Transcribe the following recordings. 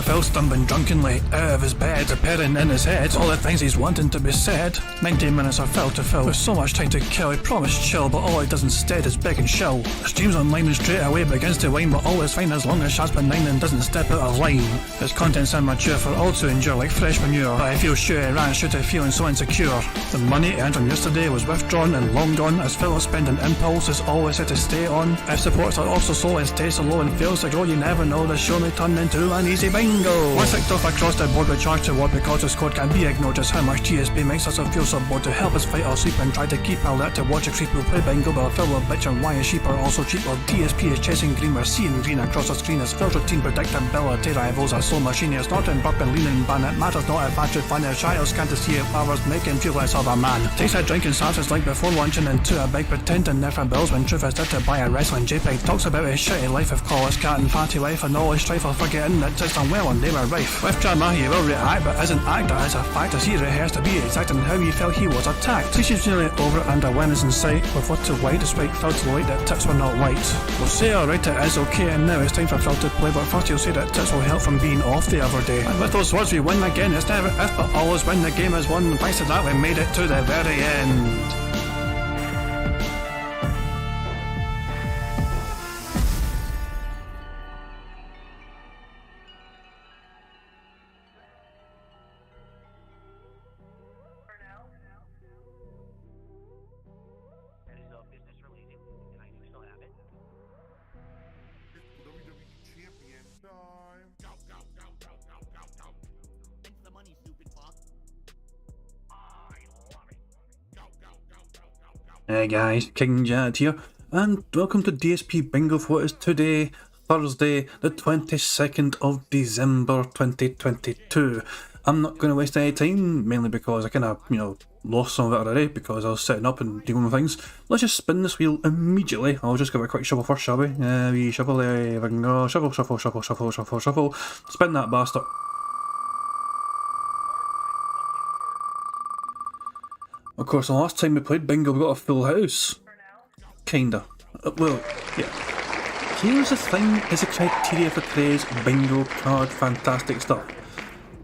Phil stumbling drunkenly out of his bed, preparing in his head all the things he's wanting to be said. 19 minutes of Phil to Phil, with so much time to kill. He promised chill, but all he does instead is beg and show. Streams online and straight away begins to whine, but all is fine as long as Shad's benign and doesn't step out of line. His content's immature for all to endure like fresh manure, but I feel sure he ran straight to feeling so insecure. The money he earned from yesterday was withdrawn and long gone, as Phil's spending impulse is always set to stay on. If supports are also slow and stays so low and feels like, oh, you never know, the show may turn into an easy bingo. Once ticked off across the board with charge to what because his code can be ignored. Just how much DSP makes us feel so bored. To help us fight or sleep and try to keep alert to watch a creep who play bingo, but Phil will bitch on why his sheep are also cheap. While DSP is chasing green, we're seeing green across the screen as Phil's routine predictability rivals are so machine. It's not in burp and leaning ban. It matters not if battery fun is shy or can't to see it powers make him feel less of a man. Takes a drink and starts his like before lunching into a big pretending there for bills when truth is there to buy a wrestling JPEG. Talks about his shitty life of call his cat and fatty wife and all his strife of forgetting that it's done well and they were rife. With drama he will react but isn't act, that is a fact as he rehearsed to be exact in how he felt he was attacked. She's nearly over and a win is in sight with what to white despite Phil to light that tips were not white. We'll say alright it is okay and now it's time for Phil to play, but first he'll say that tips will help from being off the other day. And with those words we win again, it's never if but always when the game is won. Thanks to that we made it to the very end. Hey guys, King Jad here, and welcome to DSP Bingo for what is today, Thursday, the 22nd of December 2022. I'm not going to waste any time, mainly because I kind of, lost some of it already because I was setting up and dealing with things. Let's just spin this wheel immediately. I'll just give it a quick shuffle first, shall we? We shuffle, there we can go. Shuffle, shuffle, shuffle, shuffle, shuffle, shuffle. Spin that bastard. Of course, the last time we played bingo we got a full house. Kinda. Well, yeah. Here's the thing, is the criteria for today's bingo card fantastic stuff.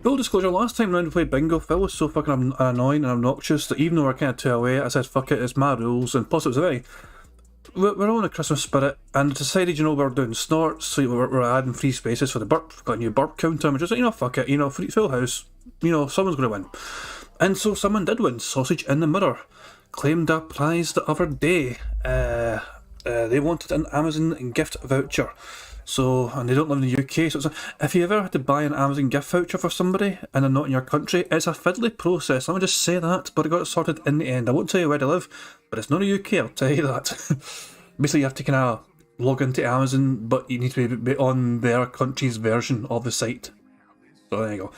Full disclosure, last time round we played bingo, Phil was so fucking annoying and obnoxious that even though we're kind of 2 away, I said fuck it, it's my rules, and plus it was a very... We're all in a Christmas spirit, and decided, we're doing snorts, so we're adding free spaces for the burp, we've got a new burp counter, and we're just like, fuck it, full house, someone's going to win. And so someone did win, Sausage in the Mirror, claimed a prize the other day. They wanted an Amazon gift voucher. So, and they don't live in the UK, so if you ever had to buy an Amazon gift voucher for somebody and they're not in your country, it's a fiddly process. Let me just say that, but I got it sorted in the end. I won't tell you where to live, but it's not the UK, I'll tell you that. Basically, you have to kind of log into Amazon, but you need to be on their country's version of the site. So there you go.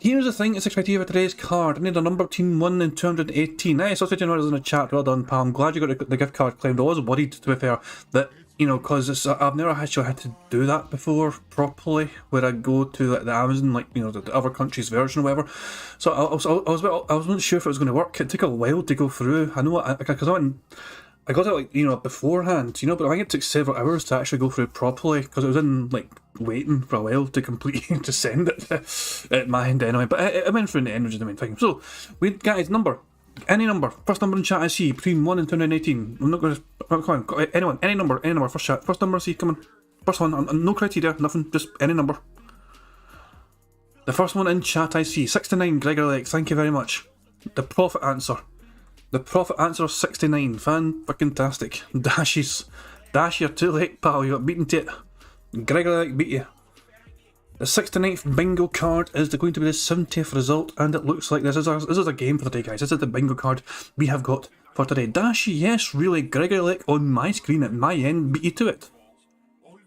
Here's the thing, it's a criteria for today's card. I need a number between 1 and 218. Nice, also in the chat, well done pal. I'm glad you got the gift card claimed. I was worried, to be fair, that, because I've never actually had to do that before properly, where I go to the Amazon, the other country's version or whatever. So I wasn't sure if it was going to work. It took a while to go through. I know, because I got it beforehand, but I think it took several hours to actually go through properly because it was in waiting for a while to complete to send it at my end anyway. But it went through in the end, which is the main thing. So we guys, number, any number, first number in chat I see between 1 and 218. I'm not going to come on, anyone, any number, first chat, first number I see, come on, first one, no criteria, nothing, just any number. The first one in chat I see, 69, Gregor Lake, thank you very much. The profit answer. The profit answer 69, fan-fucking-tastic. Dash, you're too late, pal, you got beaten to it. Gregor beat you. The 69th bingo card is going to be the 70th result, and it looks like this is a game for the day, guys. This is the bingo card we have got for today. Dash, yes, really, Gregor Lake on my screen at my end beat you to it.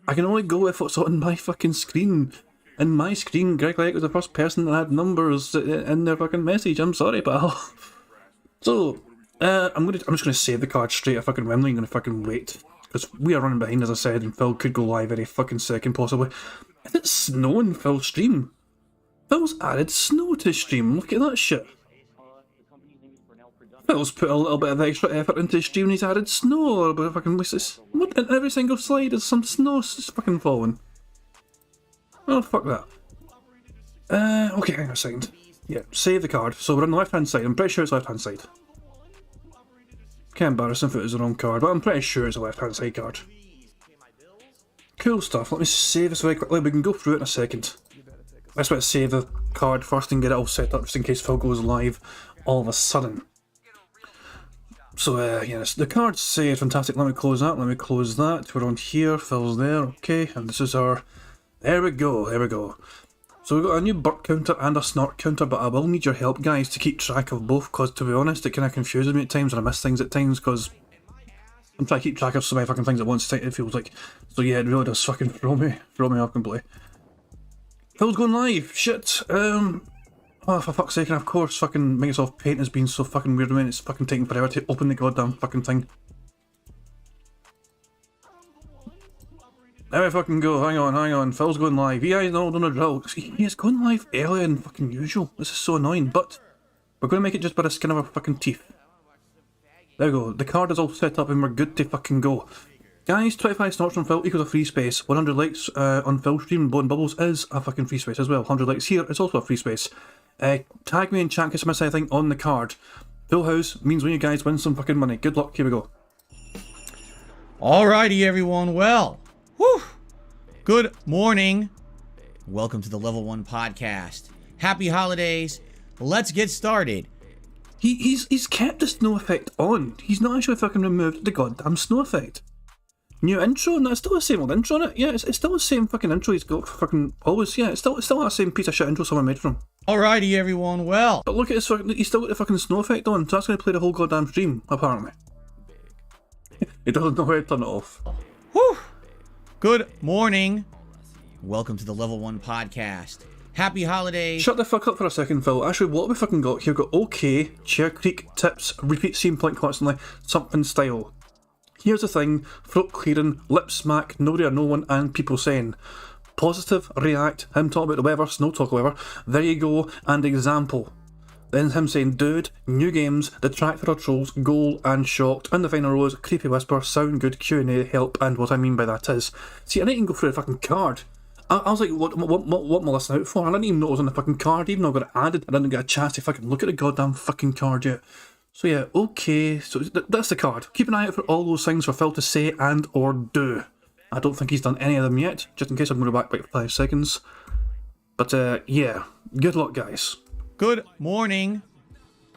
I can only go with what's on my fucking screen. In my screen, Gregor Lake was the first person that had numbers in their fucking message. I'm sorry, pal. So, I'm just gonna save the card straight. I fucking Wembley. I'm gonna fucking wait because we are running behind, as I said, and Phil could go live any fucking second possibly. And it's snowing Phil's stream. Phil's added snow to his stream. Look at that shit. Phil's put a little bit of extra effort into his stream. And he's added snow. But fucking what? In every single slide is some snow just fucking falling. Oh fuck that. Okay, hang on a second. Yeah, save the card. So we're on the left-hand side. I'm pretty sure it's left-hand side. Kind of embarrassing if it was the wrong card, but I'm pretty sure it's a left-hand side card. Cool stuff. Let me save this very quickly. We can go through it in a second. I just want to save the card first and get it all set up just in case Phil goes live all of a sudden. So, yes, the card's saved. Fantastic. Let me close that. Let me close that. We're on here. Phil's there. Okay, and this is our... There we go. There we go. So we've got a new burp counter and a snort counter, but I will need your help, guys, to keep track of both, because to be honest, it kind of confuses me at times and I miss things at times, because I'm trying to keep track of so many fucking things at once, it feels like. So yeah, it really does fucking throw me off completely. Phil's going live, shit. Oh, for fuck's sake, and of course, fucking Microsoft Paint has been so fucking weird, man. It's fucking taking forever to open the goddamn fucking thing. There we fucking go, hang on, Phil's going live. Yeah, I know the drill. He is going live earlier than fucking usual. This is so annoying, but we're going to make it just by the skin of our fucking teeth. There we go, the card is all set up and we're good to fucking go. Guys, 25 snorts on Phil equals a free space. 100 likes on Phil's stream and Blowing Bubbles is a fucking free space as well. 100 likes here is also a free space. Tag me in chat in case I miss anything on the card. Full house means when you guys win some fucking money. Good luck, here we go. Alrighty everyone, well... Whew. Good morning. Welcome to the Level 1 podcast. Happy holidays. Let's get started. He's kept the snow effect on. He's not actually fucking removed the goddamn snow effect. New intro, and that's still the same old intro, isn't it? Yeah, it's still the same fucking intro he's got fucking always. Yeah, it's still that same piece of shit intro someone made from. Alrighty everyone, well... But look at his fucking, he's still got the fucking snow effect on, so that's going to play the whole goddamn stream, apparently. He doesn't know how to turn it off. Whew. Good morning. Welcome to the Level 1 podcast. Happy holidays. Shut the fuck up for a second, Phil. Actually, what have we fucking got here? We've got OK, Chair Creek, Tips, Repeat Scene Point constantly, Something Style. Here's the thing, throat clearing, lip smack, nobody or no one, and people saying. Positive, react, him talking about the weather, snow talk, whatever. There you go, and example. Then him saying, dude, new games, the track for our trolls, goal, and shocked, and the final row is creepy whisper, sound good, Q&A, help, and what I mean by that is. See, I didn't even go through the fucking card. I was like, what am I listening out for? I didn't even know it was on the fucking card, even though I got it added. I didn't get a chance to fucking look at the goddamn fucking card yet. So yeah, okay, so that's the card. Keep an eye out for all those things for Phil to say and or do. I don't think he's done any of them yet, just in case I'm going to go back by 5 seconds. But yeah, good luck, guys. Good morning.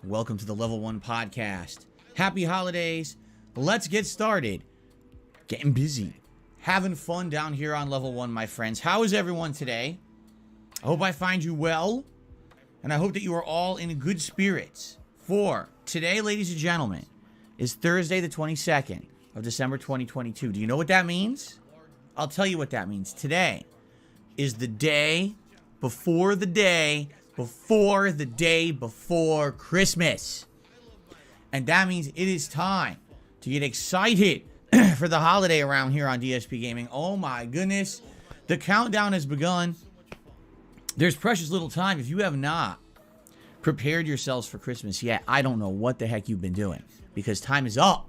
Welcome to the Level 1 podcast. Happy holidays. Let's get started. Getting busy. Having fun down here on Level 1, my friends. How is everyone today? I hope I find you well. And I hope that you are all in good spirits. For today, ladies and gentlemen, is Thursday the 22nd of December 2022. Do you know what that means? I'll tell you what that means. Today is the day before the day before Christmas. And that means it is time to get excited for the holiday around here on DSP Gaming. Oh my goodness. The countdown has begun. There's precious little time. If you have not prepared yourselves for Christmas yet, I don't know what the heck you've been doing, because time is up.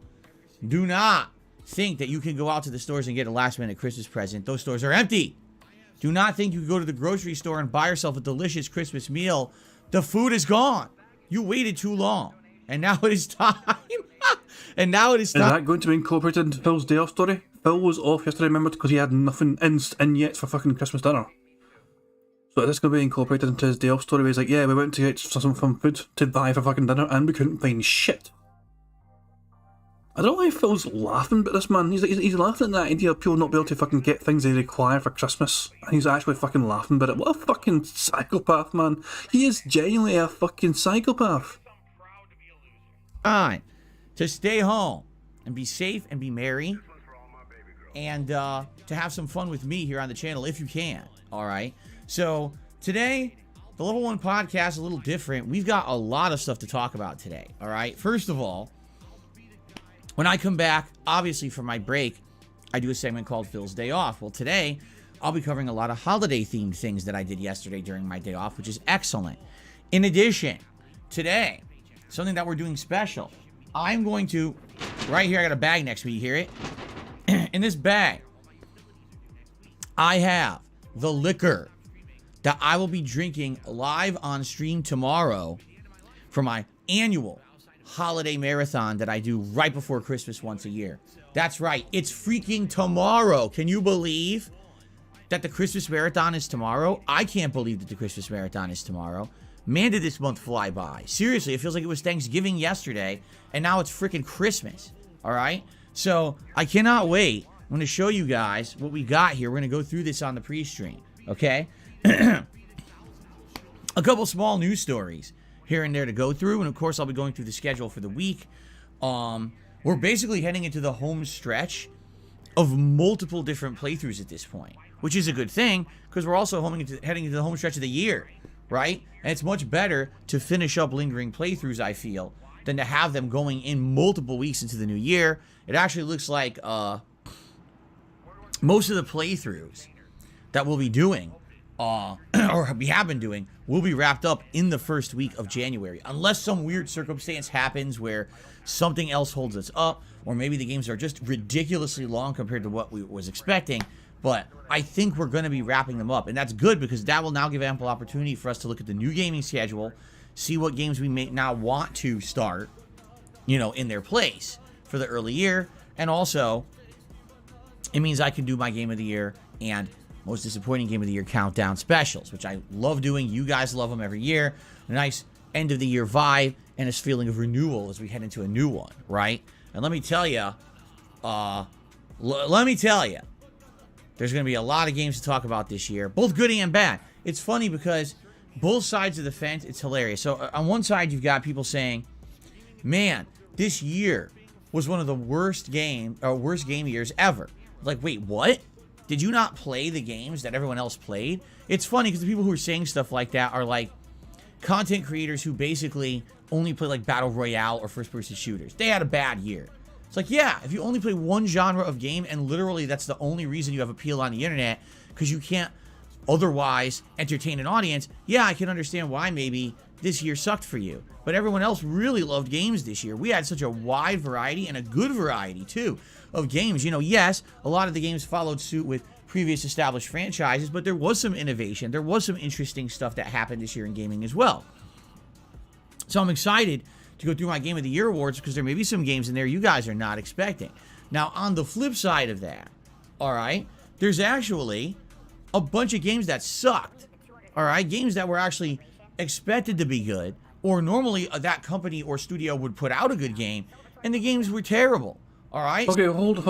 Do not think that you can go out to the stores and get a last minute Christmas present. Those stores are empty. Do not think you can go to the grocery store and buy yourself a delicious Christmas meal. The food is gone. You waited too long. And now it is time. And now it is time. Is that going to be incorporated into Phil's day off story? Phil was off yesterday, remember, because he had nothing in yet for fucking Christmas dinner. So is this going to be incorporated into his day off story where he's like, yeah, we went to get some fun food to buy for fucking dinner and we couldn't find shit. I don't know why Phil's laughing about this, man. He's laughing at that idea of people not being able to fucking get things they require for Christmas. And he's actually fucking laughing about it. What a fucking psychopath, man. He is genuinely a fucking psychopath. Time to stay home and be safe and be merry. And to have some fun with me here on the channel if you can. Alright. So today, the Level 1 podcast is a little different. We've got a lot of stuff to talk about today. Alright. First of all, when I come back, obviously for my break, I do a segment called Phil's Day Off. Well, today, I'll be covering a lot of holiday-themed things that I did yesterday during my day off, which is excellent. In addition, today, something that we're doing special, I'm going to, right here, I got a bag next to me, you hear it? In this bag, I have the liquor that I will be drinking live on stream tomorrow for my annual holiday marathon that I do right before Christmas once a year. That's right. It's freaking tomorrow. Can you believe that the Christmas marathon is tomorrow? I can't believe that the Christmas marathon is tomorrow. Man, did this month fly by. Seriously, it feels like it was Thanksgiving yesterday, and now it's freaking Christmas. All right? So, I cannot wait. I'm going to show you guys what we got here. We're going to go through this on the pre-stream. Okay? A couple small news stories here and there to go through, and of course I'll be going through the schedule for the week. We're basically heading into the home stretch of multiple different playthroughs at this point, which is a good thing because we're also heading into the home stretch of the year, right? And it's much better to finish up lingering playthroughs, I feel, than to have them going in multiple weeks into the new year. It actually looks like most of the playthroughs that we'll be doing or we have been doing, will be wrapped up in the first week of January. Unless some weird circumstance happens where something else holds us up, or maybe the games are just ridiculously long compared to what we was expecting. But I think we're going to be wrapping them up, and that's good because that will now give ample opportunity for us to look at the new gaming schedule, see what games we may now want to start, you know, in their place for the early year, and also it means I can do my game of the year and most disappointing game of the year countdown specials, which I love doing. You guys love them every year. A nice end of the year vibe and this feeling of renewal as we head into a new one, right? And let me tell you, there's going to be a lot of games to talk about this year, both good and bad. It's funny because both sides of the fence, it's hilarious. So on one side, you've got people saying, man, this year was one of the worst game years ever. Like, wait, what? Did you not play the games that everyone else played? It's funny because the people who are saying stuff like that are like content creators who basically only play like battle royale or first-person shooters. They had a bad year. It's like, yeah, if you only play one genre of game and literally that's the only reason you have appeal on the internet because you can't otherwise entertain an audience, yeah, I can understand why maybe this year sucked for you. But everyone else really loved games this year. We had such a wide variety and a good variety, too, of games. You know, yes, a lot of the games followed suit with previous established franchises, but there was some innovation. There was some interesting stuff that happened this year in gaming as well. So I'm excited to go through my Game of the Year awards because there may be some games in there you guys are not expecting. Now, on the flip side of that, all right, there's actually a bunch of games that sucked, all right, games that were actually expected to be good, or normally that company or studio would put out a good game, and the games were terrible, all right? Okay, hold the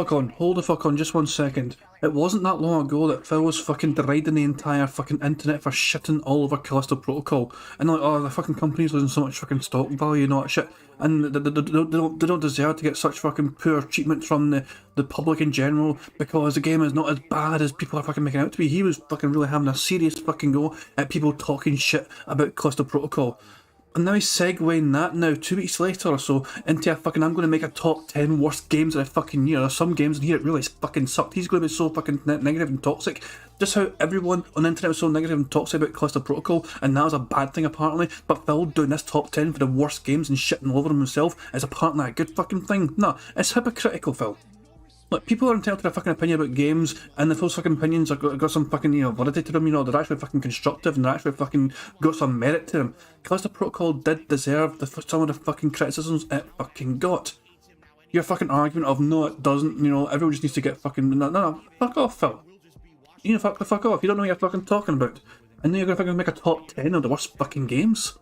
fuck on, just 1 second. It wasn't that long ago that Phil was fucking deriding the entire fucking internet for shitting all over Callisto Protocol, and like, oh, the fucking company's losing so much fucking stock value and all that shit, and they don't deserve to get such fucking poor treatment from the public in general because the game is not as bad as people are fucking making it out to be. He was fucking really having a serious fucking go at people talking shit about Callisto Protocol. And now he's segueing that now, 2 weeks later or so, into a fucking, I'm going to make a top 10 worst games of the fucking year. There's some games in here that really fucking sucked. He's going to be so fucking negative and toxic. Just how everyone on the internet was so negative and toxic about Callisto Protocol, and that was a bad thing apparently, but Phil doing this top 10 for the worst games and shitting all over himself is apparently a good fucking thing. No, it's hypocritical, Phil. Look, people are entitled to their fucking opinion about games, and if those fucking opinions are got some fucking, you know, validity to them, you know, they're actually fucking constructive and they're actually fucking got some merit to them. Callisto Protocol did deserve some of the fucking criticisms it fucking got. Your fucking argument of no, it doesn't, you know, everyone just needs to get fucking no, fuck off, Phil. You know, fuck off. You don't know what you're fucking talking about. And then you're gonna fucking make a top 10 of the worst fucking games.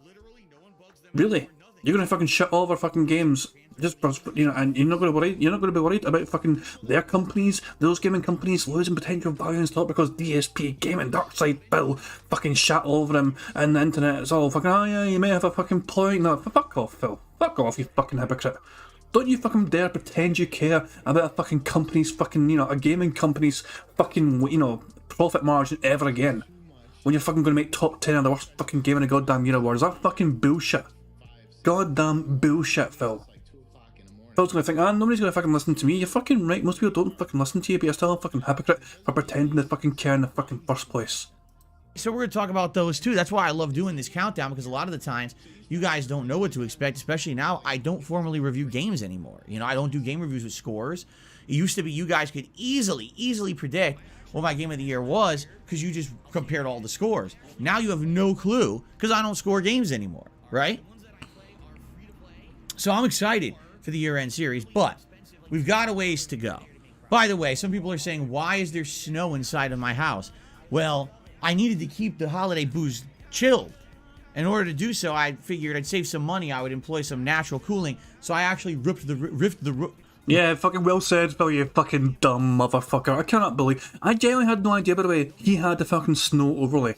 Really? You're gonna fucking shit all over fucking games, just, you know, and you're not gonna be worried about fucking their companies, those gaming companies losing potential value and stuff because DSP Gaming Darkside Bill fucking shat all over him, and the internet is all fucking, oh yeah, you may have a fucking point. No, fuck off, Phil. Fuck off, you fucking hypocrite. Don't you fucking dare pretend you care about a fucking company's fucking, you know, a gaming company's fucking, you know, profit margin ever again. When you're fucking gonna make top 10 of the worst fucking game in the goddamn year awards. That's fucking bullshit. Goddamn bullshit, Phil. Phil's gonna think, nobody's gonna fucking listen to me. You're fucking right, most people don't fucking listen to you, but you're still a fucking hypocrite for pretending to fucking care in the fucking first place. So we're gonna talk about those too. That's why I love doing this countdown, because a lot of the times you guys don't know what to expect, especially now. I don't formally review games anymore. You know, I don't do game reviews with scores. It used to be you guys could easily predict what my game of the year was because you just compared all the scores. Now you have no clue because I don't score games anymore, right? So I'm excited for the year-end series, but we've got a ways to go. By the way, some people are saying, why is there snow inside of my house? Well, I needed to keep the holiday booze chilled. In order to do so, I figured I'd save some money. I would employ some natural cooling. So I actually ripped the roof. Yeah, fucking well said, Phil, you fucking dumb motherfucker. I cannot believe. I genuinely had no idea, by the way, he had the fucking snow overlay.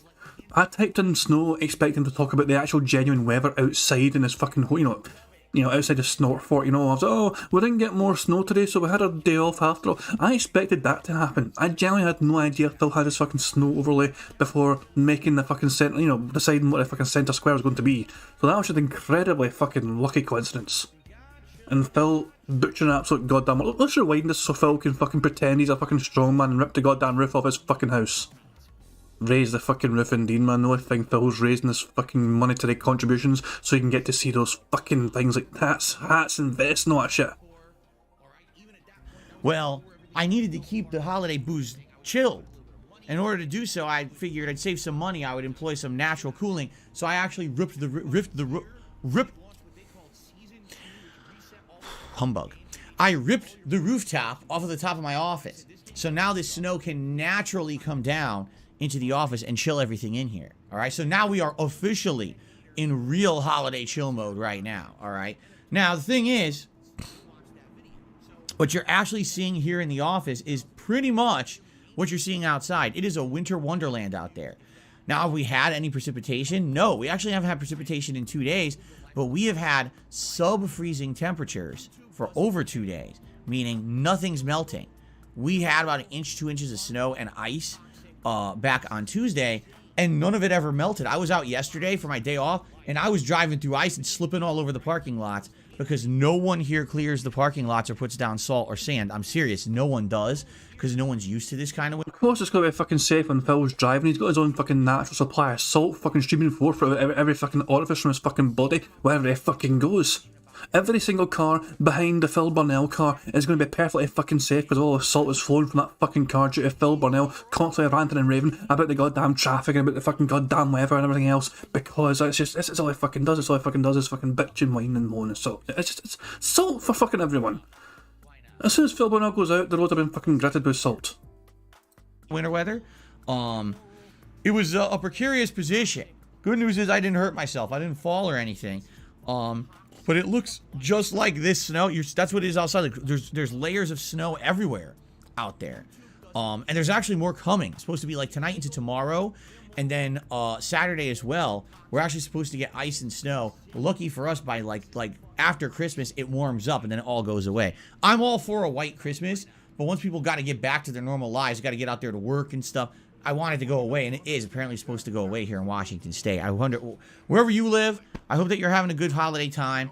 I typed in snow expecting to talk about the actual genuine weather outside in this fucking, outside of Snortfort, I was like, oh, we didn't get more snow today, so we had a day off after all. I expected that to happen. I genuinely had no idea Phil had this fucking snow overlay before making the fucking centre, deciding what the fucking centre square was going to be. So that was just an incredibly fucking lucky coincidence. And Phil butchering an absolute goddamn... Let's rewind this so Phil can fucking pretend he's a fucking strongman and rip the goddamn roof off his fucking house. Raise the fucking roof indeed, man. The only thing Phil's raising is fucking monetary contributions so he can get to see those fucking things like hats and vests and all that shit. Well, I needed to keep the holiday booze chilled. In order to do so, I figured I'd save some money. I would employ some natural cooling. So I actually ripped the rooftop off of the top of my office. So now this snow can naturally come down into the office and chill everything in here. All right. So now we are officially in real holiday chill mode right now. All right. Now, the thing is, what you're actually seeing here in the office is pretty much what you're seeing outside. It is a winter wonderland out there. Now, have we had any precipitation? No, we actually haven't had precipitation in 2 days, but we have had sub-freezing temperatures for over 2 days, meaning nothing's melting. We had about 1 inch, 2 inches of snow and ice back on Tuesday, and none of it ever melted. I was out yesterday for my day off, and I was driving through ice and slipping all over the parking lots because no one here clears the parking lots or puts down salt or sand. I'm serious, no one does, because no one's used to this kind of... Of course it's going to be fucking safe when Phil's driving. He's got his own fucking natural supply of salt fucking streaming forth from every fucking orifice from his fucking body, wherever he fucking goes. Every single car behind the Phil Burnell car is going to be perfectly fucking safe because all the salt is flowing from that fucking car due to Phil Burnell constantly ranting and raving about the goddamn traffic and about the fucking goddamn weather and everything else, because it's all he fucking does. It's all he fucking does is fucking bitch and whine and moan and salt. It's salt for fucking everyone. As soon as Phil Burnell goes out, the roads have been fucking gritted with salt. Winter weather, it was a precarious position. Good news is I didn't hurt myself. I didn't fall or anything. But it looks just like this snow. That's what it is outside. Like, there's layers of snow everywhere out there. And there's actually more coming. It's supposed to be like tonight into tomorrow. And then Saturday as well. We're actually supposed to get ice and snow. Lucky for us, by like after Christmas, it warms up and then it all goes away. I'm all for a white Christmas. But once people got to get back to their normal lives, got to get out there to work and stuff, I want it to go away, and it is apparently supposed to go away here in Washington State. I wonder, wherever you live, I hope that you're having a good holiday time.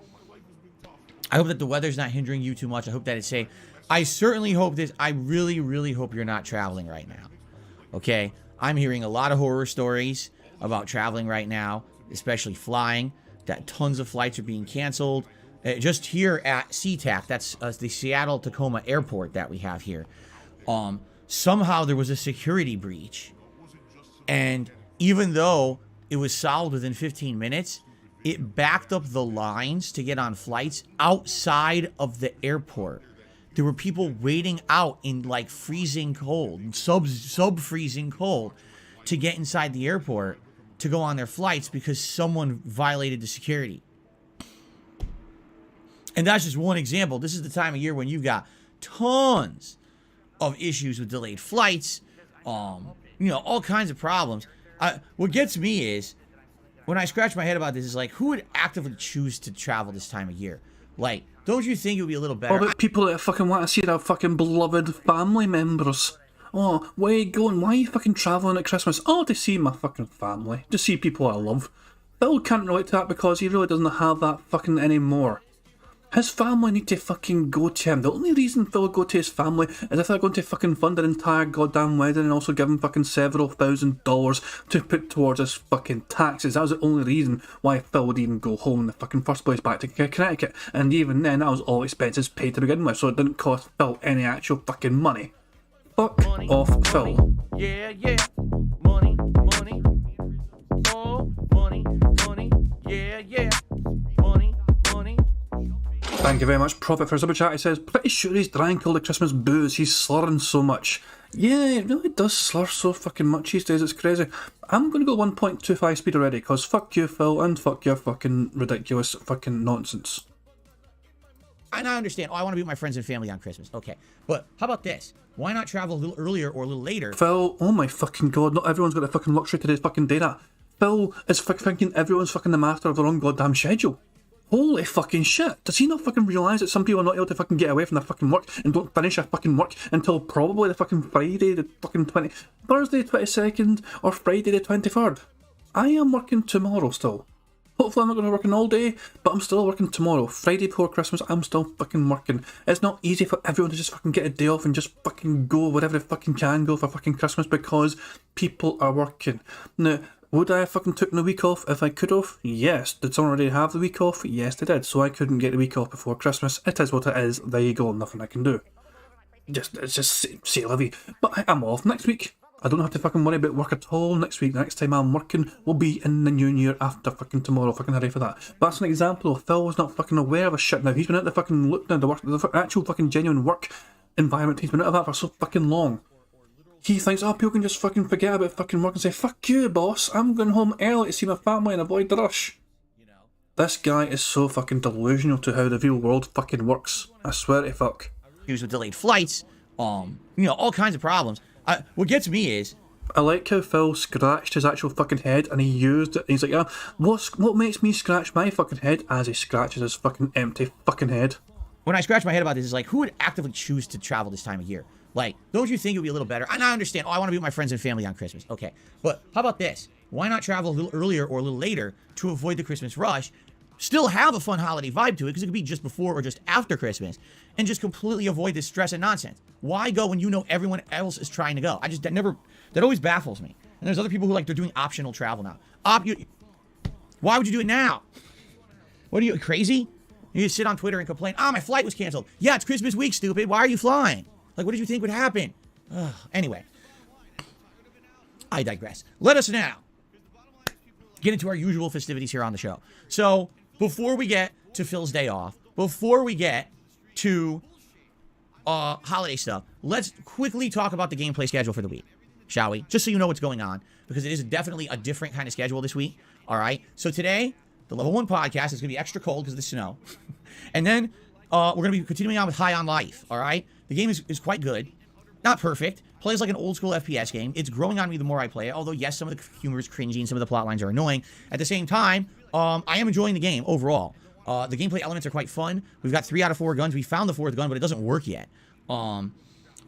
I hope that the weather's not hindering you too much. I hope that it's safe. I certainly hope this. I really, really hope you're not traveling right now. Okay? I'm hearing a lot of horror stories about traveling right now, especially flying, that tons of flights are being canceled. Just here at SeaTac, that's the Seattle-Tacoma airport that we have here. Somehow there was a security breach, and even though it was solved within 15 minutes, it backed up the lines to get on flights outside of the airport. There were people waiting out in like freezing cold, sub-freezing cold, to get inside the airport to go on their flights because someone violated the security. And that's just one example. This is the time of year when you've got tons of issues with delayed flights, all kinds of problems. What gets me is, when I scratch my head about this, is like, who would actively choose to travel this time of year? Like, don't you think it would be a little better? What about people that fucking want to see their fucking beloved family members? Oh, where are you going? Why are you fucking travelling at Christmas? Oh, to see my fucking family. To see people I love. Phil can't relate to that because he really doesn't have that fucking anymore. His family need to fucking go to him. The only reason Phil would go to his family is if they're going to fucking fund an entire goddamn wedding and also give him fucking several $1,000s to put towards his fucking taxes. That was the only reason why Phil would even go home in the fucking first place back to Connecticut. And even then, that was all expenses paid to begin with, so it didn't cost Phil any actual fucking money. fuck off, Phil. Yeah, yeah. Money, money. Oh, money, money. Yeah, yeah. Money, money. Thank you very much, Prophet, for super chat. He says, pretty sure he's drank all the Christmas booze. He's slurring so much. Yeah, it really does slur so fucking much these days. It's crazy. I'm going to go 1.25 speed already, because fuck you, Phil, and fuck your fucking ridiculous fucking nonsense. And I understand. Oh, I want to be with my friends and family on Christmas. Okay. But how about this? Why not travel a little earlier or a little later? Phil, oh my fucking god, not everyone's got the fucking luxury to fucking do that. Phil is thinking everyone's fucking the master of their own goddamn schedule. Holy fucking shit. Does he not fucking realise that some people are not able to fucking get away from their fucking work and don't finish their fucking work until probably the fucking Friday, the fucking Thursday 22nd or Friday the 23rd? I am working tomorrow still. Hopefully I'm not going to be working all day, but I'm still working tomorrow. Friday before Christmas, I'm still fucking working. It's not easy for everyone to just fucking get a day off and just fucking go wherever they fucking can go for fucking Christmas because people are working. Now, would I have fucking taken the week off if I could have? Yes. Did someone already have the week off? Yes, they did. So I couldn't get the week off before Christmas. It is what it is. There you go. Nothing I can do. It's just say la vie. But I'm off next week. I don't have to fucking worry about work at all next week. The next time I'm working will be in the new year after fucking tomorrow. Fucking ready for that. But that's an example of Phil was not fucking aware of a shit now. He's been out the fucking look now, the actual fucking genuine work environment. He's been out of that for so fucking long. He thinks, oh, people can just fucking forget about fucking work and say, fuck you, boss. I'm going home early to see my family and avoid the rush. This guy is so fucking delusional to how the real world fucking works. I swear to fuck. With delayed flights, all kinds of problems. What gets me is, I like how Phil scratched his actual fucking head and he used it. He's like, yeah, what makes me scratch my fucking head? As he scratches his fucking empty fucking head. when I scratch my head about this, is like, who would actively choose to travel this time of year? Like, don't you think it would be a little better? And I understand, oh, I want to be with my friends and family on Christmas. Okay, but how about this? Why not travel a little earlier or a little later to avoid the Christmas rush? Still have a fun holiday vibe to it, because it could be just before or just after Christmas, and just completely avoid this stress and nonsense. Why go when you know everyone else is trying to go? That always baffles me. And there's other people who, like, they're doing optional travel now. Why would you do it now? What are you, crazy? You just sit on Twitter and complain, my flight was canceled. Yeah, it's Christmas week, stupid. Why are you flying? Like, what did you think would happen? Anyway, I digress. Let us now get into our usual festivities here on the show. So, before we get to Phil's day off, before we get to holiday stuff, let's quickly talk about the gameplay schedule for the week, shall we? Just so you know what's going on, because it is definitely a different kind of schedule this week. All right. So today, the Level 1 podcast is going to be extra cold because of the snow. And then we're going to be continuing on with High on Life. All right. The game is quite good. Not perfect. Plays like an old school FPS game. It's growing on me the more I play it. Although, yes, some of the humor is cringy and some of the plot lines are annoying. At the same time, I am enjoying the game overall. The gameplay elements are quite fun. We've got 3 out of 4 guns. We found the 4th gun, but it doesn't work yet. But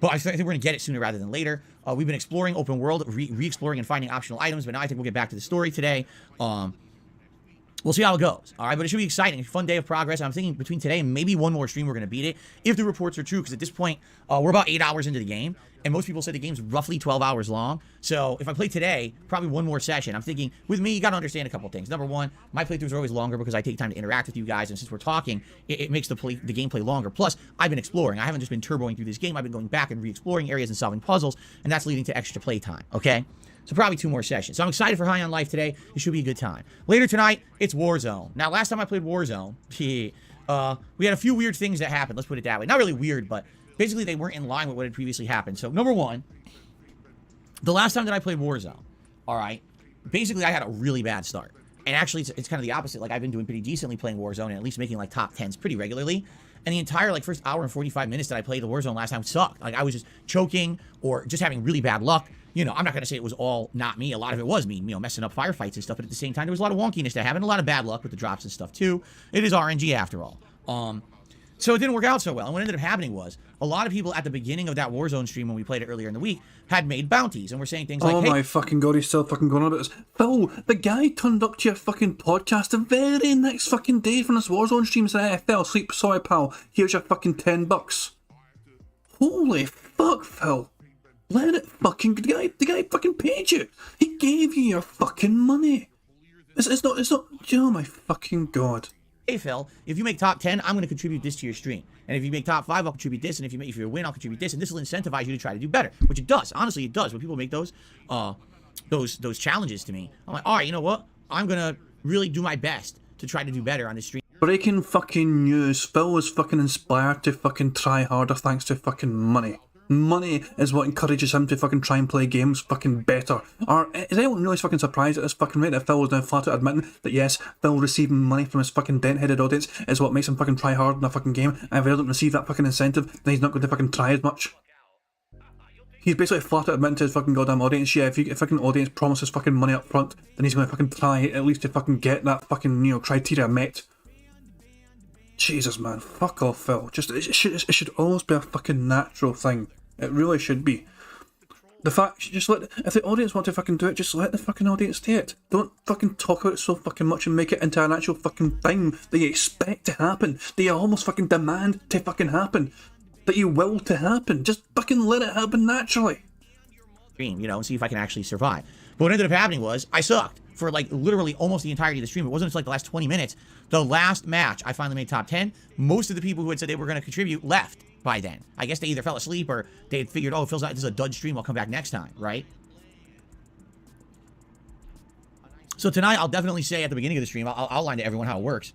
I think we're going to get it sooner rather than later. We've been exploring open world, re-exploring and finding optional items, but now I think we'll get back to the story today. We'll see how it goes. All right, but it should be exciting. A fun day of progress. I'm thinking between today and maybe one more stream, we're going to beat it. If the reports are true, because at this point, we're about 8 hours into the game, and most people say the game's roughly 12 hours long. So if I play today, probably one more session. I'm thinking, with me, you got to understand a couple things. Number one, my playthroughs are always longer because I take time to interact with you guys, and since we're talking, it makes the gameplay longer. Plus, I've been exploring. I haven't just been turboing through this game. I've been going back and re-exploring areas and solving puzzles, and that's leading to extra play time, okay? So probably 2 more sessions. So I'm excited for High on Life today. It should be a good time. Later tonight, it's Warzone. Now, last time I played Warzone, we had a few weird things that happened. Let's put it that way. Not really weird, but basically they weren't in line with what had previously happened. So number one, the last time that I played Warzone, all right, basically I had a really bad start. And actually, it's kind of the opposite. Like, I've been doing pretty decently playing Warzone and at least making, like, top 10s pretty regularly. And the entire, like, first hour and 45 minutes that I played the Warzone last time sucked. Like, I was just choking or just having really bad luck. You know, I'm not going to say it was all not me. A lot of it was me, you know, messing up firefights and stuff. But at the same time, there was a lot of wonkiness that happened. A lot of bad luck with the drops and stuff, too. It is RNG after all. So it didn't work out so well. And what ended up happening was a lot of people at the beginning of that Warzone stream when we played it earlier in the week had made bounties and were saying things like, oh hey, my fucking god, he's still fucking going on about this. Phil, the guy turned up to your fucking podcast the very next fucking day from this Warzone stream and said, hey, I fell asleep, sorry pal, here's your fucking $10. Holy fuck, Phil. Let it fucking, the guy fucking paid you. He gave you your fucking money. It's not, oh my fucking god. hey Phil, if you make top 10, I'm going to contribute this to your stream. And if you make top 5, I'll contribute this. And if you win, I'll contribute this. And this will incentivize you to try to do better, which it does. Honestly, it does. When people make those challenges to me, I'm like, all right, you know what? I'm going to really do my best to try to do better on this stream. Breaking fucking news. Phil was fucking inspired to fucking try harder thanks to fucking money. Money is what encourages him to fucking try and play games fucking better. Or is anyone really fucking surprised at this fucking rate that Phil was now flat out admitting that yes, Phil receiving money from his fucking dent-headed audience is what makes him fucking try hard in a fucking game, and if he doesn't receive that fucking incentive, then he's not going to fucking try as much. He's basically flat out admitting to his fucking goddamn audience, yeah, if fucking audience promises fucking money up front, then he's going to fucking try at least to fucking get that fucking, you know, criteria met. Jesus, man, fuck off, Phil. Just, it should always be a fucking natural thing. It really should be. The fact, just if the audience want to fucking do it, just let the fucking audience do it. Don't fucking talk about it so fucking much and make it into an actual fucking thing that you expect to happen, that you almost fucking demand to fucking happen, that you will to happen. Just fucking let it happen naturally. You know, and see if I can actually survive. But what ended up happening was, I sucked for like literally almost the entirety of the stream. It wasn't until like the last 20 minutes, the last match, I finally made top 10. Most of the people who had said they were going to contribute left by then. I guess they either fell asleep or they had figured, oh, it feels like this is a dud stream, I'll come back next time, right? So tonight, I'll definitely say at the beginning of the stream, I'll outline to everyone how it works.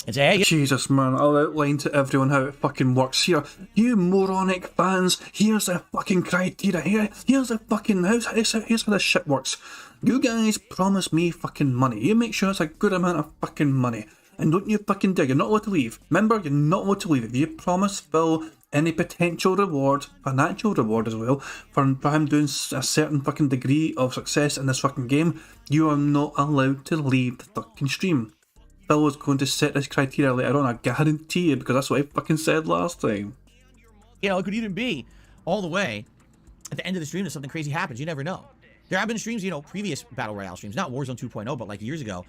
And say, hey, Jesus, man, I'll outline to everyone how it fucking works here. You moronic fans, here's the fucking criteria. Here's the fucking, here's how this shit works. You guys promise me fucking money. You make sure it's a good amount of fucking money. And don't you fucking dare, you're not allowed to leave. Remember, you're not allowed to leave. If you promise Phil any potential reward, financial reward as well, for him doing a certain fucking degree of success in this fucking game, you are not allowed to leave the fucking stream. Phil was going to set this criteria later on, I guarantee you, because that's what I fucking said last time. You know, it could even be all the way at the end of the stream that something crazy happens. You never know. There have been streams, you know, previous Battle Royale streams, not Warzone 2.0, but like years ago,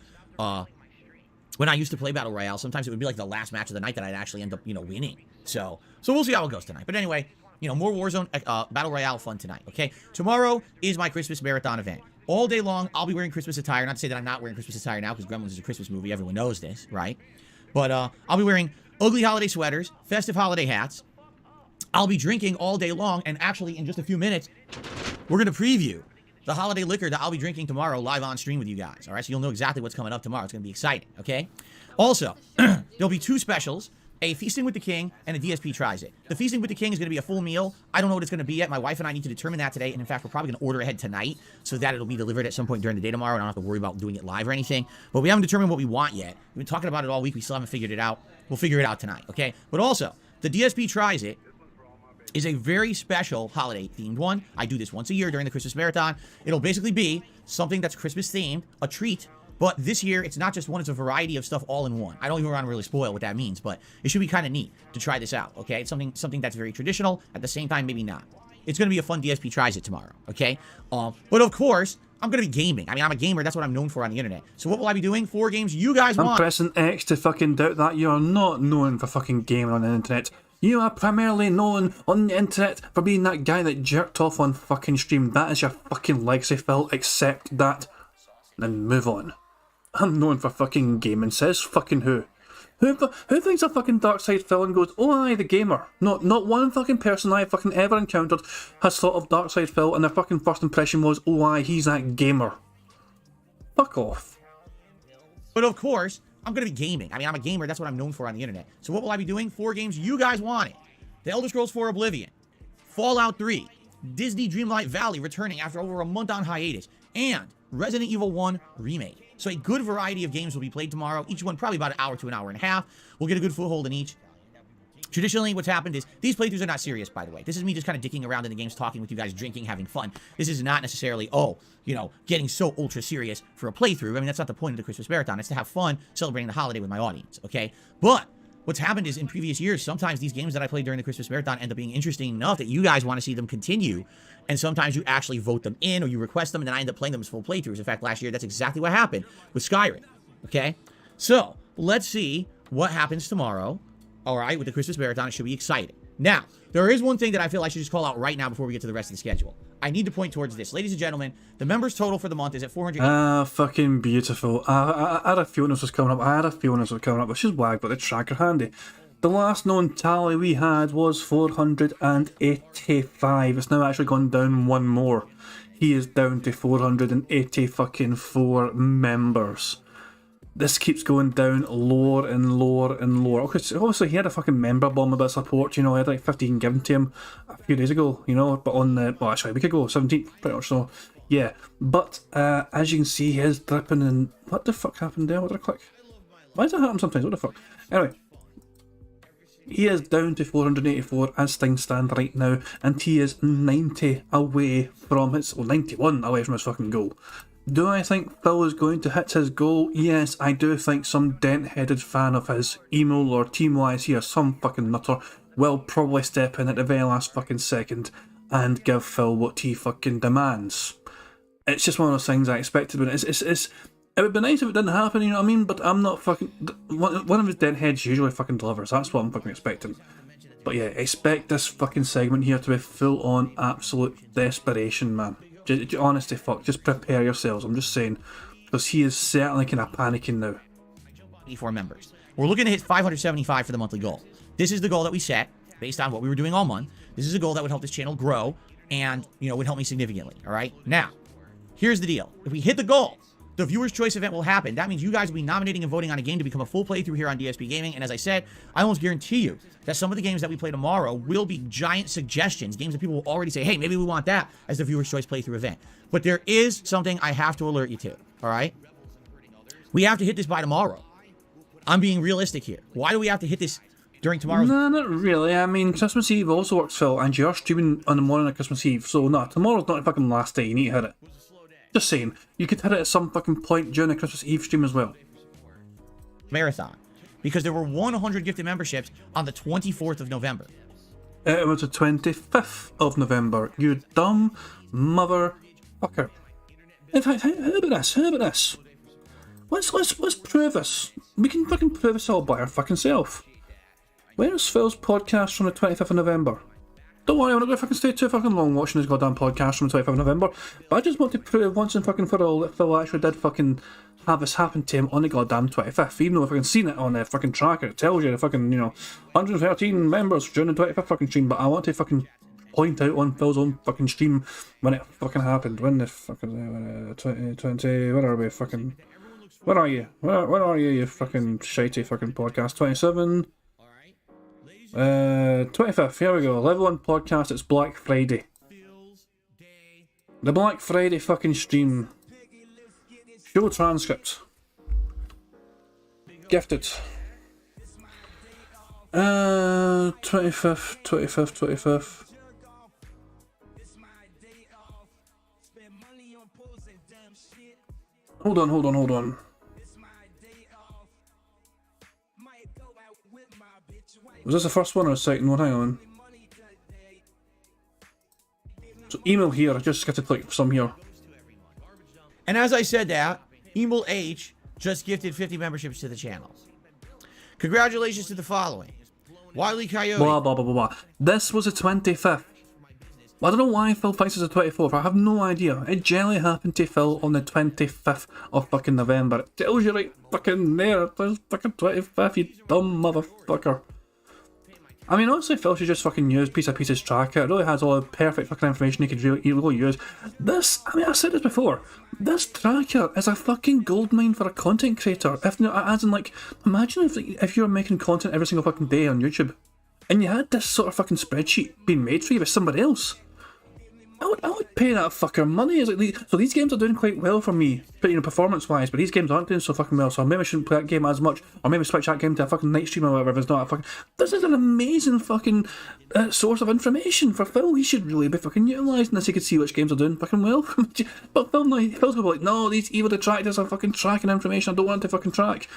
when I used to play Battle Royale, sometimes it would be like the last match of the night that I'd actually end up, you know, winning. So we'll see how it goes tonight. But anyway, you know, more Warzone Battle Royale fun tonight, okay? Tomorrow is my Christmas marathon event. All day long, I'll be wearing Christmas attire. Not to say that I'm not wearing Christmas attire now, because Gremlins is a Christmas movie. Everyone knows this, right? But I'll be wearing ugly holiday sweaters, festive holiday hats. I'll be drinking all day long, and actually, in just a few minutes, we're going to preview the holiday liquor that I'll be drinking tomorrow live on stream with you guys, all right? So you'll know exactly what's coming up tomorrow. It's going to be exciting, okay? Also, there'll be two specials, a Feasting with the King and a DSP Tries It. The Feasting with the King is going to be a full meal. I don't know what it's going to be yet. My wife and I need to determine that today, and in fact, we're probably going to order ahead tonight so that it'll be delivered at some point during the day tomorrow, and I don't have to worry about doing it live or anything. But we haven't determined what we want yet. We've been talking about it all week. We still haven't figured it out. We'll figure it out tonight, okay? But also, the DSP Tries It is a very special holiday-themed one. I do this once a year during the Christmas Marathon. It'll basically be something that's Christmas-themed, a treat, but this year, it's not just one, it's a variety of stuff all in one. I don't even want to really spoil what that means, but it should be kind of neat to try this out, okay? It's something that's very traditional, at the same time, maybe not. It's going to be a fun DSP Tries It tomorrow, okay? But of course, I'm going to be gaming. I mean, I'm a gamer, that's what I'm known for on the internet. So what will I be doing? 4 games you guys want. I'm pressing X to fucking doubt that. You are not known for fucking gaming on the internet. You are primarily known on the internet for being that guy that jerked off on fucking stream. That is your fucking legacy, Phil. Accept that and move on. I'm known for fucking gaming, says fucking who? Who thinks a fucking dark side Phil and goes, oh aye, the gamer? Not one fucking person I fucking ever encountered has thought of dark side Phil and their fucking first impression was, oh aye, he's that gamer. Fuck off. But of course, I'm going to be gaming. I mean, I'm a gamer. That's what I'm known for on the internet. So what will I be doing? 4 games you guys wanted. The Elder Scrolls 4 Oblivion. Fallout 3. Disney Dreamlight Valley returning after over a month on hiatus. And Resident Evil 1 Remake. So a good variety of games will be played tomorrow. Each one probably about an hour to an hour and a half. We'll get a good foothold in each. Traditionally, what's happened is, these playthroughs are not serious, by the way. This is me just kind of dicking around in the games, talking with you guys, drinking, having fun. This is not necessarily, oh, you know, getting so ultra serious for a playthrough. I mean, that's not the point of the Christmas Marathon. It's to have fun celebrating the holiday with my audience, okay? But what's happened is, in previous years, sometimes these games that I played during the Christmas Marathon end up being interesting enough that you guys want to see them continue. And sometimes you actually vote them in or you request them, and then I end up playing them as full playthroughs. In fact, last year, that's exactly what happened with Skyrim, okay? So, let's see what happens tomorrow. All right, with the Christmas Marathon, it should be exciting. Now, there is one thing that I feel I should just call out right now before we get to the rest of the schedule. I need to point towards this. Ladies and gentlemen, the members total for the month is at 400. Fucking beautiful. I had a feeling this was coming up. Which is why I've got the tracker handy. The last known tally we had was 485. It's now actually gone down one more. He is down to 484 members. This keeps going down lower and lower and lower. Okay, so obviously he had a fucking member bomb about support, you know, I had like 15 given to him a few days ago, you know, but on the, well actually a week ago, 17th, pretty much so, yeah. But, as you can see, he is dripping and, what the fuck happened there? What did I click? Why does that happen sometimes? What the fuck? Anyway. He is down to 484 as things stand right now, and he is 90 away from his, well 91 away from his fucking goal. Do I think Phil is going to hit his goal? Yes, I do think some dent-headed fan of his, email or team-wise here, some fucking nutter, will probably step in at the very last fucking second and give Phil what he fucking demands. It's just one of those things I expected, but it would be nice if it didn't happen, you know what I mean? But I'm not fucking... One of his dent-heads usually fucking delivers, that's what I'm fucking expecting. But yeah, expect this fucking segment here to be full on absolute desperation, man. Honestly, fuck, just prepare yourselves, I'm just saying. Because he is certainly kind of panicking now. 84 members. We're looking to hit 575 for the monthly goal. This is the goal that we set based on what we were doing all month. This is a goal that would help this channel grow and, you know, would help me significantly, all right? Now, here's the deal. If we hit the goal, the Viewer's Choice event will happen. That means you guys will be nominating and voting on a game to become a full playthrough here on DSP Gaming. And as I said, I almost guarantee you that some of the games that we play tomorrow will be giant suggestions. Games that people will already say, hey, maybe we want that as the Viewer's Choice playthrough event. But there is something I have to alert you to, all right? We have to hit this by tomorrow. I'm being realistic here. Why do we have to hit this during tomorrow's... No, not really. I mean, Christmas Eve also works, Phil, and you're streaming on the morning of Christmas Eve. So, no, tomorrow's not the fucking last day. You need to hit it. Just saying, you could hit it at some fucking point during the Christmas Eve stream as well. Marathon. Because there were 100 gifted memberships on the 24th of November. It was the 25th of November. You dumb motherfucker. In fact, how about this? How about this? Let's prove this. We can fucking prove this all by our fucking self. Where's Phil's podcast from the 25th of November? Don't worry, I'm not going to fucking stay too fucking long watching his goddamn podcast from the 25th of November, but I just want to prove once and fucking for all that Phil actually did fucking have this happen to him on the goddamn 25th, even though I've fucking seen it on the fucking tracker. It tells you the fucking, you know, 113 members during the 25th fucking stream, but I want to fucking point out on Phil's own fucking stream when it fucking happened. When the fucking, 20, where are we, fucking, where are you? Where are you, you fucking shitey fucking podcast? 27... 25th, here we go. Level 1 podcast, it's Black Friday. The Black Friday fucking stream. Show transcript. Gifted. 25th. Hold on. Was this the first one or the second one? Hang on. So email here, I just got to click some here. And as I said that, Emil H just gifted 50 memberships to the channel. Congratulations to the following. Wiley Coyote. Blah, blah, blah, blah, blah. This was the 25th. I don't know why Phil thinks it's the 24th. I have no idea. It generally happened to Phil on the 25th of fucking November. It tells you right fucking there. There's fucking 25th, you dumb motherfucker. I mean, honestly, Phil should just fucking use piece of pieces tracker. It really has all the perfect fucking information he could really use. This, I mean, I said this before. This tracker is a fucking goldmine for a content creator. If not, as in, like, imagine if you were making content every single fucking day on YouTube, and you had this sort of fucking spreadsheet being made for you by somebody else. I would pay that fucker money. It's like, so these games are doing quite well for me, but, you know, performance-wise, but these games aren't doing so fucking well, so maybe I shouldn't play that game as much, or maybe switch that game to a fucking night stream or whatever if it's not a fucking... This is an amazing fucking source of information for Phil. He should really be fucking utilising this. He could see which games are doing fucking well. But Phil's going to be like, no, these evil detractors are fucking tracking information I don't want to fucking track.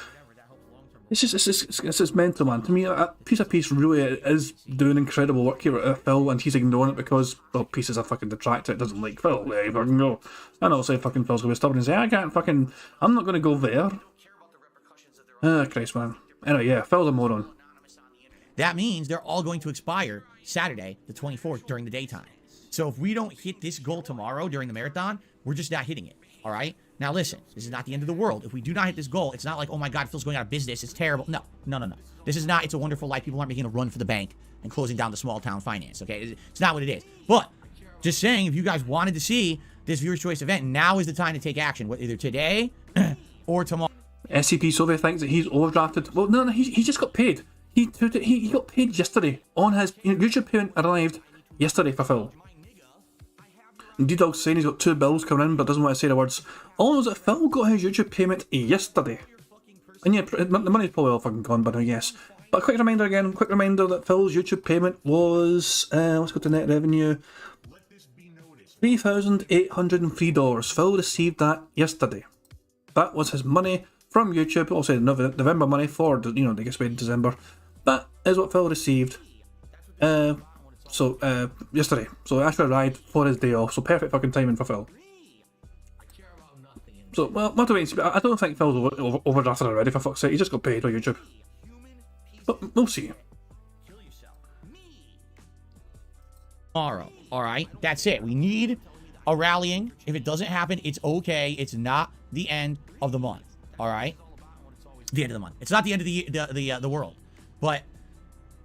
It's just mental, man. To me, a piece of piece really is doing incredible work here at Phil, and he's ignoring it because, well, Piece is a fucking detractor. It doesn't like Phil. There you fucking go. And I'll say fucking Phil's going to be stubborn and say, I'm not going to go there. Ah, Christ, man. Anyway, yeah, Phil's a moron. That means they're all going to expire Saturday, the 24th, during the daytime. So if we don't hit this goal tomorrow during the marathon, we're just not hitting it. All right? Now listen, this is not the end of the world. If we do not hit this goal, it's not like, oh my God, Phil's going out of business. It's terrible. No. This is not It's a Wonderful Life. People aren't making a run for the bank and closing down the small town finance, okay? It's not what it is. But just saying, if you guys wanted to see this Viewer's Choice event, now is the time to take action, either today or tomorrow. SCP Survey thinks that he's overdrafted. Well, no, he just got paid. He got paid yesterday on his YouTube payment arrived yesterday for Phil. D-Dog's saying he's got 2 bills coming in, but doesn't want to say the words. All I know is that Phil got his YouTube payment yesterday. And yeah, the money's probably all fucking gone by now, yes. But a quick reminder that Phil's YouTube payment was, let's go to net revenue, $3,803. Phil received that yesterday. That was his money from YouTube, also November money for, they get paid in December. That is what Phil received. Yesterday. So it actually arrived for his day off. So perfect fucking timing for Phil. So, well, what do we see? I don't think Phil's overdrafted already, for fuck's sake. He just got paid on YouTube. But we'll see. Tomorrow. All right? That's it. We need a rallying. If it doesn't happen, it's okay. It's not the end of the month. All right? The end of the month. It's not the end of the world. But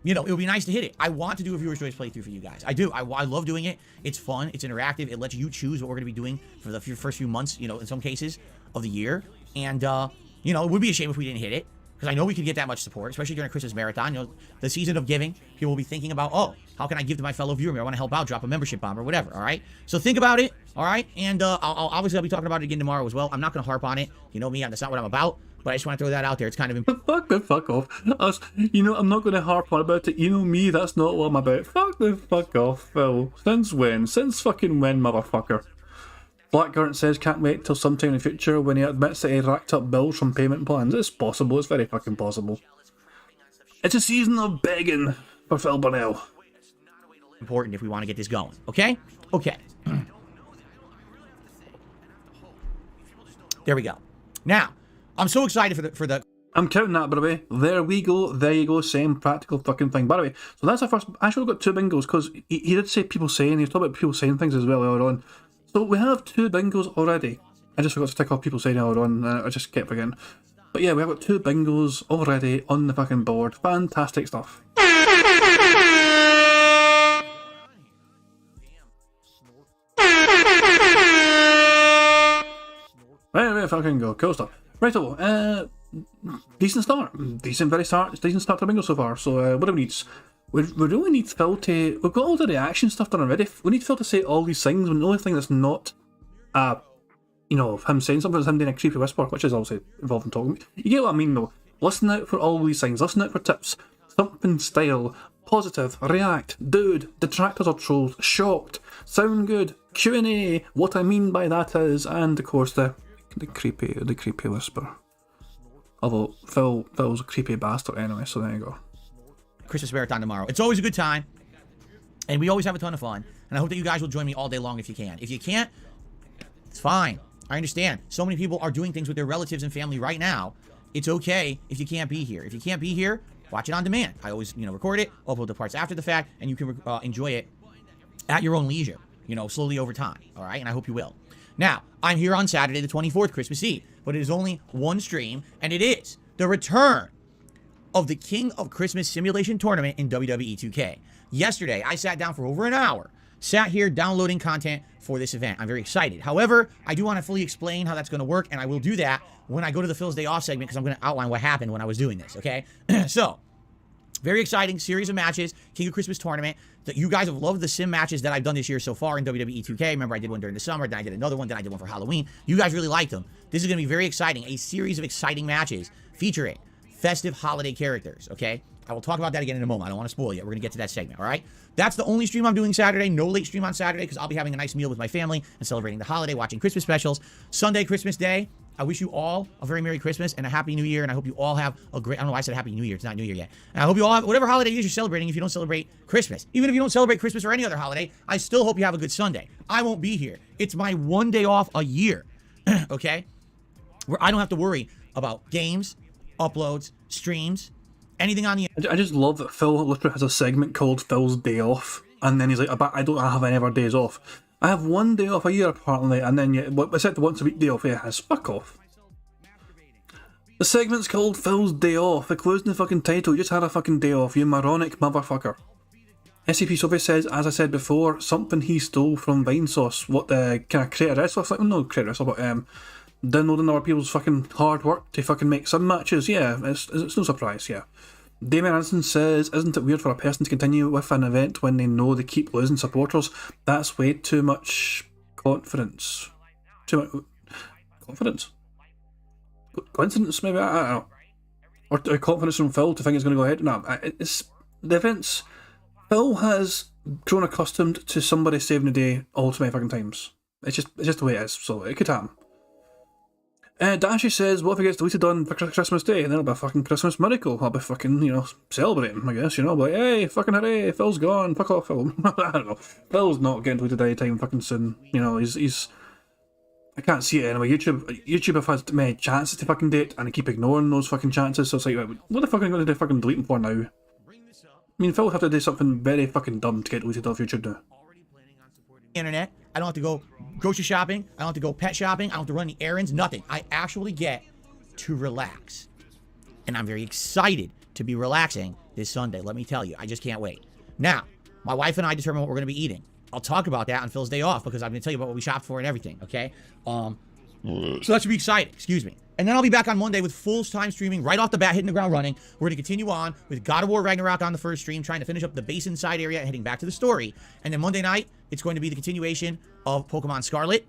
it would be nice to hit it. I want to do a Viewer's Choice playthrough for you guys. I do. I love doing it. It's fun. It's interactive. It lets you choose what we're going to be doing for the first few months, in some cases of the year. And, it would be a shame if we didn't hit it. Because I know we could get that much support, especially during Christmas Marathon. The season of giving, people will be thinking about, oh, how can I give to my fellow viewer? I want to help out, drop a membership bomb or whatever, all right? So think about it, all right? And I'll be talking about it again tomorrow as well. I'm not going to harp on it. You know me, that's not what I'm about. But I just want to throw that out there. It's kind of important. Fuck off. I'm not going to harp on about it. You know me, that's not what I'm about. Fuck off, Phil. Since when? Since fucking when, motherfucker? Blackgurt says can't wait till sometime in the future when he admits that he racked up bills from payment plans. It's possible. It's very fucking possible. It's a season of begging for Phil Burnell. Important if we want to get this going. Okay? Okay. There we go. Now, I'm so excited for the I'm counting that, by the way. There we go. There you go. Same practical fucking thing. By the way, so that's our first. Actually, we've got 2 bingos because he did say people saying. He was talking about people saying things as well earlier on. So we have 2 bingos already. I just forgot to tick off people saying earlier on. I just kept forgetting. But yeah, we have got 2 bingos already on the fucking board. Fantastic stuff. Right, fucking go. Cool stuff. Righto, decent start. Decent start to the bingo so far. So what do we need? We really need Phil to... We've got all the reaction stuff done already. We need Phil to say all these things when the only thing that's not, him saying something is him doing a creepy whisper, which is obviously involved in talking. You get what I mean though. Listen out for all these things. Listen out for tips. Thumping style. Positive. React. Dude. Detractors or trolls. Shocked. Sound good. Q&A. What I mean by that is... And of course the creepy whisper. Although Phil's a creepy bastard anyway, so there you go. Christmas Marathon tomorrow. It's always a good time, and we always have a ton of fun, and I hope that you guys will join me all day long if you can. If you can't, it's fine. I understand. So many people are doing things with their relatives and family right now. It's okay if you can't be here. If you can't be here, watch it on demand. I always, record it, upload the parts after the fact, and you can enjoy it at your own leisure, slowly over time, all right? And I hope you will. Now, I'm here on Saturday the 24th, Christmas Eve, but it is only one stream, and it is the return of the King of Christmas Simulation Tournament in WWE 2K. Yesterday, I sat down for over an hour, sat here downloading content for this event. I'm very excited. However, I do want to fully explain how that's going to work, and I will do that when I go to the Phil's Day Off segment because I'm going to outline what happened when I was doing this, okay? So, very exciting series of matches, King of Christmas Tournament. That you guys have loved the sim matches that I've done this year so far in WWE 2K. Remember, I did one during the summer, then I did another one, then I did one for Halloween. You guys really liked them. This is going to be very exciting. A series of exciting matches featuring festive holiday characters, okay? I will talk about that again in a moment. I don't want to spoil yet. We're going to get to that segment, all right? That's the only stream I'm doing Saturday. No late stream on Saturday because I'll be having a nice meal with my family and celebrating the holiday, watching Christmas specials. Sunday, Christmas Day. I wish you all a very Merry Christmas and a Happy New Year, and I hope you all have a great... I don't know why I said Happy New Year. It's not New Year yet. And I hope you all have... Whatever holiday it is you're celebrating, if you don't celebrate Christmas. Even if you don't celebrate Christmas or any other holiday, I still hope you have a good Sunday. I won't be here. It's my one day off a year, okay? Where I don't have to worry about games, uploads, streams, anything on the... I just love that Phil literally has a segment called Phil's Day Off. And then he's like, I don't have any other days off. I have 1 day off a year apparently, and then I said the once a week day off he has. Fuck off. The segment's called Phil's Day Off. Including the fucking title. You just had a fucking day off, you moronic motherfucker. SCP Sophie says, as I said before, something he stole from Vinesauce. What the kind of creator wrestler? Like, no creator wrestler, but downloading other people's fucking hard work to fucking make some matches. Yeah, it's no surprise. Yeah. Damien Anderson says, isn't it weird for a person to continue with an event when they know they keep losing supporters? That's way too much confidence. Too much confidence. Coincidence, maybe? I don't know. Or confidence from Phil to think it's going to go ahead. No, it's the events. Phil has grown accustomed to somebody saving the day all too many fucking times. It's just the way it is, so it could happen. Dashy says, what if it gets deleted on Christmas Day? And then it'll be a fucking Christmas miracle. I'll be fucking, celebrating, I guess, but hey, fucking hooray, Phil's gone, fuck off, Phil. I don't know. Phil's not getting deleted anytime fucking soon. He's I can't see it anyway. YouTube have had many chances to fucking date, and they keep ignoring those fucking chances, so it's like, what the fuck are you going to do fucking delete them for now? I mean, Phil would have to do something very fucking dumb to get deleted off YouTube now. Internet. I don't have to go grocery shopping. I don't have to go pet shopping. I don't have to run any errands. Nothing. I actually get to relax. And I'm very excited to be relaxing this Sunday. Let me tell you. I just can't wait. Now, my wife and I determine what we're going to be eating. I'll talk about that on Phil's day off because I'm going to tell you about what we shopped for and everything, okay? So that should be exciting. Excuse me. And then I'll be back on Monday with full-time streaming right off the bat, hitting the ground running. We're going to continue on with God of War Ragnarok on the first stream, trying to finish up the basin side area and heading back to the story. And then Monday night, it's going to be the continuation of Pokemon Scarlet.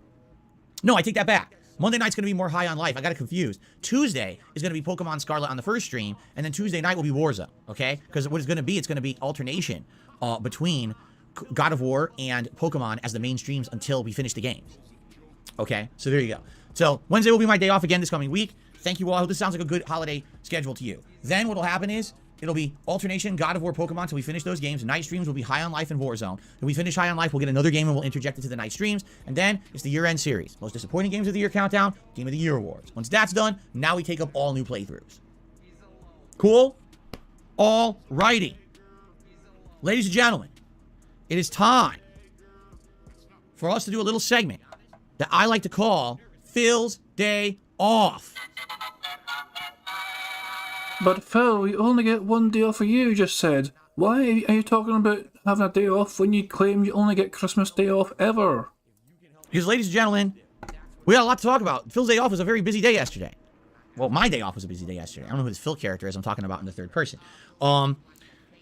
No, I take that back. Monday night's going to be more High on Life. I got it confused. Tuesday is going to be Pokemon Scarlet on the first stream, and then Tuesday night will be Warzone, okay? Because what it's going to be alternation between God of War and Pokemon as the main streams until we finish the games. Okay, so there you go. So Wednesday will be my day off again this coming week. Thank you all. I hope this sounds like a good holiday schedule to you. Then what will happen is it'll be alternation God of War Pokemon until we finish those games. Night streams will be High on Life and Warzone. When we finish High on Life, we'll get another game and we'll interject into the night streams. And then it's the year-end series. Most disappointing games of the year countdown, Game of the Year awards. Once that's done, now we take up all new playthroughs. Cool? All righty. Ladies and gentlemen, it is time for us to do a little segment that I like to call Phil's Day Off. But Phil, you only get 1 day off a year, you just said. Why are you talking about having a day off when you claim you only get Christmas Day off ever? Because, ladies and gentlemen, we got a lot to talk about. Phil's Day Off was a very busy day yesterday. Well, my day off was a busy day yesterday. I don't know who this Phil character is I'm talking about in the third person.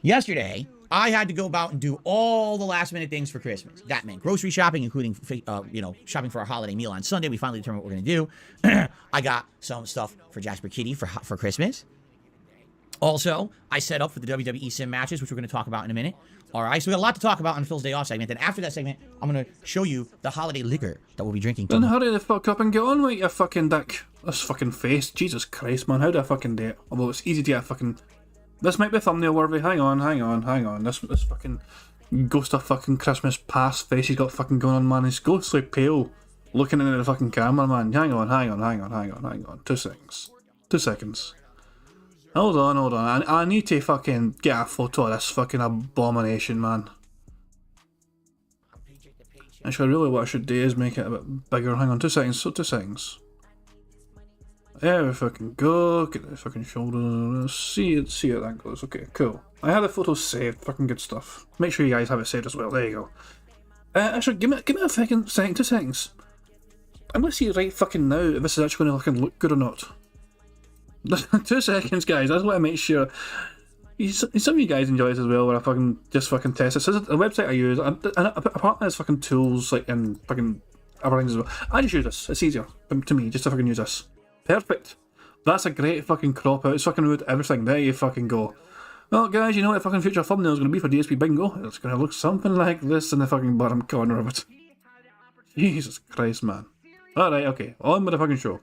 Yesterday, I had to go about and do all the last minute things for Christmas. That meant grocery shopping, including, shopping for our holiday meal on Sunday. We finally determined what we're going to do. I got some stuff for Jasper Kitty for Christmas. Also, I set up for the WWE Sim matches, which we're going to talk about in a minute. All right, so we got a lot to talk about on Phil's Day Off segment. Then after that segment, I'm going to show you the holiday liquor that we'll be drinking Then tonight. hurry the fuck up and get on with your fucking dick. This fucking face. Jesus Christ, man. How do I fucking do it? Although it's easy to get a fucking... This might be thumbnail worthy. Hang on. This fucking ghost of fucking Christmas past face he's got fucking going on, man. He's ghostly pale. Looking into the fucking camera, man. Hang on. 2 seconds. Hold on. I need to fucking get a photo of this fucking abomination, man. Actually, really what I should do is make it a bit bigger. Hang on, 2 seconds. There we fucking go. Get the fucking shoulder. See how that goes. Okay, cool. I have the photos saved. Fucking good stuff. Make sure you guys have it saved as well. There you go. Actually, give me a fucking second. 2 seconds. I'm gonna see right fucking now if this is actually gonna fucking look good or not. 2 seconds, guys. I just want to make sure. Some of you guys enjoy this as well, where I fucking just fucking test it. So this is a website I use. Apart there's fucking tools like and fucking other things as well. I just use this. It's easier to me just to fucking use this. Perfect. That's a great fucking crop out. It's fucking ruined everything. There you fucking go. Well, guys, you know what the fucking future thumbnail is going to be for DSP Bingo? It's going to look something like this in the fucking bottom corner of it. Jesus Christ, man. Alright, okay. On with the fucking show.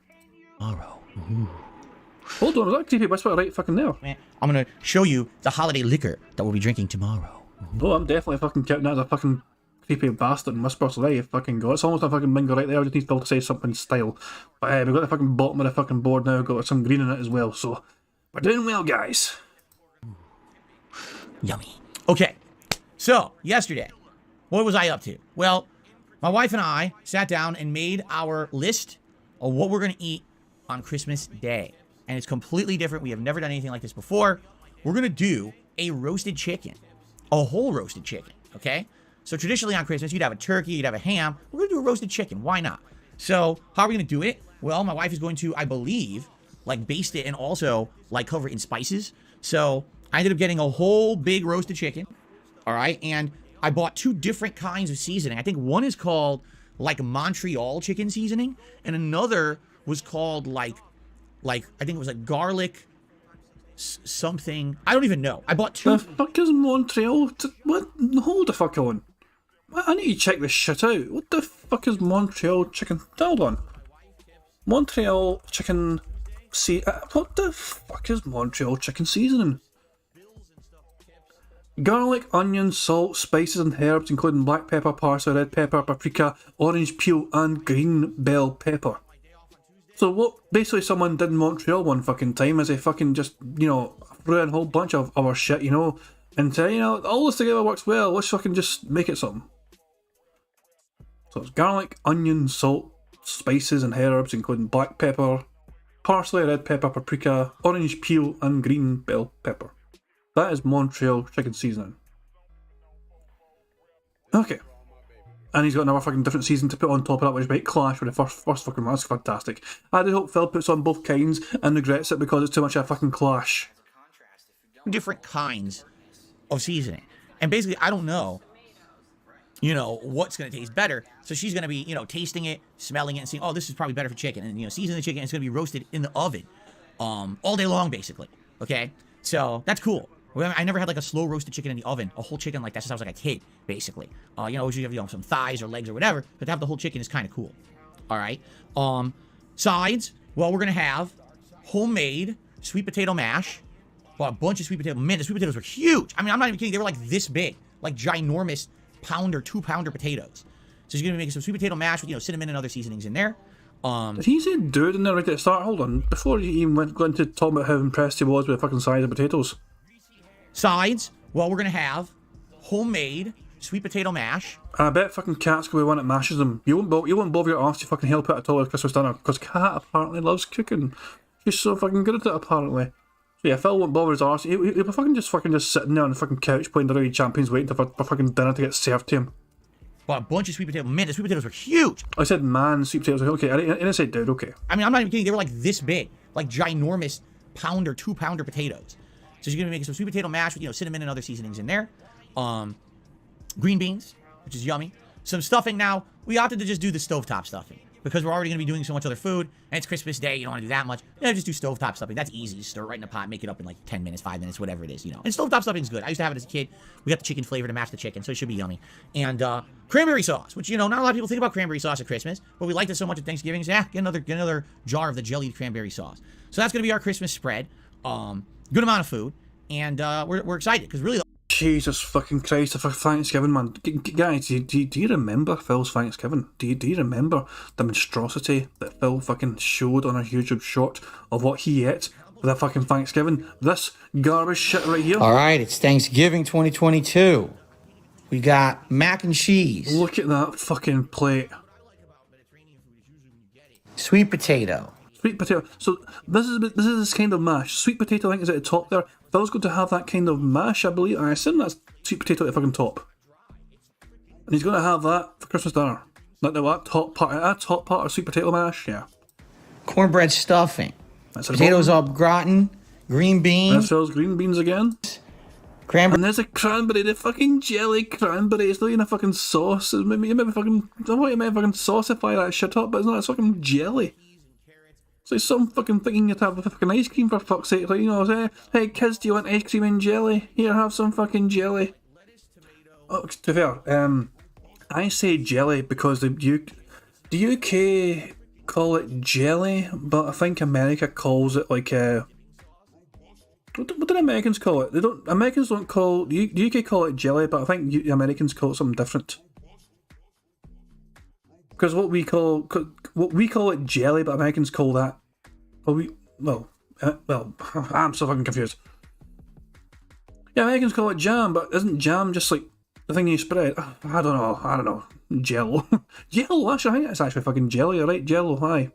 Tomorrow. Hold on, is that creepy whisper right fucking there? I'm going to show you the holiday liquor that we'll be drinking tomorrow. Oh, I'm definitely fucking counting that as a fucking creepy bastard and whisper, so there you fucking go. It's almost a fucking bingo right there. I just need Phil to say something style. But we've got the fucking bottom of the fucking board now, got some green in it as well, so we're doing well, guys. Yummy. Okay, so yesterday what was I up to? Well, my wife and I sat down and made our list of what we're going to eat on Christmas Day. And it's completely different. We have never done anything like this before. We're going to do a roasted chicken. A whole roasted chicken, okay? So traditionally on Christmas, you'd have a turkey, you'd have a ham. We're going to do a roasted chicken. Why not? So how are we going to do it? Well, my wife is going to, I believe, like baste it and also like cover it in spices. So I ended up getting a whole big roasted chicken, all right? And I bought 2 different kinds of seasoning. I think one is called like Montreal chicken seasoning, and another was called like I think it was like garlic something. I don't even know. I bought 2. The fuck is Montreal? What? Hold the fuck on. I need to check this shit out. What the fuck is Montreal chicken? Hold on. Montreal chicken. What the fuck is Montreal chicken seasoning? Garlic, onion, salt, spices and herbs including black pepper, parsley, red pepper, paprika, orange peel and green bell pepper. So what basically someone did in Montreal one fucking time is they fucking just, you know, threw in a whole bunch of our shit, you know, and say, you know, all this together works well, let's fucking just make it something. So it's garlic, onion, salt, spices and herbs including black pepper, parsley, red pepper, paprika, orange peel and green bell pepper. That is Montreal chicken seasoning. Okay. And he's got another fucking different season to put on top of that, which might clash with the first fucking one. That's fantastic. I do hope Phil puts on both kinds and regrets it because it's too much of a fucking clash. Different kinds of seasoning. And basically, I don't know, you know, what's going to taste better. So she's going to be, you know, tasting it, smelling it, and seeing, oh, this is probably better for chicken. And, you know, seasoning the chicken, it's going to be roasted in the oven all day long, basically. Okay? So that's cool. I never had like a slow roasted chicken in the oven, a whole chicken like that since I was like a kid, basically. You know, usually have, you know, some thighs or legs or whatever, but to have the whole chicken is kind of cool. All right. Sides, well, we're going to have homemade sweet potato mash. Well, a bunch of sweet potato. Man, the sweet potatoes were huge. I mean, I'm not even kidding. They were like this big, like ginormous pounder, 2-pounder potatoes. So she's going to be making some sweet potato mash with, you know, cinnamon and other seasonings in there. Did he say dude in there right at the start? Hold on. Before he even went into talking about how impressed he was with the fucking size of potatoes. Sides, well, we're going to have homemade sweet potato mash. And I bet fucking Cat's going to be one that mashes them. You won't bother your arse to fucking help out at all with Christmas dinner, because Cat apparently loves cooking. She's so fucking good at it, apparently. So yeah, Phil won't bother his arse. He'll be fucking just sitting there on the fucking couch playing the Rugby Champions waiting for fucking dinner to get served to him. Well, a bunch of sweet potatoes. Man, the sweet potatoes were huge. I said man, sweet potatoes. Okay, I didn't say dude, okay. I mean, I'm not even kidding. They were like this big. Like ginormous pounder, 2-pounder potatoes. So she's going to be making some sweet potato mash with, you know, cinnamon and other seasonings in there. Green beans, which is yummy. Some stuffing. Now, we opted to just do the stovetop stuffing because we're already going to be doing so much other food. And it's Christmas Day. You don't want to do that much. Yeah, just do stovetop stuffing. That's easy. Just stir it right in a pot, make it up in like 10 minutes, 5 minutes, whatever it is, you know. And stovetop stuffing is good. I used to have it as a kid. We got the chicken flavor to match the chicken, so it should be yummy. And cranberry sauce, which, you know, not a lot of people think about cranberry sauce at Christmas, but we liked it so much at Thanksgiving. So, yeah, get another jar of the jellied cranberry sauce. So that's going to be our Christmas spread. Good amount of food. And we're excited because really. Jesus fucking Christ! For Thanksgiving, man, guys, do you remember Phil's Thanksgiving? Do you remember the monstrosity that Phil fucking showed on a YouTube short of what he ate for that fucking Thanksgiving? This garbage shit right here. All right, it's Thanksgiving 2022. We got mac and cheese. Look at that fucking plate. Sweet potato. Sweet potato. So this is this kind of mash. Sweet potato, I think, is at the top there. Phil's going to have that kind of mash, I believe. I assume that's sweet potato at the fucking top. And he's going to have that for Christmas dinner. Like that top part of sweet potato mash, yeah. Cornbread stuffing. Potatoes au gratin. Green beans. That's Phil's green beans again. Cranberry. And there's a cranberry, the fucking jelly cranberry. It's not even a fucking sauce. You might fucking, I don't know, you might fucking saucify that shit up, but it's not. It's fucking jelly. So it's some fucking thinking you'd have a fucking ice cream for fuck's sake. Like, you know, say, hey kids, do you want ice cream and jelly? Here, have some fucking jelly. Oh, to be fair, I say jelly because the UK call it jelly, but I think America calls it like what do Americans call it? Americans don't call the UK call it jelly, but I think Americans call it something different. Because what we call it jelly, but Americans call that. Well, I'm so fucking confused. Yeah, Americans call it jam, but isn't jam just like the thing you spread. I don't know. Jello. Jello, actually, I think it's actually fucking jelly, right? Jello, aye.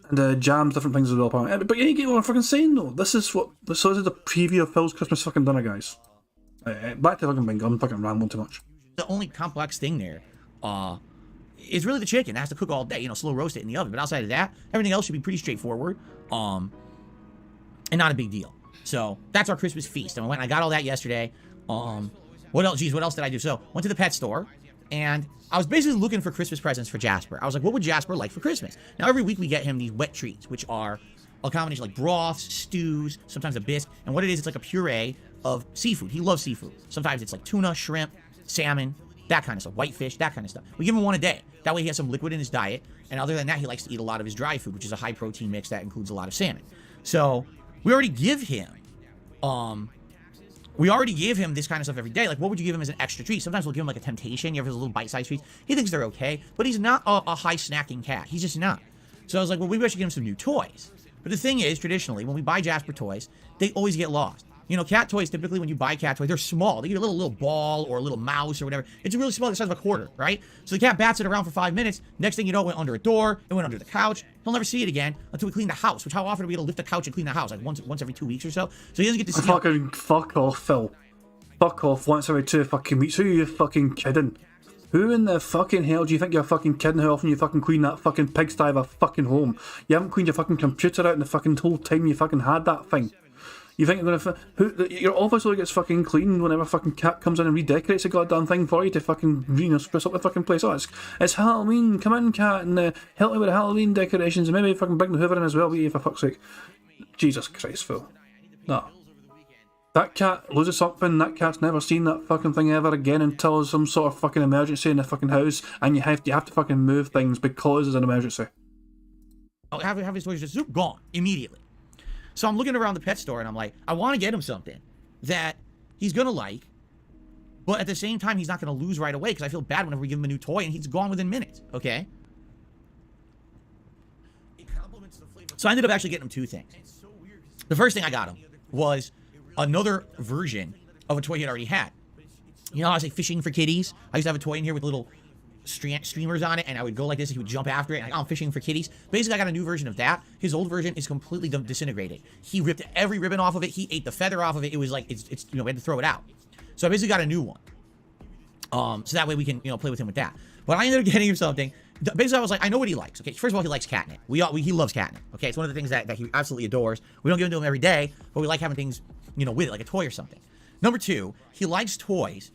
And jams, different things as well, apparently. But you get what I'm fucking saying, though. This is the preview of Phil's Christmas fucking dinner, guys. Back to fucking bingo. I'm fucking rambling too much. The only complex thing there is really the chicken. It has to cook all day, you know, slow roast it in the oven. But outside of that, everything else should be pretty straightforward and not a big deal. So that's our Christmas feast. And I got all that yesterday. What else? Geez, what else did I do? So went to the pet store, and I was basically looking for Christmas presents for Jasper. I was like, what would Jasper like for Christmas? Now, every week we get him these wet treats, which are a combination like broths, stews, sometimes a bisque. And what it is, it's like a puree of seafood. He loves seafood. Sometimes it's like tuna, shrimp, salmon, that kind of stuff, whitefish, that kind of stuff. We give him one a day. That way he has some liquid in his diet. And other than that, he likes to eat a lot of his dry food, which is a high protein mix that includes a lot of salmon. So we already give him this kind of stuff every day. Like, what would you give him as an extra treat? Sometimes we'll give him like a temptation. You have his little bite-sized treats. He thinks they're okay, but he's not a high snacking cat. He's just not. So I was like, well, maybe I should give him some new toys. But the thing is, traditionally, when we buy Jasper toys, they always get lost. You know, cat toys, typically when you buy cat toys, they're small. They get a little ball or a little mouse or whatever. It's really small, the size of a quarter, right? So the cat bats it around for 5 minutes. Next thing you know, it went under a door. It went under the couch. He'll never see it again until we clean the house. Which, how often do we get to lift the couch and clean the house? Like once every 2 weeks or so. So he doesn't get to see Fucking fuck off, Phil. Fuck off once every 2 fucking weeks. Who are you fucking kidding? Who in the fucking hell do you think you're fucking kidding? How often you fucking clean that fucking pigsty of a fucking home? You haven't cleaned your fucking computer out in the fucking whole time you fucking had that thing. You think you're gonna your office only gets fucking cleaned whenever fucking cat comes in and redecorates a goddamn thing for you to fucking, you know, spruce up the fucking place. Oh, it's Halloween. Come in, cat, and help me with the Halloween decorations, and maybe fucking bring the Hoover in as well, will you, for fuck's sake? Jesus Christ, Phil. No. That cat loses something. That cat's never seen that fucking thing ever again until there's some sort of fucking emergency in the fucking house, and you have to fucking move things because there's an emergency. I'll have his toys just gone immediately. So I'm looking around the pet store and I'm like, I want to get him something that he's going to like, but at the same time, he's not going to lose right away because I feel bad whenever we give him a new toy and he's gone within minutes, okay? So I ended up actually getting him 2 things. The first thing I got him was another version of a toy he had already had. You know how I say fishing for kitties? I used to have a toy in here with little streamers on it, and I would go like this, and he would jump after it, and I'm fishing for kitties. Basically, I got a new version of that. His old version is completely disintegrated. He ripped every ribbon off of it. He ate the feather off of it. It was like, it's you know, we had to throw it out. So I basically got a new one. So that way we can, you know, play with him with that. But I ended up getting him something. Basically, I was like, I know what he likes. Okay, first of all, he likes catnip. He loves catnip. Okay, it's one of the things that he absolutely adores. We don't give it to him every day, but we like having things, you know, with it, like a toy or something. Number 2, he likes toys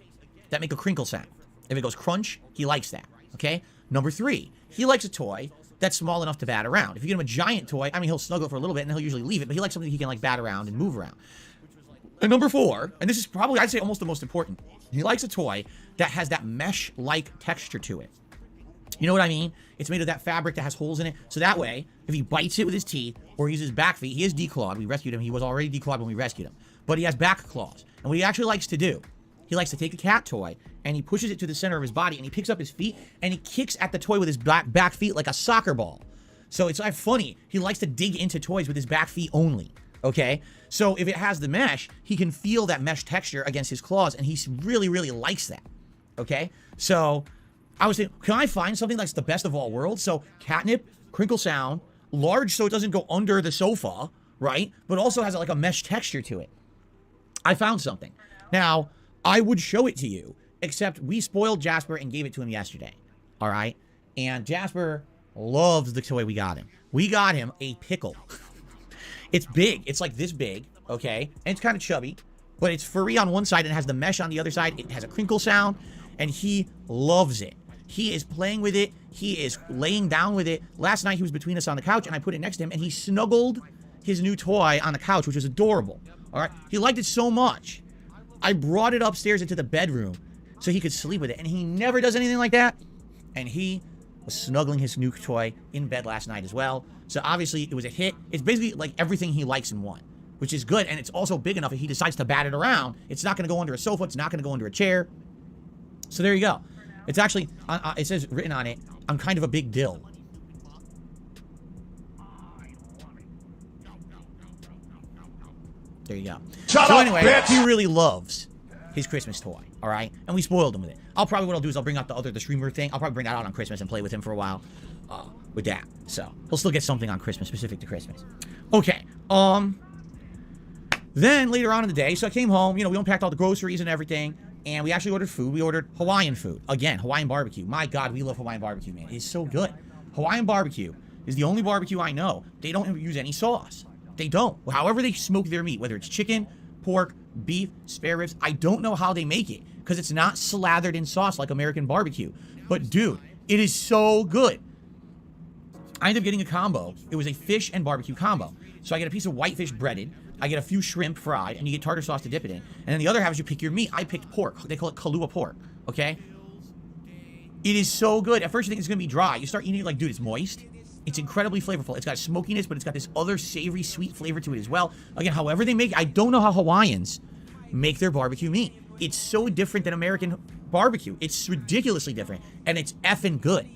that make a crinkle sound. If it goes crunch, he likes that. Okay. Number 3, he likes a toy that's small enough to bat around. If you get him a giant toy, I mean, he'll snuggle for a little bit and he'll usually leave it, but he likes something he can like bat around and move around. And number 4, and this is probably, I'd say almost the most important, he likes a toy that has that mesh-like texture to it. You know what I mean? It's made of that fabric that has holes in it. So that way, if he bites it with his teeth or uses his back feet, he is declawed. We rescued him. He was already declawed when we rescued him. But he has back claws. And what he actually likes to do, he likes to take a cat toy and he pushes it to the center of his body and he picks up his feet and he kicks at the toy with his back feet like a soccer ball. So it's like funny. He likes to dig into toys with his back feet only. Okay? So if it has the mesh, he can feel that mesh texture against his claws and he really, really likes that. Okay? So I was thinking, can I find something that's the best of all worlds? So catnip, crinkle sound, large so it doesn't go under the sofa, right? But also has like a mesh texture to it. I found something. Now, I would show it to you, except we spoiled Jasper and gave it to him yesterday. All right? And Jasper loves the toy we got him. We got him a pickle. It's big. It's like this big, okay? And it's kind of chubby, but it's furry on one side and has the mesh on the other side. It has a crinkle sound, and he loves it. He is playing with it. He is laying down with it. Last night, he was between us on the couch, and I put it next to him, and he snuggled his new toy on the couch, which was adorable. All right? He liked it so much. I brought it upstairs into the bedroom so he could sleep with it, and he never does anything like that. And he was snuggling his new toy in bed last night as well. So obviously, it was a hit. It's basically like everything he likes in one, which is good, and it's also big enough if he decides to bat it around. It's not going to go under a sofa. It's not going to go under a chair. So there you go. It's actually, it says written on it, I'm kind of a big dill. There you go. So anyway, he really loves his Christmas toy, all right? And we spoiled him with it. What I'll do is I'll bring out the streamer thing. I'll probably bring that out on Christmas and play with him for a while with that. So he'll still get something on Christmas, specific to Christmas. Okay, then later on in the day, so I came home, we unpacked all the groceries and everything, and we actually ordered food. We ordered Hawaiian food. Again, Hawaiian barbecue. My God, we love Hawaiian barbecue, man. It's so good. Hawaiian barbecue is the only barbecue I know. They don't use any sauce. They don't. However they smoke their meat, whether it's chicken, pork, beef, spare ribs, I don't know how they make it because it's not slathered in sauce like American barbecue. But dude, it is so good. I ended up getting a combo. It was a fish and barbecue combo. So I get a piece of whitefish breaded, I get a few shrimp fried, and you get tartar sauce to dip it in. And then the other half is you pick your meat. I picked pork. They call it Kahlua pork, okay? It is so good. At first you think it's going to be dry. You start eating it like, dude, it's moist. It's incredibly flavorful. It's got smokiness, but it's got this other savory, sweet flavor to it as well. Again, however they make it, I don't know how Hawaiians make their barbecue meat. It's so different than American barbecue. It's ridiculously different, and it's effing good.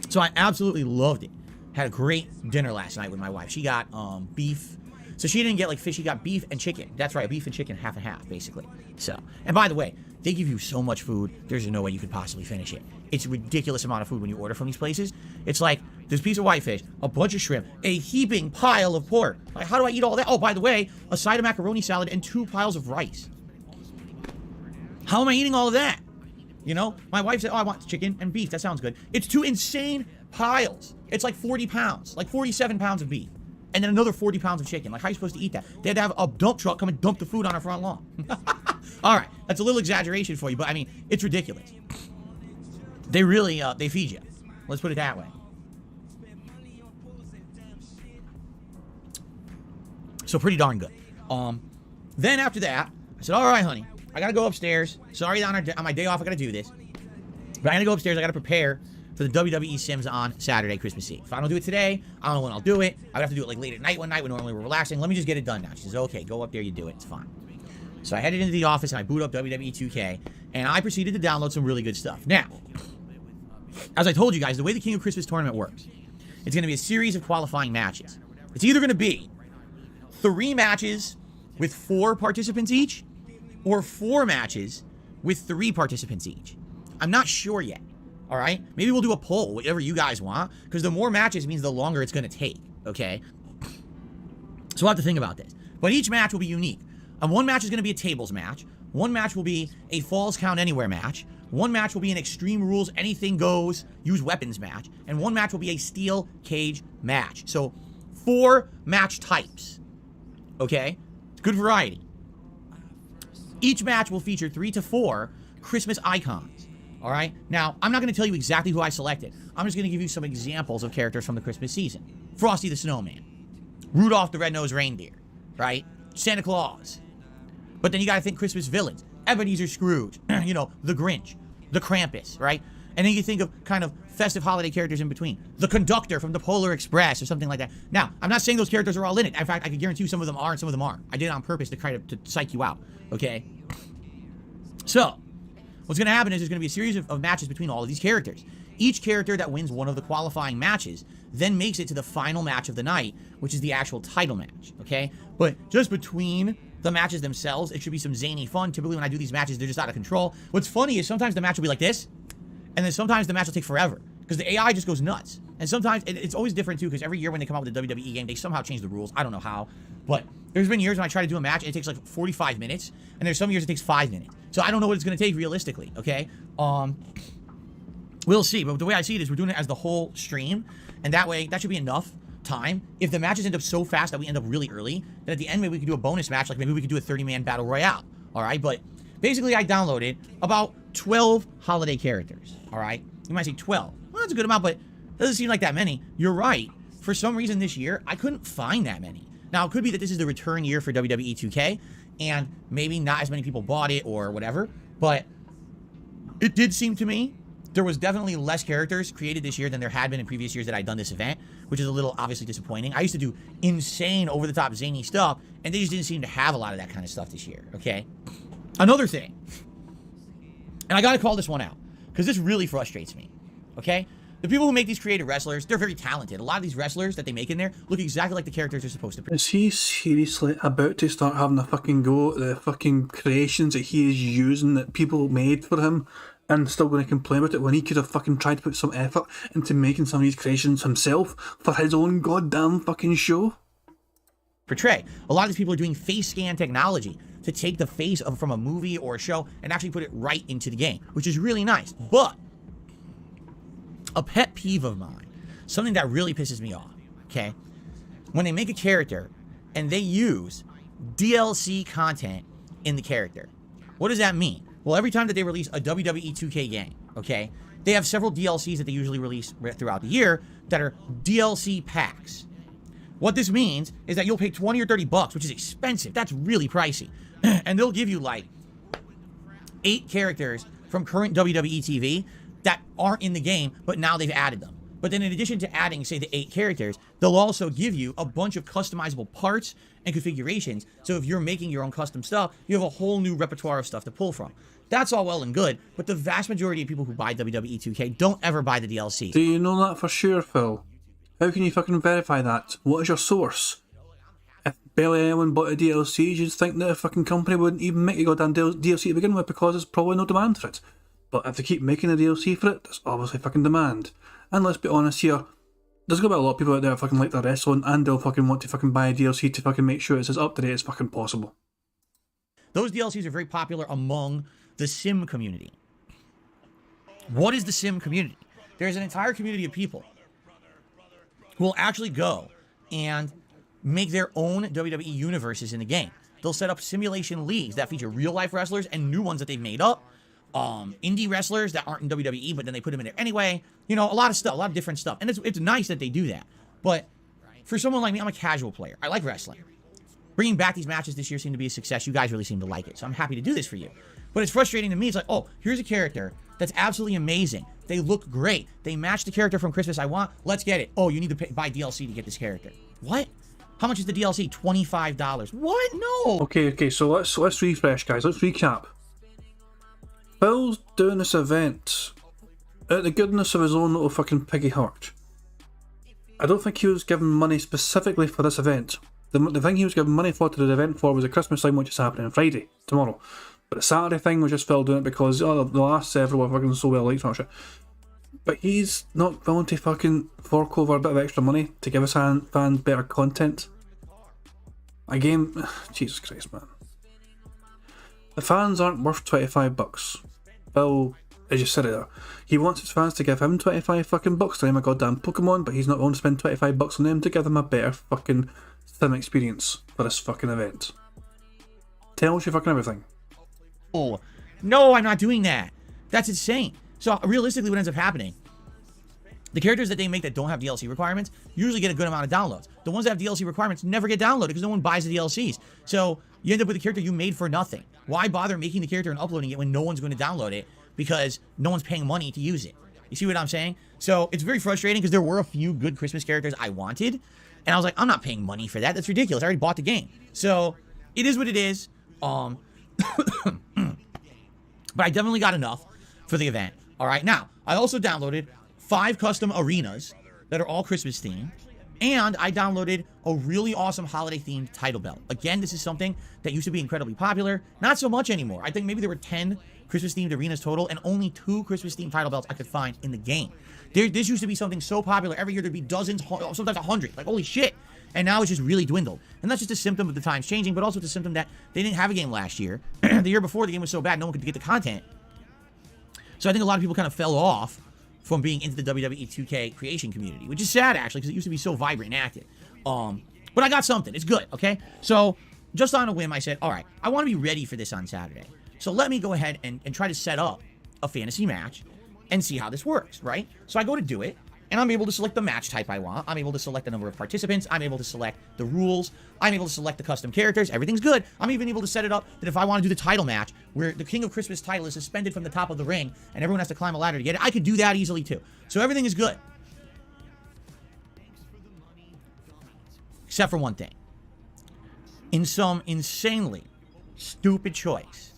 So I absolutely loved it. Had a great dinner last night with my wife. She got beef. So she didn't get like fish, she got beef and chicken. That's right, beef and chicken, half and half, basically. So, and by the way, they give you so much food, there's no way you could possibly finish it. It's a ridiculous amount of food when you order from these places. It's like, this piece of whitefish, a bunch of shrimp, a heaping pile of pork. Like, how do I eat all that? Oh, by the way, a side of macaroni salad and 2 piles of rice. How am I eating all of that? My wife said, oh, I want chicken and beef. That sounds good. It's 2 insane piles. It's like 40 pounds, like 47 pounds of beef. And then another 40 pounds of chicken. Like, how are you supposed to eat that? They had to have a dump truck come and dump the food on our front lawn. All right, that's a little exaggeration for you, but I mean, it's ridiculous. They really, they feed you. Let's put it that way. So pretty darn good. Then after that, I said, all right, honey, I gotta go upstairs. Sorry, on my day off, I gotta do this. But I gotta go upstairs, I gotta prepare for the WWE Sims on Saturday, Christmas Eve. If I don't do it today, I don't know when I'll do it. I would have to do it like late at night one night when normally we're relaxing. Let me just get it done now. She says, okay, go up there, you do it, it's fine. So I headed into the office and I boot up WWE 2K and I proceeded to download some really good stuff. Now, as I told you guys, the way the King of Christmas tournament works, it's going to be a series of qualifying matches. It's either going to be 3 matches with 4 participants each or 4 matches with 3 participants each. I'm not sure yet. All right, maybe we'll do a poll, whatever you guys want, because the more matches means the longer it's going to take, okay? So we'll have to think about this. But each match will be unique. One match is going to be a tables match. One match will be a falls count anywhere match. One match will be an extreme rules, anything goes, use weapons match. And one match will be a steel cage match. So 4 match types, okay? It's good variety. Each match will feature 3 to 4 Christmas icons. All right. Now, I'm not going to tell you exactly who I selected. I'm just going to give you some examples of characters from the Christmas season. Frosty the Snowman, Rudolph the Red-Nosed Reindeer, right? Santa Claus. But then you got to think Christmas villains. Ebenezer Scrooge, the Grinch, the Krampus, right? And then you think of kind of festive holiday characters in between. The conductor from the Polar Express or something like that. Now, I'm not saying those characters are all in it. In fact, I can guarantee you some of them are and some of them aren't. I did it on purpose to kind of to psych you out, okay? So, what's going to happen is there's going to be a series of matches between all of these characters. Each character that wins one of the qualifying matches then makes it to the final match of the night, which is the actual title match, okay? But just between the matches themselves, it should be some zany fun. Typically when I do these matches, they're just out of control. What's funny is sometimes the match will be like this, and then sometimes the match will take forever, because the AI just goes nuts. And sometimes, it's always different too, because every year when they come out with a WWE game, they somehow change the rules. I don't know how, but there's been years when I try to do a match, and it takes like 45 minutes, and there's some years it takes 5 minutes. So I don't know what it's going to take realistically, okay? We'll see, but the way I see it is we're doing it as the whole stream, and that way, that should be enough time. If the matches end up so fast that we end up really early, then at the end, maybe we could do a bonus match, like maybe we could do a 30-man battle royale, all right? But basically, I downloaded about 12 holiday characters, all right? You might say 12. Well, that's a good amount, but it doesn't seem like that many. You're right. For some reason this year, I couldn't find that many. Now, it could be that this is the return year for WWE 2K, and maybe not as many people bought it or whatever, but it did seem to me there was definitely less characters created this year than there had been in previous years that I'd done this event, which is a little obviously disappointing. I used to do insane, over-the-top, zany stuff, and they just didn't seem to have a lot of that kind of stuff this year, okay? Another thing, and I gotta call this one out, because this really frustrates me, okay? The people who make these creative wrestlers, they're very talented. A lot of these wrestlers that they make in there look exactly like the characters they're supposed to be. Is he seriously about to start having a fucking go at the fucking creations that he is using that people made for him and still going to complain about it when he could have fucking tried to put some effort into making some of these creations himself for his own goddamn fucking show? Portray. A lot of these people are doing face scan technology to take the face from a movie or a show and actually put it right into the game, which is really nice. But a pet peeve of mine, something that really pisses me off, okay? When they make a character and they use DLC content in the character. What does that mean? Well, every time that they release a WWE 2K game, okay, they have several DLCs that they usually release throughout the year that are DLC packs. What this means is that you'll pay 20 or 30 bucks, which is expensive. That's really pricey. And they'll give you like 8 characters from current WWE TV that aren't in the game, but now they've added them. But then in addition to adding, say, the 8 characters, they'll also give you a bunch of customizable parts and configurations. So if you're making your own custom stuff, you have a whole new repertoire of stuff to pull from. That's all well and good, but the vast majority of people who buy WWE 2K don't ever buy the DLC. Do you know that for sure, Phil? How can you fucking verify that? What is your source? If barely anyone bought a DLC, you'd think that a fucking company wouldn't even make a goddamn DLC to begin with because there's probably no demand for it. But if they keep making a DLC for it, there's obviously fucking demand. And let's be honest here, there's gonna be a lot of people out there that fucking like their wrestling and they'll fucking want to fucking buy a DLC to fucking make sure it's as up to date as fucking possible. Those DLCs are very popular among the sim community. What is the sim community? There's an entire community of people who will actually go and make their own WWE universes in the game. They'll set up simulation leagues that feature real-life wrestlers and new ones that they've made up. Indie wrestlers that aren't in WWE, but then they put them in there anyway. You know, a lot of stuff, a lot of different stuff. And it's nice that they do that. But for someone like me, I'm a casual player. I like wrestling. Bringing back these matches this year seemed to be a success. You guys really seem to like it. So I'm happy to do this for you. But it's frustrating to me. It's like, oh, here's a character that's absolutely amazing. They look great. They match the character from Christmas I want. Let's get it. Oh, you need to buy DLC to get this character. What? How much is the DLC? $25. What? No. Okay, so let's refresh, guys. Let's recap. Phil's doing this event out of the goodness of his own little fucking piggy heart. I don't think he was given money specifically for this event. The thing he was given money for to do the event for was the Christmas thing, which is happening on Friday, tomorrow. But the Saturday thing was just Phil doing it because the last several were fucking so well liked, not sure. But he's not willing to fucking fork over a bit of extra money to give his fans better content. A game, Jesus Christ, man. The fans aren't worth 25 bucks. Phil, as you said it there, he wants his fans to give him 25 fucking bucks to name a goddamn Pokemon, but he's not willing to spend 25 bucks on them to give them a better fucking sim experience for this fucking event. Tells you fucking everything. Oh, no, I'm not doing that. That's insane. So realistically, what ends up happening, the characters that they make that don't have DLC requirements usually get a good amount of downloads. The ones that have DLC requirements never get downloaded because no one buys the DLCs. So you end up with a character you made for nothing. Why bother making the character and uploading it when no one's going to download it because no one's paying money to use it? You see what I'm saying? So it's very frustrating because there were a few good Christmas characters I wanted. And I was like, I'm not paying money for that. That's ridiculous. I already bought the game. So it is what it is. But I definitely got enough for the event. All right. Now, I also downloaded 5 custom arenas that are all Christmas themed. And I downloaded a really awesome holiday themed title belt. Again, this is something that used to be incredibly popular. Not so much anymore. I think maybe there were 10 Christmas themed arenas total and only 2 Christmas themed title belts I could find in the game. This used to be something so popular. Every year there'd be dozens, sometimes 100. Like, holy shit. And now it's just really dwindled. And that's just a symptom of the times changing, but also it's a symptom that they didn't have a game last year. The year before, the game was so bad, no one could get the content. So I think a lot of people kind of fell off from being into the WWE 2K creation community, which is sad, actually, because it used to be so vibrant and active. But I got something. It's good, okay? So just on a whim, I said, all right, I want to be ready for this on Saturday. So let me go ahead and try to set up a fantasy match and see how this works, right? So I go to do it. And I'm able to select the match type I want. I'm able to select the number of participants. I'm able to select the rules. I'm able to select the custom characters. Everything's good. I'm even able to set it up that if I want to do the title match, where the King of Christmas title is suspended from the top of the ring, and everyone has to climb a ladder to get it, I could do that easily too. So everything is good. Except for one thing. In some insanely stupid choice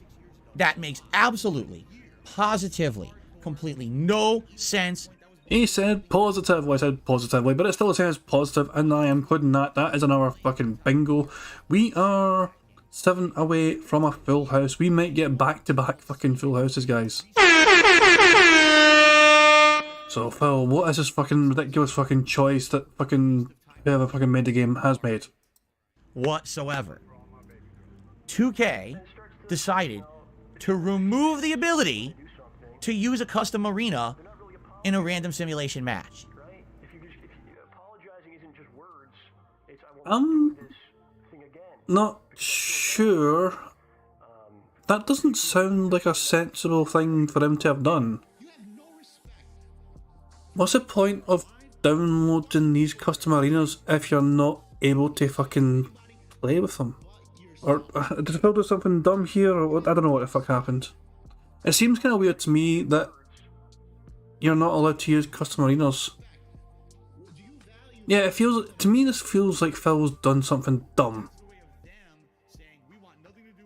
that makes absolutely, positively, completely no sense He said positively, I said positively, but it still says positive, and I am including that. That is another fucking bingo. We are 7 away from a full house. We might get back-to-back fucking full houses, guys. So, Phil, what is this fucking ridiculous fucking choice that fucking whoever fucking made the game has made? Whatsoever. 2K decided to remove the ability to use a custom arena in a random simulation match. Not sure. That doesn't sound like a sensible thing for him to have done. What's the point of downloading these custom arenas if you're not able to fucking play with them? Or did Phil do something dumb here, or what? I don't know what the fuck happened. It seems kind of weird to me that you're not allowed to use custom arenas. Yeah, it feels, to me this feels like Phil's done something dumb.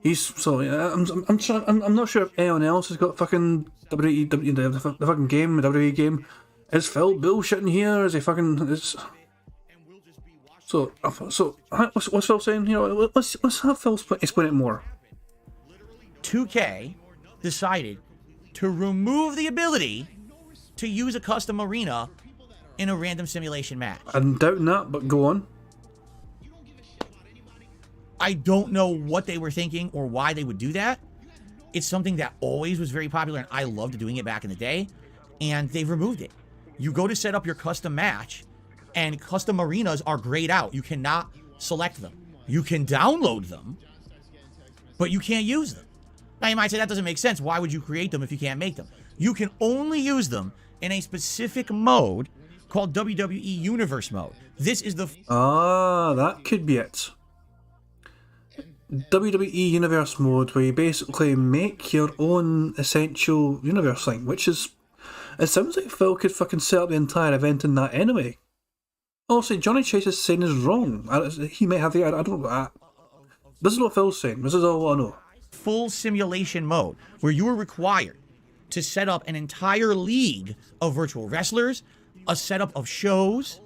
I'm not sure if anyone else has got fucking WWE, the fucking game, the WWE game. Is Phil bullshitting here? Is he fucking, is... So what's Phil saying here? Let's have Phil explain it more. 2K decided to remove the ability to use a custom arena in a random simulation match. I'm doubting that, but go on. I don't know what they were thinking or why they would do that. It's something that always was very popular, and I loved doing it back in the day, and they've removed it. You go to set up your custom match, and custom arenas are grayed out. You cannot select them. You can download them, but you can't use them. Now you might say that doesn't make sense. Why would you create them if you can't make them? You can only use them in a specific mode called WWE Universe mode. This is the... that could be it. WWE Universe mode, where you basically make your own essential universe thing, which is... It sounds like Phil could fucking set up the entire event in that anyway. Also, Johnny Chase is saying is wrong. He may have the... I don't know. This is what Phil's saying. This is all I know. Full simulation mode, where you are required to set up an entire league of virtual wrestlers, a setup of shows.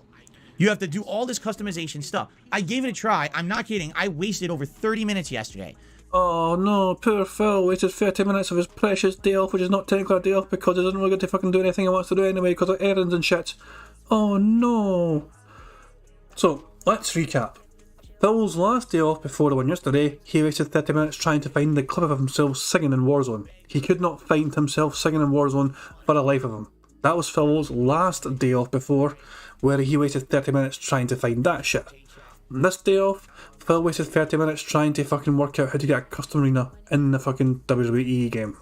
You have to do all this customization stuff. I gave it a try. I'm not kidding. I wasted over 30 minutes yesterday. Oh no, poor Phil wasted 30 minutes of his precious day off, which is not technically a day off because he doesn't really get to fucking do anything he wants to do anyway because of errands and shit. Oh no. So, let's recap. Phil's last day off before the one yesterday, he wasted 30 minutes trying to find the clip of himself singing in Warzone. He could not find himself singing in Warzone for the life of him. That was Phil's last day off before, where he wasted 30 minutes trying to find that shit. And this day off, Phil wasted 30 minutes trying to fucking work out how to get a custom arena in the fucking WWE game.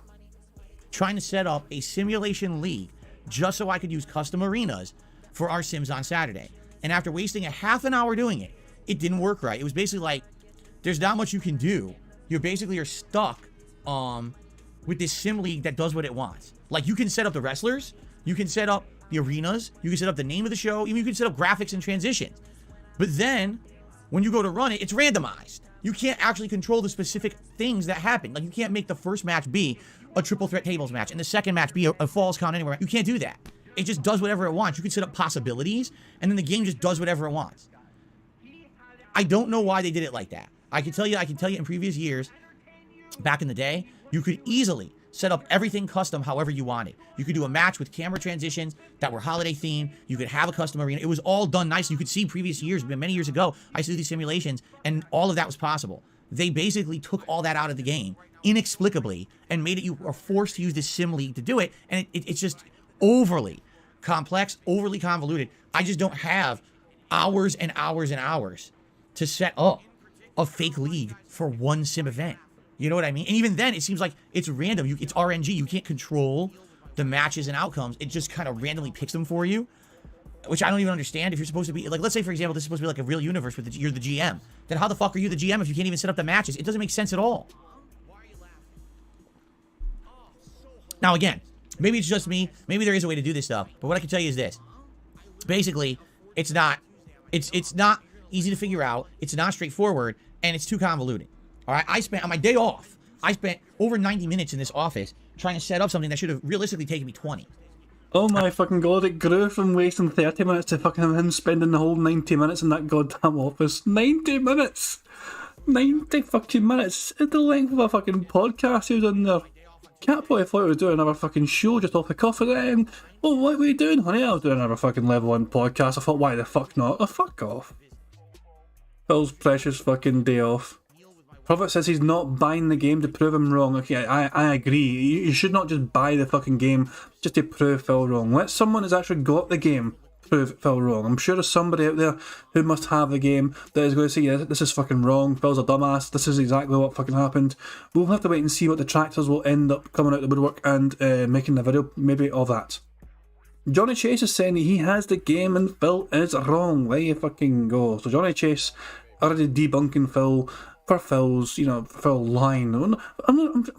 Trying to set up a simulation league just so I could use custom arenas for our Sims on Saturday. And after wasting a half an hour doing it, it didn't work right. It was basically like, there's not much you can do. You're stuck with this sim league that does what it wants. Like, you can set up the wrestlers, you can set up the arenas, you can set up the name of the show, even you can set up graphics and transitions. But then, when you go to run it, it's randomized. You can't actually control the specific things that happen. Like, you can't make the first match be a triple threat tables match and the second match be a falls count anywhere. You can't do that. It just does whatever it wants. You can set up possibilities, and then the game just does whatever it wants. I don't know why they did it like that. I can tell you in previous years, back in the day, you could easily set up everything custom however you wanted. You could do a match with camera transitions that were holiday themed. You could have a custom arena. It was all done nice. You could see previous years, many years ago, I used to do these simulations, and all of that was possible. They basically took all that out of the game, inexplicably, and made it you are forced to use this sim league to do it, and it's just overly complex, overly convoluted. I just don't have hours and hours and hours to set up a fake league for one sim event. You know what I mean? And even then, it seems like it's random. It's RNG. You can't control the matches and outcomes. It just kind of randomly picks them for you, which I don't even understand. If you're supposed to be, like, let's say, for example, this is supposed to be like a real universe with you're the GM. Then how the fuck are you the GM if you can't even set up the matches? It doesn't make sense at all. Now, again, maybe it's just me. Maybe there is a way to do this stuff. But what I can tell you is this. Basically, it's not easy to figure out. It's not straightforward, and it's too convoluted. All right, I spent, on my day off, I spent over 90 minutes in this office trying to set up something that should have realistically taken me 20. Oh my fucking god, it grew from wasting 30 minutes to fucking him spending the whole 90 minutes in that goddamn office. 90 minutes! 90 fucking minutes! It's the length of a fucking podcast he was in there. Cat probably thought he was doing another fucking show just off the cuff of it. Oh, what were you doing, honey? I was doing another fucking level 1 podcast. I thought, why the fuck not? Oh, fuck off. Phil's precious fucking day off. Prophet says he's not buying the game to prove him wrong. Okay, I agree. You should not just buy the fucking game just to prove Phil wrong. Let someone who's actually got the game prove Phil wrong. I'm sure there's somebody out there who must have the game that is going to say, yeah, this is fucking wrong. Phil's a dumbass. This is exactly what fucking happened. We'll have to wait and see what detractors will end up coming out of the woodwork and making the video maybe of that. Johnny Chase is saying he has the game and Phil is wrong. There you fucking go. So Johnny Chase already debunking Phil for Phil's, Phil lying.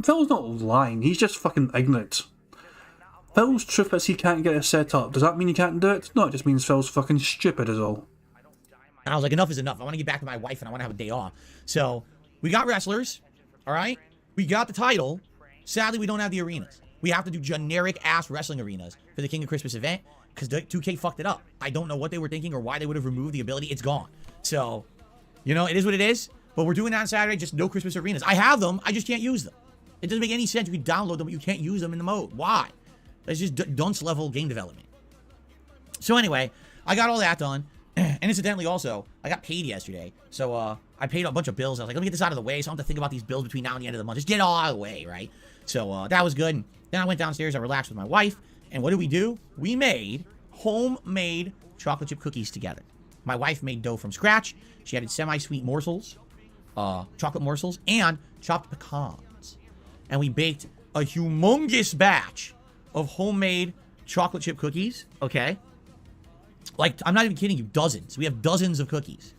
Phil's not lying, he's just fucking ignorant. Phil's truth is he can't get it set up. Does that mean you can't do it? No, it just means Phil's fucking stupid is all. And I was like, enough is enough. I want to get back to my wife and I want to have a day off. So, we got wrestlers, alright? We got the title. Sadly, we don't have the arenas. We have to do generic-ass wrestling arenas for the King of Christmas event because 2K fucked it up. I don't know what they were thinking or why they would have removed the ability. It's gone. So, it is what it is. But we're doing that on Saturday, just no Christmas arenas. I have them, I just can't use them. It doesn't make any sense. You can download them, but you can't use them in the mode. Why? That's just dunce level game development. So anyway, I got all that done. And incidentally also, I got paid yesterday. So I paid a bunch of bills. I was like, let me get this out of the way so I don't have to think about these bills between now and the end of the month. Just get it all out of the way, right? So that was good. And then I went downstairs, I relaxed with my wife. And what did we do? We made homemade chocolate chip cookies together. My wife made dough from scratch. She added semi-sweet morsels. Chocolate morsels, and chopped pecans. And we baked a humongous batch of homemade chocolate chip cookies, okay? Like, I'm not even kidding you, dozens. We have dozens of cookies.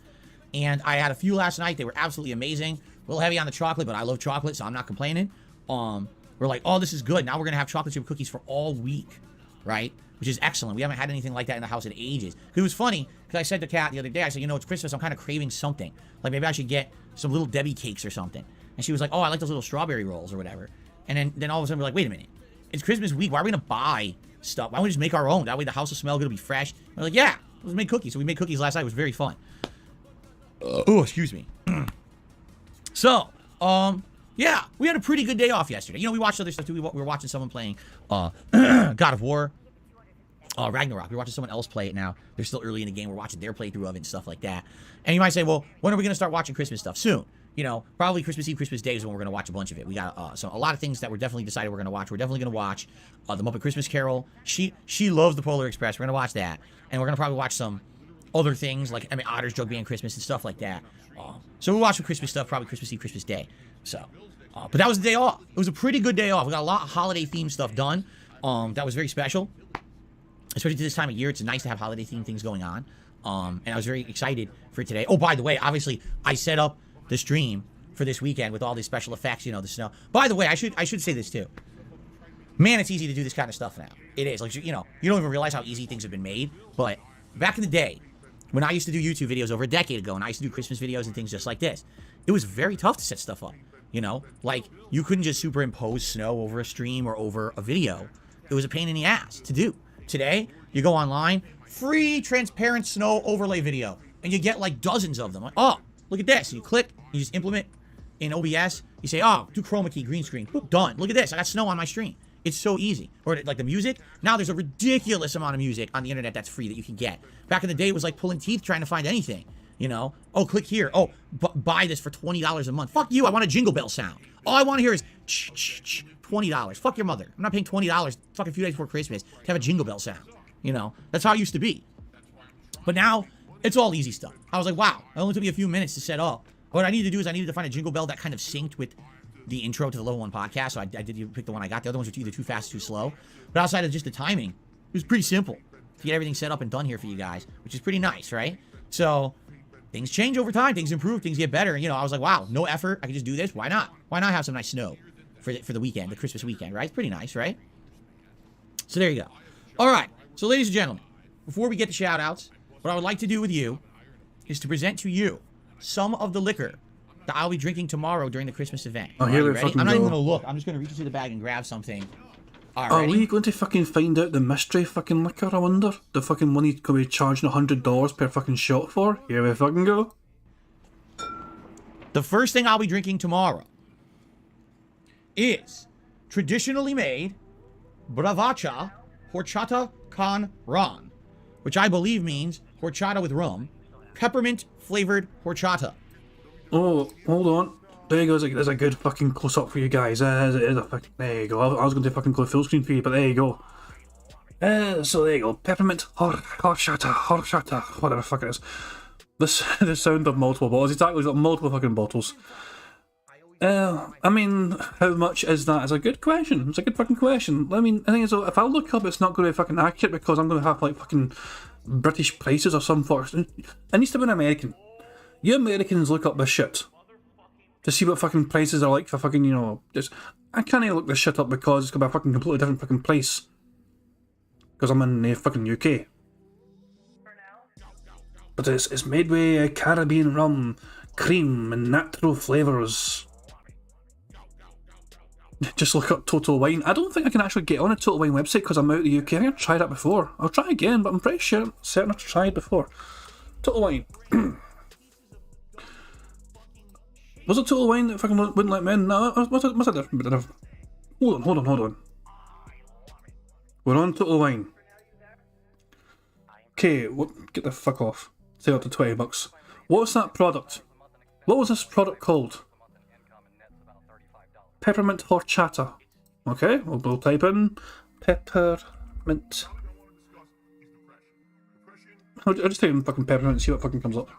And I had a few last night. They were absolutely amazing. A little heavy on the chocolate, but I love chocolate, so I'm not complaining. We're like, oh, this is good. Now we're going to have chocolate chip cookies for all week, right? Which is excellent. We haven't had anything like that in the house in ages. It was funny, because I said to Kat the other day, I said, it's Christmas, I'm kind of craving something. Like, maybe I should get some little Debbie cakes or something. And she was like, oh, I like those little strawberry rolls or whatever. And then all of a sudden we're like, wait a minute. It's Christmas week. Why are we going to buy stuff? Why don't we just make our own? That way the house will smell good. It'll be fresh. And we're like, yeah, let's make cookies. So we made cookies last night. It was very fun. Oh, excuse me. So, yeah, we had a pretty good day off yesterday. We watched other stuff too. We were watching someone playing God of War. Ragnarok. We're watching someone else play it now. They're still early in the game. We're watching their playthrough of it and stuff like that. And you might say, well, when are we going to start watching Christmas stuff? Soon. Probably Christmas Eve, Christmas Day is when we're going to watch a bunch of it. We got so a lot of things that we're definitely decided we're going to watch. We're definitely going to watch the Muppet Christmas Carol. She loves the Polar Express. We're going to watch that. And we're going to probably watch some other things like Otter's Joke Being Christmas and stuff like that. So we'll watch some Christmas stuff, probably Christmas Eve, Christmas Day. So, but that was the day off. It was a pretty good day off. We got a lot of holiday themed stuff done. That was very special. Especially to this time of year, it's nice to have holiday themed things going on. And I was very excited for today. Oh, by the way, obviously, I set up the stream for this weekend with all these special effects, the snow. By the way, I should say this too. Man, it's easy to do this kind of stuff now. It is. Like, you don't even realize how easy things have been made. But back in the day, when I used to do YouTube videos over a decade ago, and I used to do Christmas videos and things just like this, it was very tough to set stuff up. Like, you couldn't just superimpose snow over a stream or over a video. It was a pain in the ass to do. Today, you go online, free transparent snow overlay video, and you get like dozens of them. Like, oh, look at this. And you click, you just implement in OBS. You say, oh, do chroma key, green screen. Boop, done. Look at this. I got snow on my stream. It's so easy. Or like the music. Now there's a ridiculous amount of music on the internet that's free that you can get. Back in the day, it was like pulling teeth trying to find anything. Oh, click here. Oh, buy this for $20 a month. Fuck you. I want a Jingle Bell sound. All I want to hear is $20. Fuck your mother. I'm not paying $20 fucking few days before Christmas to have a Jingle Bell sound. That's how it used to be. But now, it's all easy stuff. I was like, wow, it only took me a few minutes to set up. What I needed to do is I needed to find a Jingle Bell that kind of synced with the intro to the Level 1 podcast. So I did pick the one I got. The other ones were either too fast or too slow. But outside of just the timing, it was pretty simple to get everything set up and done here for you guys, which is pretty nice, right? So, things change over time. Things improve. Things get better. I was like, wow, no effort. I can just do this. Why not? Why not have some nice snow for the weekend, the Christmas weekend, right? It's pretty nice, right? So there you go. All right. So ladies and gentlemen, before we get to shout-outs, what I would like to do with you is to present to you some of the liquor that I'll be drinking tomorrow during the Christmas event. Oh, here we ready? fucking I'm not go. even going to look. I'm just going to reach into the bag and grab something Are we going to fucking find out the mystery fucking liquor, I wonder? The fucking one he's going to be charging $100 per fucking shot for? Here we fucking go. The first thing I'll be drinking tomorrow is traditionally made Bravacha Horchata con Ron, which I believe means horchata with rum, peppermint flavored horchata. Oh, hold on. There you go, there's a good fucking close-up for you guys. There you go. I was going to fucking go full screen for you, but there you go. So there you go. Peppermint horchata, whatever the fuck it is. The sound of multiple bottles. Exactly, he's got multiple fucking bottles. I mean, how much is that? It's a good question. It's a good fucking question. I mean, I think if I look up, it's not going to be fucking accurate because I'm going to have like fucking British prices or some sort. It needs to be an American. You Americans look up this shit to see what fucking prices are like for fucking, you know, just... I can't even look this shit up because it's going to be a fucking completely different fucking price. Because I'm in the fucking UK. But it's made with Caribbean rum, cream and natural flavours. Just look up Total Wine. I don't think I can actually get on a Total Wine website because I'm out of the UK. I think I've tried that before. I'll try again, but I'm pretty certain I've tried before. Total Wine. Was it Total Wine that fucking wouldn't let me in? No, what's a different bit of... Hold on. We're on Total Wine. Okay, get the fuck off. Say up to $20. What's that product? What was this product called? Peppermint horchata. Okay, we'll type in peppermint. I'll just type in fucking peppermint and see what fucking comes up.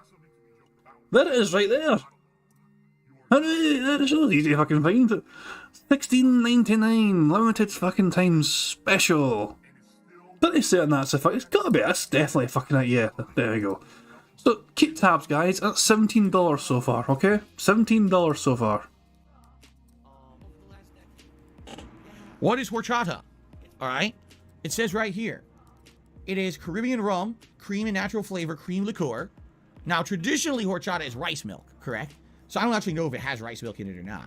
There it is, right there. That is so easy to fucking find. $16.99 limited fucking time special. Pretty certain that's a fuck. It's gotta be. That's definitely fucking it. Yeah, there we go. So keep tabs, guys. That's $17 so far. Okay, $17 so far. What is horchata? All right, it says right here. It is Caribbean rum, cream and natural flavor, cream liqueur. Now, traditionally, horchata is rice milk, correct? So I don't actually know if it has rice milk in it or not.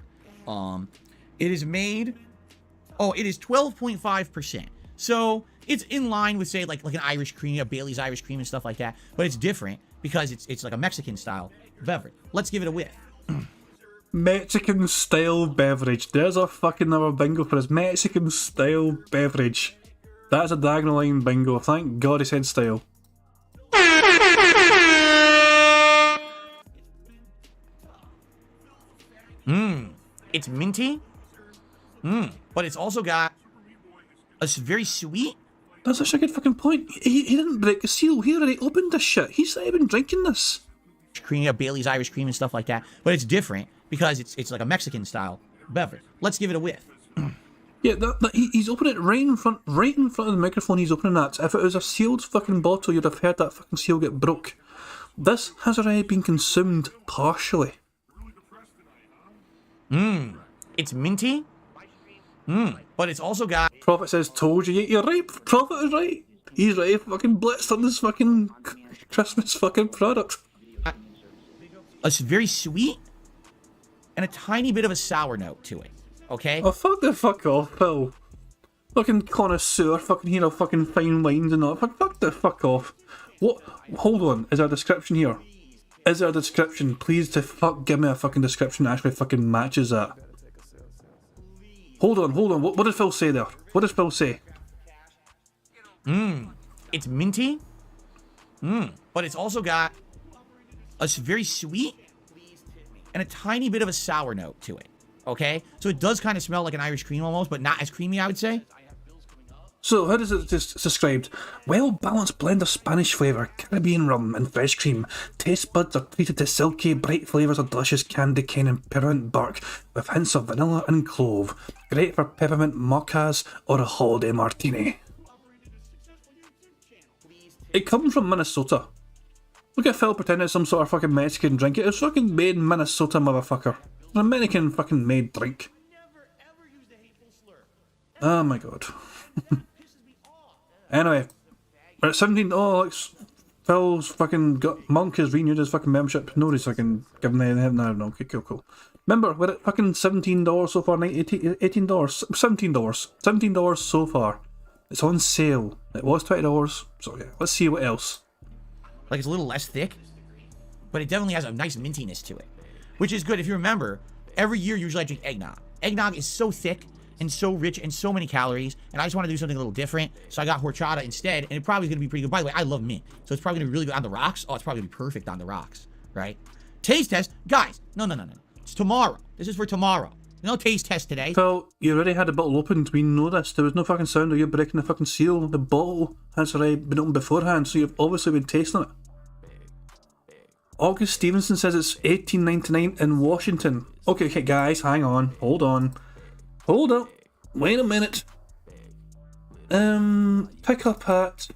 It is made... Oh, it is 12.5%. So it's in line with, say, like an Irish cream, a Bailey's Irish cream and stuff like that. But it's different because it's like a Mexican-style beverage. Let's give it a whiff. Mexican-style beverage. There's a fucking number bingo for his Mexican-style beverage. That's a diagonal line bingo. Thank God he said style. It's minty. But it's also got a very sweet... That's such a good fucking point. He didn't break the seal. He already opened this shit. He's not even drinking this. Cream, a Bailey's Irish cream and stuff like that. But it's different because it's like a Mexican-style beverage. Let's give it a whiff. Yeah, he's opening it right in front of the microphone. He's opening that. If it was a sealed fucking bottle, you'd have heard that fucking seal get broke. This has already been consumed partially. It's minty. But it's also got... Prophet says, told you. You're right. Prophet is right. He's right. Fucking blitzed on this fucking Christmas fucking product. A very sweet and a tiny bit of a sour note to it. Okay? Oh, fuck off, Phil. Fucking connoisseur, fucking hero, fucking fine wines and all. Fuck the fuck off. What? Hold on. Is there a description here? Is there a description? Please give me a fucking description that actually fucking matches that. Hold on. What did Phil say there? What does Phil say? It's minty. But it's also got a very sweet and a tiny bit of a sour note to it. Okay? So it does kind of smell like an Irish cream almost, but not as creamy, I would say. So how does it described? Well-balanced blend of Spanish flavour, Caribbean rum and fresh cream. Taste buds are treated to silky, bright flavours of delicious candy cane and peppermint bark with hints of vanilla and clove. Great for peppermint mochas or a holiday martini. It comes from Minnesota. Look at Phil pretending it's some sort of fucking Mexican drink. It's fucking made in Minnesota, motherfucker. An American fucking made drink. Oh my god. Anyway, we're at 17. Oh, like Phil's fucking Monk has renewed his fucking membership. Nobody's fucking giving anything. No, okay, cool. Remember, we're at fucking $17 so far, $18, $17. $17 so far. It's on sale. It was $20, so yeah, let's see what else. Like, it's a little less thick, but it definitely has a nice mintiness to it, which is good. If you remember, every year usually I drink eggnog. Eggnog is so thick and so rich and so many calories, and I just want to do something a little different, so I got horchata instead, and it probably is going to be pretty good. By the way, I love mint, so it's probably going to be really good on the rocks. Oh, it's probably going to be perfect on the rocks, right? Taste test. Guys, no. It's tomorrow. This is for tomorrow. No taste test today. Phil, you already had the bottle opened. We know this. There was no fucking sound of you breaking the fucking seal. The bottle has already been opened beforehand, so you've obviously been tasting it. August Stevenson says it's $18.99 in Washington. Okay, guys, hang on. Hold on. Hold up. Wait a minute. Pick up at...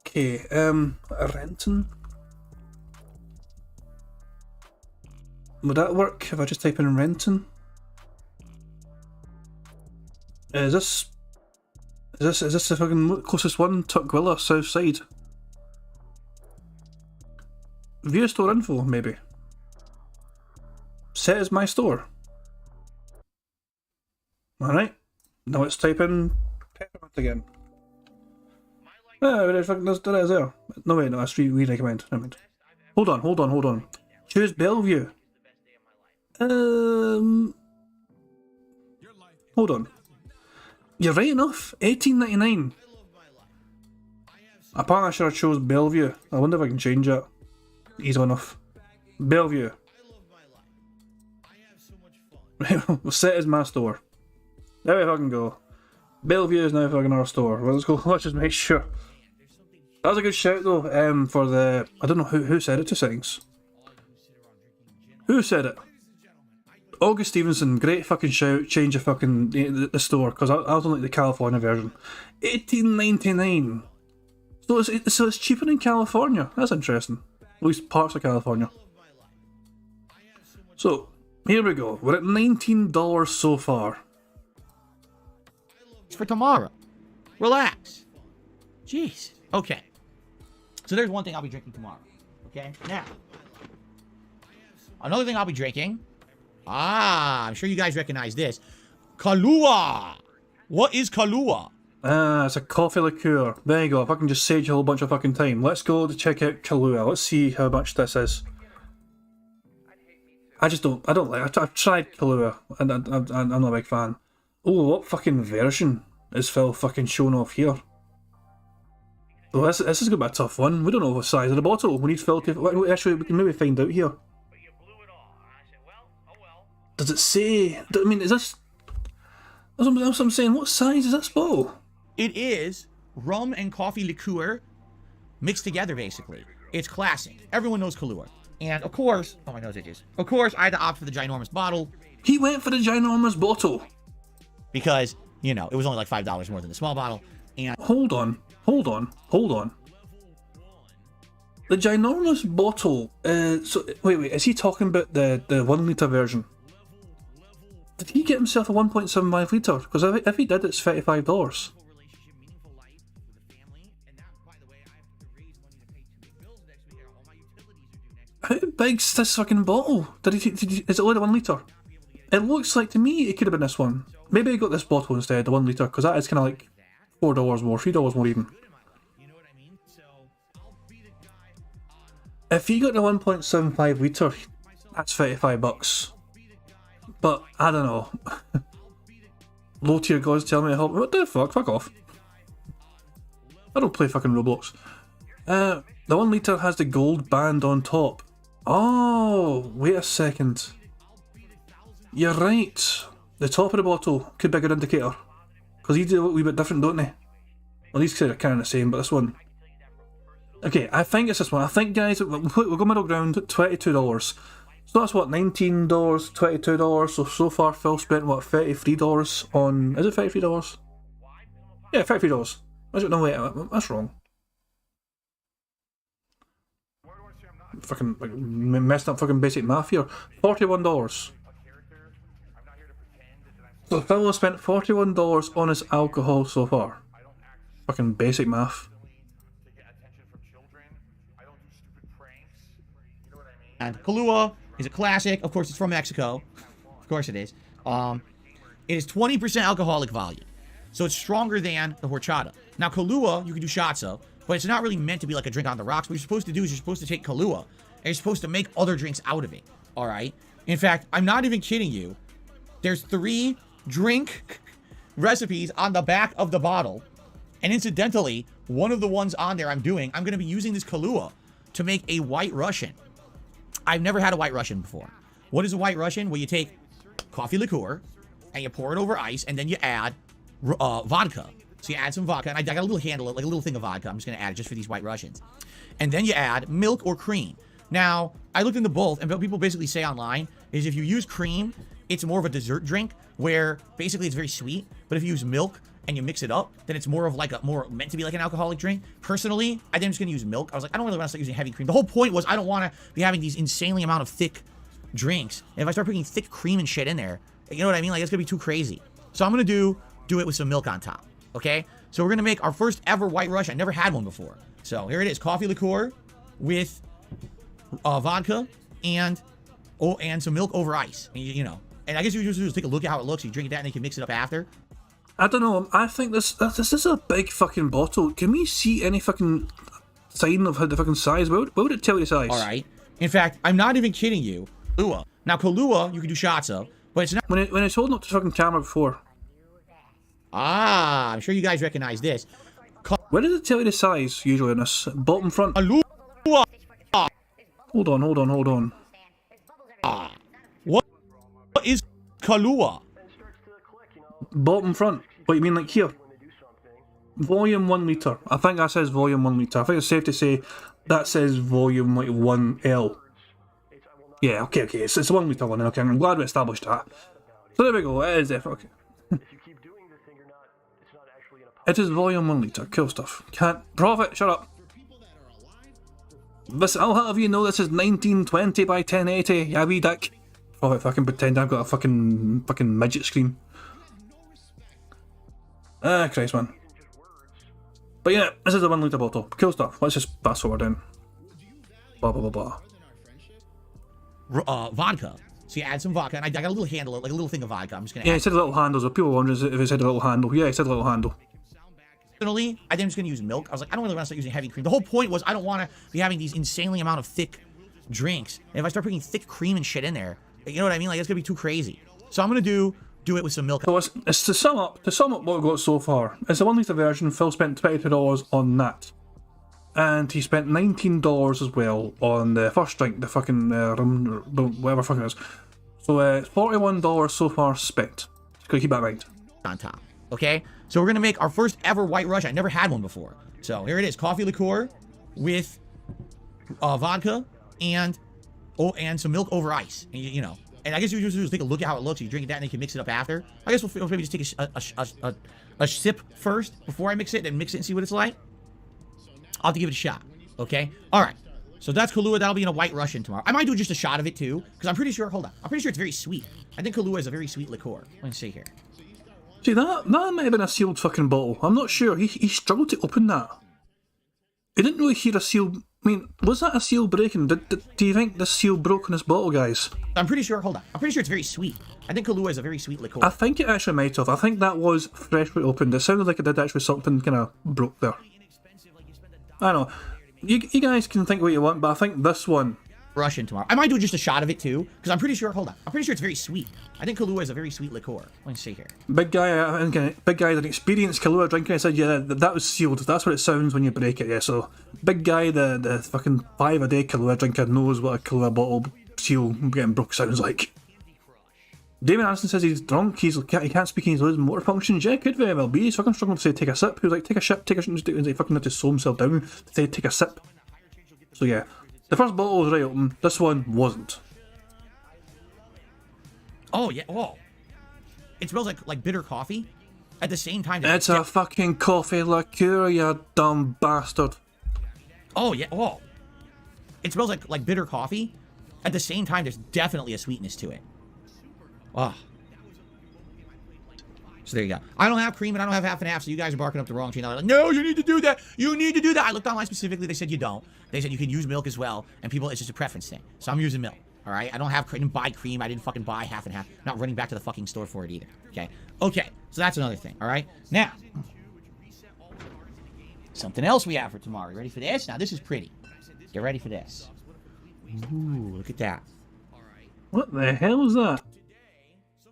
Okay, Renton? Would that work if I just type in Renton? Is this the fucking closest one? Tukwila, south side. View store info, maybe. Set as my store. Alright. Now let's type in peppermint again. There is there. No wait, no, that's we recommend. Never mind. Hold on. Choose Bellevue. Hold on. You're right enough. $18.99. Apparently I should have chose Bellevue. I wonder if I can change it. Easy enough. Bellevue. We'll set as my store. There we fucking go. Bellevue is now fucking our store. Well, let's go. Let's just make sure. That was a good shout though. For the I don't know who said it to settings. Who said it? August Stevenson, great fucking shout. Change the fucking the store because I was on like the California version. $18.99. So it's cheaper in California. That's interesting. At least parts of California. So here we go. We're at $19 so far. It's for tomorrow. Relax. Jeez. Okay. So there's one thing I'll be drinking tomorrow. Okay. Now, another thing I'll be drinking. I'm sure you guys recognize this. Kahlua. What is Kahlua? It's a coffee liqueur. There you go. If I can just sage a whole bunch of fucking time. Let's go to check out Kahlua. Let's see how much this is. I don't like. I've tried Kahlua, and I'm not a big fan. Oh, what fucking version is Phil fucking showing off here? Well, this is gonna be a tough one. We don't know the size of the bottle. We need Phil to. Actually, we can maybe find out here. Does it say? I mean, is this? That's what I'm saying. What size is this bottle? It is rum and coffee liqueur mixed together, basically. It's classic. Everyone knows Kahlua. And of course, oh my nose itches. Of course, I had to opt for the ginormous bottle. He went for the ginormous bottle. Because, you know, it was only like $5 more than the small bottle. And Hold on. The ginormous bottle, so wait, is he talking about the 1 litre version? Did he get himself a 1.75 litre? Because if he did, it's $35. How big's this fucking bottle? Is it only the 1 litre? It looks like to me it could have been this one. Maybe I got this bottle instead, the 1 litre, because that is kind of like $4 more, $3 more even. If you got the 1.75 litre, that's $35. But, I don't know. Low tier gods tell me to help. What the fuck? Fuck off. I don't play fucking Roblox. The 1 litre has the gold band on top. Oh, wait a second. You're right. The top of the bottle could be a good indicator. Because these do a wee bit different, don't they? Well, these two are kind of the same, but this one... Okay, I think it's this one. I think, guys, we'll go middle ground at $22. So that's what, $19, $22. So far, Phil spent, what, $33 on... Is it $33? Yeah, $33. No, wait, that's wrong. Fucking like, messed up fucking basic math here. $41. So Phil spent $41 on his alcohol so far. Fucking basic math. And Kahlua is a classic. Of course, it's from Mexico. Of course it is. It is 20% alcoholic volume. So it's stronger than the horchata. Now, Kahlua, you can do shots of, but it's not really meant to be like a drink on the rocks. What you're supposed to do is you're supposed to take Kahlua, and you're supposed to make other drinks out of it. All right? In fact, I'm not even kidding you. There's 3 drink recipes on the back of the bottle. And incidentally, one of the ones on there I'm going to be using this Kahlua to make a White Russian. I've never had a White Russian before. What is a White Russian? Well, you take coffee liqueur, and you pour it over ice, and then you add vodka. So you add some vodka, and I got a little handle, like a little thing of vodka. I'm just going to add it just for these White Russians. And then you add milk or cream. Now, I looked into both, and what people basically say online is if you use cream, it's more of a dessert drink, where basically it's very sweet. But if you use milk and you mix it up, then it's more of like meant to be like an alcoholic drink. Personally, I think I'm just going to use milk. I was like, I don't really want to start using heavy cream. The whole point was I don't want to be having these insanely amount of thick drinks. And if I start putting thick cream and shit in there, you know what I mean? Like, it's going to be too crazy. So I'm going to do it with some milk on top. Okay? So we're going to make our first ever White Russian. I never had one before. So here it is. Coffee liqueur with vodka and some milk over ice. And you know. And I guess you just take a look at how it looks. You drink that and then you can mix it up after. I don't know. I think this is a big fucking bottle. Can we see any fucking sign of how the fucking size? What would it tell you the size? All right. In fact, I'm not even kidding you. Kahlua. Now, Kahlua, you can do shots of, but it's not. When it's holding up to the fucking camera before. Ah, I'm sure you guys recognize this. Where does it tell you the size usually in this? Bottom front? Kahlua. Hold on. What is Kahlua? Bottom front. What you mean, like here? Volume 1 litre. I think that says volume 1 litre. I think it's safe to say that says volume like 1L. Yeah, okay. It's a 1 litre one. Okay, I'm glad we established that. So there we go. It is definitely. It is volume 1 litre. Cool stuff. Can't. Profit, shut up. Listen, I'll have you know this is 1920 by 1080. Yeah, wee dick. Profit, fucking pretend I've got a fucking midget screen. Ah, Christ, man. But yeah, this is a 1 litre bottle. Cool stuff. Let's just fast forward in. Blah, blah, blah, blah. Vodka. So you add some vodka, and I got a little handle, like a little thing of vodka. I'm just going to Yeah, he said a little handle, so people were wondering if he said a little handle. Yeah, he said a little handle. Personally, I think I'm just going to use milk. I was like, I don't really want to start using heavy cream. The whole point was I don't want to be having these insanely amount of thick drinks. And if I start putting thick cream and shit in there, you know what I mean? Like, it's going to be too crazy. So I'm going to do it with some milk. So it's to sum up what we've got so far. It's a 1 litre version. Phil spent $22 on that. And he spent $19 as well on the first drink, the fucking rum, whatever fucking it is. So it's $41 so far spent. Just gotta keep that in mind. On top. Okay? So we're going to make our first ever White Russian. I never had one before. So here it is. Coffee liqueur with vodka and some milk over ice. And you know. And I guess you just take a look at how it looks. You drink that and then you can mix it up after. I guess we'll maybe just take a sip first before I mix it, then mix it and see what it's like. I'll have to give it a shot. Okay? Alright. So that's Kahlua. That'll be in a White Russian tomorrow. I might do just a shot of it too. Because I'm pretty sure, hold on. I'm pretty sure it's very sweet. I think Kahlua is a very sweet liqueur. Let's see here. See, that might have been a sealed fucking bottle. I'm not sure. He struggled to open that. He didn't really hear a seal. I mean, was that a seal breaking? Do you think the seal broke in this bottle, guys? I'm pretty sure, hold on. I'm pretty sure it's very sweet. I think Kahlua is a very sweet liqueur. I think it actually might have. I think that was freshly opened. It sounded like it did actually something kind of broke there. I don't know. You guys can think what you want, but I think this one... Russian tomorrow. I might do just a shot of it too, because I'm pretty sure, hold on. I'm pretty sure it's very sweet. I think Kahlua is a very sweet liqueur. Let's see here. Big guy, an experienced Kahlua drinker, said, yeah, that was sealed. That's what it sounds when you break it, yeah. So, big guy, the fucking 5-a-day Kahlua drinker knows what a Kahlua bottle seal getting broke sounds like. Damon Anderson says he's drunk, he can't speak, he's losing motor functions. Yeah, could very well be. He's fucking struggling to say take a sip. He was like, take a sip, and he fucking had to slow himself down to say take a sip. So yeah, the first bottle was right open, this one wasn't. Oh yeah, oh. It smells like bitter coffee. At the same time... It's a fucking coffee liqueur, you dumb bastard. Oh yeah, oh. It smells like bitter coffee. At the same time, there's definitely a sweetness to it. Oh. So there you go. I don't have cream and I don't have half and half, so you guys are barking up the wrong tree. Now they're like, no, you need to do that. You need to do that. I looked online specifically. They said you don't. They said you can use milk as well. And people, it's just a preference thing. So I'm using milk. All right, I didn't buy cream. I didn't fucking buy half and half. I'm not running back to the fucking store for it either. Okay. Okay. So that's another thing. All right. Now, something else we have for tomorrow. You ready for this? Now this is pretty. Get ready for this. Ooh, look at that. What the hell is that?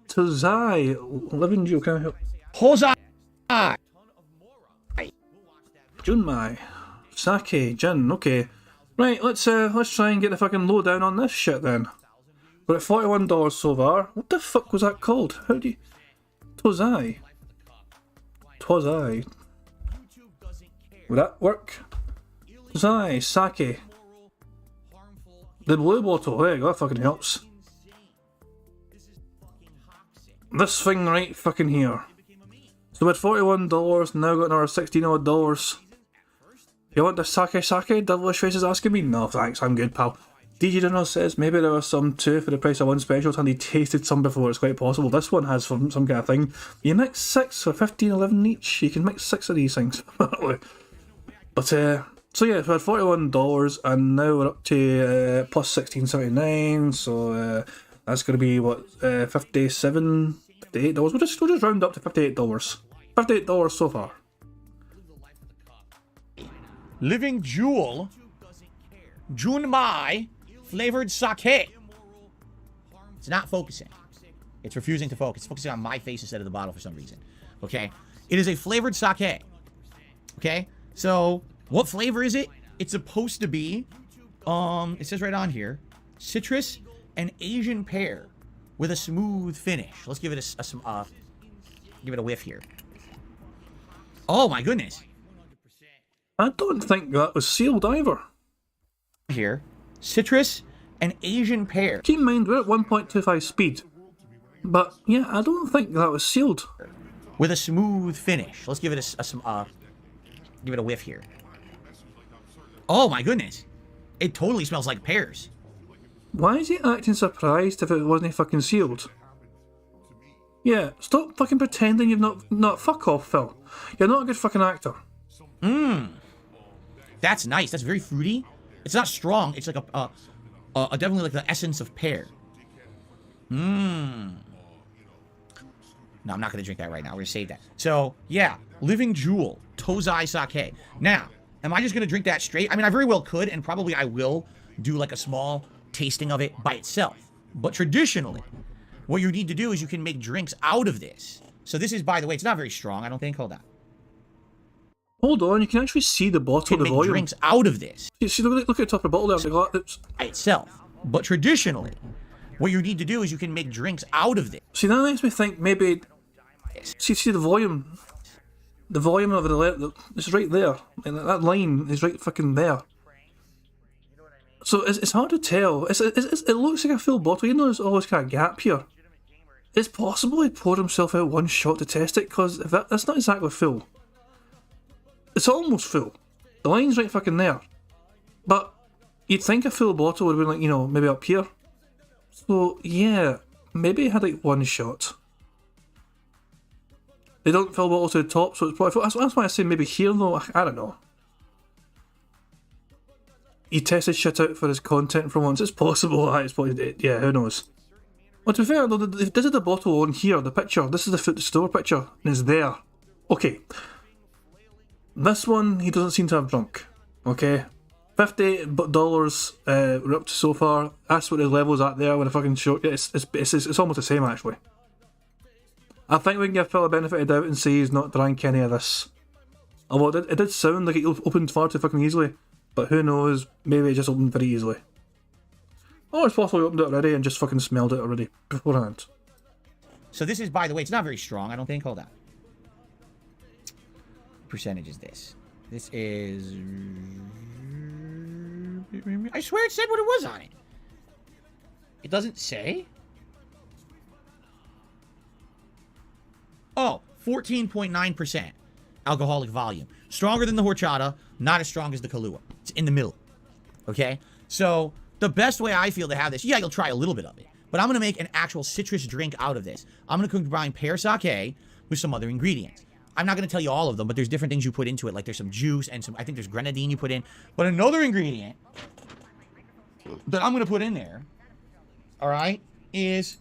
Tozai, living Jew, can I help? Hozai. Junmai, sake, gin. Okay, right. Let's try and get the fucking lowdown on this shit then. We're at $41 so far. What the fuck was that called? How do you? Tozai. Tozai. Would that work? Tozai, sake. The blue bottle. There you go. That fucking helps. This thing right fucking here. So we're at $41, now got another $16 odd. You want the sake? Devilish Face is asking me? No thanks, I'm good pal. DJ Donald says maybe there are some too for the price of one special and he tasted some before. It's quite possible. This one has some kind of thing. You mix 6 for 15, 11 each. You can mix 6 of these things. But so yeah, we're at $41 and now we're up to plus $16.79. So that's going to be what, $57, $58. We'll just round up to $58. $58 so far. Living Jewel Junmai flavored sake. It's not focusing. It's refusing to focus. It's focusing on my face instead of the bottle for some reason. Okay? It is a flavored sake. Okay? So, what flavor is it? It's supposed to be, it says right on here, citrus and Asian pear with a smooth finish. Let's give it give it a whiff here. Oh my goodness. I don't think that was sealed either. Here, citrus and Asian pear. Keep in mind, we're at 1.25 speed. But yeah, I don't think that was sealed. With a smooth finish. Let's give it give it a whiff here. Oh my goodness. It totally smells like pears. Why is he acting surprised if it wasn't fucking sealed? Yeah, stop fucking pretending you've not fuck off, Phil. You're not a good fucking actor. That's nice. That's very fruity. It's not strong. It's like definitely like the essence of pear. No, I'm not going to drink that right now. We're going to save that. So, yeah. Living Jewel. Tozai sake. Now, am I just going to drink that straight? I mean, I very well could, and probably I will do like a small tasting of it by itself. But traditionally, what you need to do is you can make drinks out of this. So this is, by the way, it's not very strong, I don't think. Hold on. Hold on, you can actually see the bottle, the volume. Drinks out of this. See, look at the top of the bottle there. By itself. But traditionally, what you need to do is you can make drinks out of this. See, that makes me think maybe... See the volume. The volume of the... It's right there. And that line is right fucking there. So it's hard to tell. It looks like a full bottle. You know there's always kind of gap here. It's possible he poured himself out one shot to test it, because that's not exactly full. It's almost full. The line's right fucking there. But you'd think a full bottle would have been like, you know, maybe up here. So, yeah, maybe he had like one shot. They don't fill bottles to the top, so it's probably... That's why I say maybe here though, I don't know. He tested shit out for his content for once. It's possible. It's probably, yeah, who knows. Well, to be fair though, this is the bottle on here, the picture. This is the store picture, and it's there. Okay. This one, he doesn't seem to have drunk. Okay. $58, we're up to so far. That's what his level's at there with a fucking short. It's almost the same actually. I think we can give Phil a benefit of doubt and say he's not drank any of this. Although it did sound like it opened far too fucking easily. But who knows, maybe it just opened very easily. Or it's possible he opened it already and just fucking smelled it already beforehand. So this is, by the way, it's not very strong, I don't think. Hold on. What percentage is this? This is... I swear it said what it was on it. It doesn't say? Oh, 14.9% alcoholic volume. Stronger than the horchata, not as strong as the Kahlua. It's in the middle. Okay? So, the best way I feel to have this, yeah, you'll try a little bit of it, but I'm going to make an actual citrus drink out of this. I'm going to combine pear sake with some other ingredients. I'm not going to tell you all of them, but there's different things you put into it. Like there's some juice and some, I think there's grenadine you put in. But another ingredient that I'm going to put in there all right, is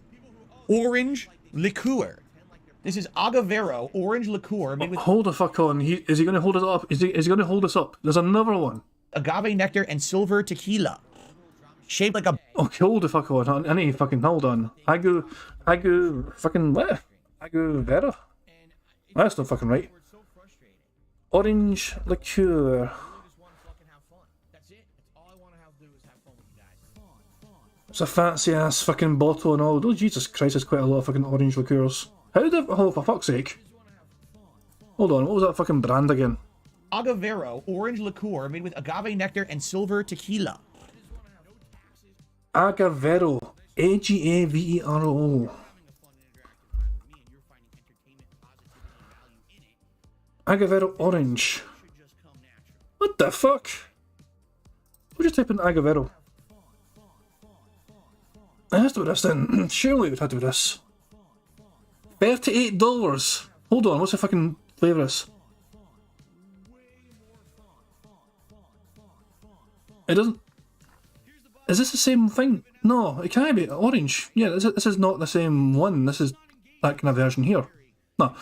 orange liqueur. This is Agavero orange liqueur made with Hold the fuck on. Is he going to hold us up? Is he going to hold us up? There's another one. agave nectar and silver tequila. Shaped like a... Okay, hold the fuck on. I need to fucking hold on. Fucking what? Agavero? That's not fucking right. Orange liqueur. It's a fancy ass fucking bottle and all. Oh, Jesus Christ, there's quite a lot of fucking orange liqueurs. How the... Oh, for fuck's sake. Hold on, what was that fucking brand again? Agavero orange liqueur made with agave nectar and silver tequila. Agavero. Agavero. Agavero orange. What the fuck? We'll just type in Agavero. It has to be this then. Surely it would have to be this. $38. Hold on, what's the fucking flavour is? It doesn't... Is this the same thing? No, it can't be. Orange. Yeah, this is not the same one. This is that kind of version here. No.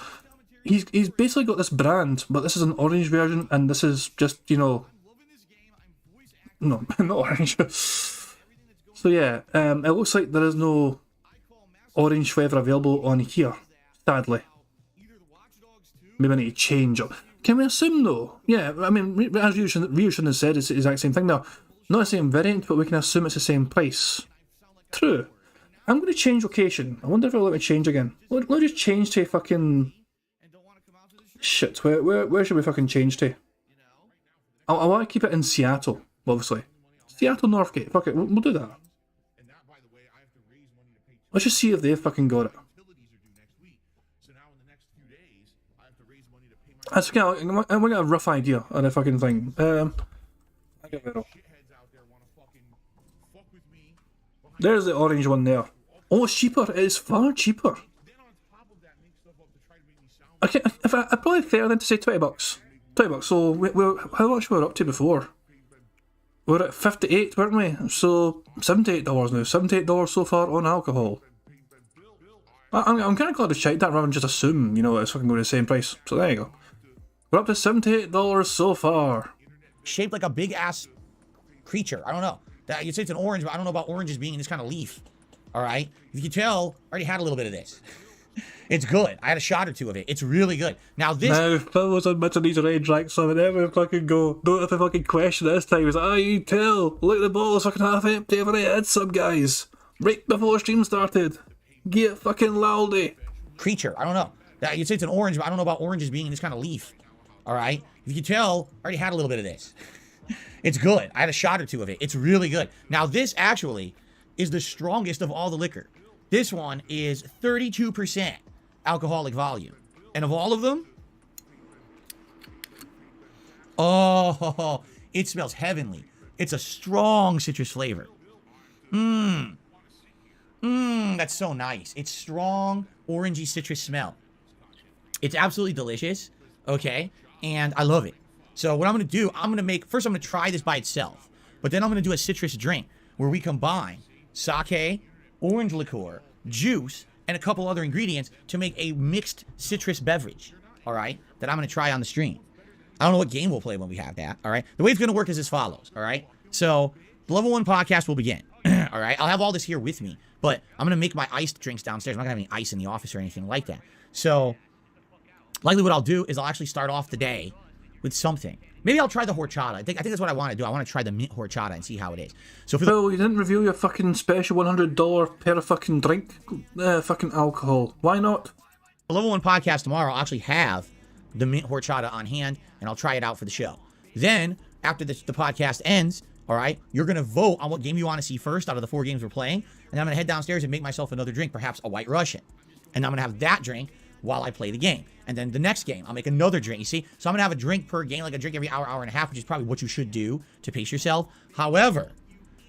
He's basically got this brand, but this is an orange version, and this is just, you know... No, not orange. So yeah, it looks like there is no orange flavour available on here, sadly. Maybe I need to change it. Can we assume though? Yeah, I mean, as Ryu should have said, it's the exact same thing now. Not the same variant, but we can assume it's the same price. True. I'm going to change location. I wonder if it'll let me change again. Let me just change to fucking... Shit, where should we fucking change to? I want to keep it in Seattle, obviously. Seattle Northgate, fuck it, we'll do that. Let's just see if they've fucking got it. That's okay, we got a rough idea of the fucking thing. There's the orange one there. Oh, it's cheaper. It's far cheaper. Okay, if I probably fair then to say $20. $20. So how much were we up to before? We were at 58, weren't we? So $78 now. $78 so far on alcohol. I'm kind of glad to check that rather than just assume, you know, it's fucking going to the same price. So there you go. We're up to $78 so far. Shaped like a big ass creature. I don't know. You'd say it's an orange, but I don't know about oranges being in this kind of leaf. Alright? If you can tell, I already had a little bit of this. It's good. I had a shot or two of it. It's really good. Now this... Now, Phil was admitting these red drank some and then we fucking go, don't have to fucking question this time. He's like, oh, you tell. Look, the bottle's fucking half empty. I've already had some, guys. Right before stream started. Get fucking loudy. Creature. I don't know. You'd say it's an orange, but I don't know about oranges being in this kind of leaf. Alright? If you can tell, I already had a little bit of this. It's good. I had a shot or two of it. It's really good. Now this actually is the strongest of all the liquor. This one is 32% alcoholic volume. And of all of them, oh, it smells heavenly. It's a strong citrus flavor. That's so nice. It's strong, orangey citrus smell. It's absolutely delicious, okay? And I love it. So what I'm going to do, first I'm going to try this by itself. But then I'm going to do a citrus drink where we combine sake, orange liqueur, juice, and a couple other ingredients to make a mixed citrus beverage, all right, that I'm going to try on the stream. I don't know what game we'll play when we have that, all right? The way it's going to work is as follows, all right? So the Level 1 podcast will begin, all right? I'll have all this here with me, but I'm going to make my iced drinks downstairs. I'm not going to have any ice in the office or anything like that. So likely what I'll do is I'll actually start off the day with something. Maybe I'll try the horchata. I think that's what I want to do. I want to try the mint horchata and see how it is. So for Phil, you didn't reveal your fucking special $100 per fucking drink, fucking alcohol. Why not? the Level 1 podcast tomorrow, I'll actually have the mint horchata on hand, and I'll try it out for the show. Then, after the podcast ends, all right, you're going to vote on what game you want to see first out of the 4 games we're playing, and I'm going to head downstairs and make myself another drink, perhaps a White Russian. And I'm going to have that drink while I play the game. And then the next game, I'll make another drink, you see? So I'm going to have a drink per game, like a drink every hour, hour and a half, which is probably what you should do to pace yourself. However,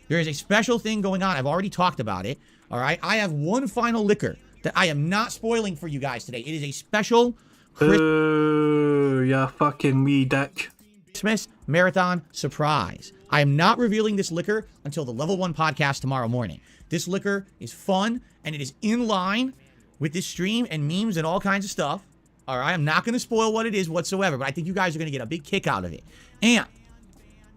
there is a special thing going on. I've already talked about it, all right? I have one final liquor that I am not spoiling for you guys today. It is a special Ooh, you fucking wee dick. Christmas marathon surprise. I am not revealing this liquor until the Level 1 podcast tomorrow morning. This liquor is fun, and it is in line with this stream and memes and all kinds of stuff. All right, I'm not going to spoil what it is whatsoever, but I think you guys are going to get a big kick out of it. And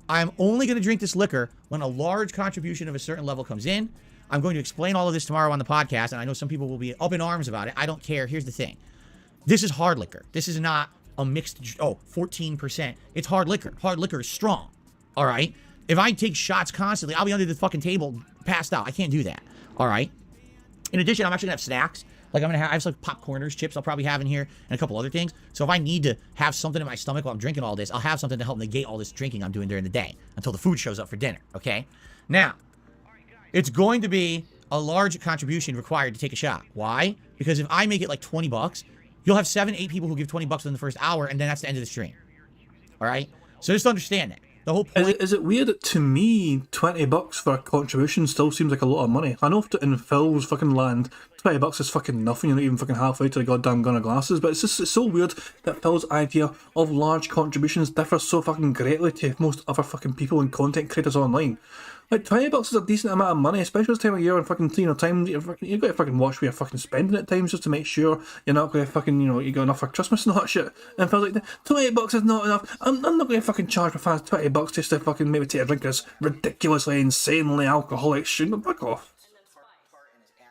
I'm only going to drink this liquor when a large contribution of a certain level comes in. I'm going to explain all of this tomorrow on the podcast, and I know some people will be up in arms about it. I don't care. Here's the thing. This is hard liquor. This is not a mixed, 14%. It's hard liquor. Hard liquor is strong. All right? If I take shots constantly, I'll be under the fucking table passed out. I can't do that. All right? In addition, I'm actually going to have snacks. Like I have some popcorners, chips I'll probably have in here, and a couple other things. So if I need to have something in my stomach while I'm drinking all this, I'll have something to help negate all this drinking I'm doing during the day until the food shows up for dinner, okay? Now, it's going to be a large contribution required to take a shot. Why? Because if I make it like 20 bucks, you'll have 7-8 people who give 20 bucks within the first hour, and then that's the end of the stream. All right? So just understand that. The whole point... Is it weird that to me, 20 bucks for a contribution still seems like a lot of money? I know in Phil's fucking land, 20 bucks is fucking nothing. You're not even fucking halfway to the goddamn gun of glasses. But it's so weird that Phil's idea of large contributions differs so fucking greatly to most other fucking people and content creators online. Like, 20 bucks is a decent amount of money, especially this time of year and fucking, time, you've got to fucking watch where you're fucking spending at times just to make sure you're not going to fucking, you got enough for Christmas and all that shit. And Phil's like, 20 bucks is not enough. I'm not going to fucking charge my fans 20 bucks just to fucking maybe take a drink of this ridiculously, insanely alcoholic shit. But fuck off.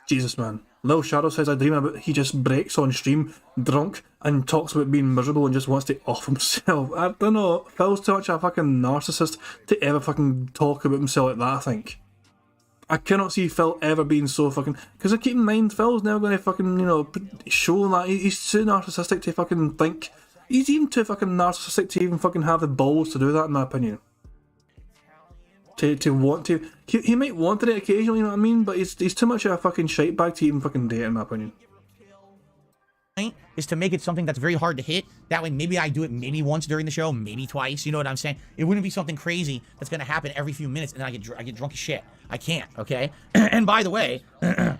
Jesus, man. Lil Shadow says, I dream about he just breaks on stream, drunk, and talks about being miserable and just wants to off himself. I don't know. Phil's too much of a fucking narcissist to ever fucking talk about himself like that, I think. I cannot see Phil ever being so fucking... Because I keep in mind, Phil's never going to fucking, show that. He's too narcissistic to fucking think... He's even too fucking narcissistic to even fucking have the balls to do that, in my opinion. To want to... He might want it occasionally, you know what I mean? But he's too much of a fucking shite bag to even fucking date, in my opinion. Is to make it something that's very hard to hit. That way, maybe I do it maybe once during the show, maybe twice. You know what I'm saying? It wouldn't be something crazy that's going to happen every few minutes and then I get drunk as shit. I can't, okay? And by the way, I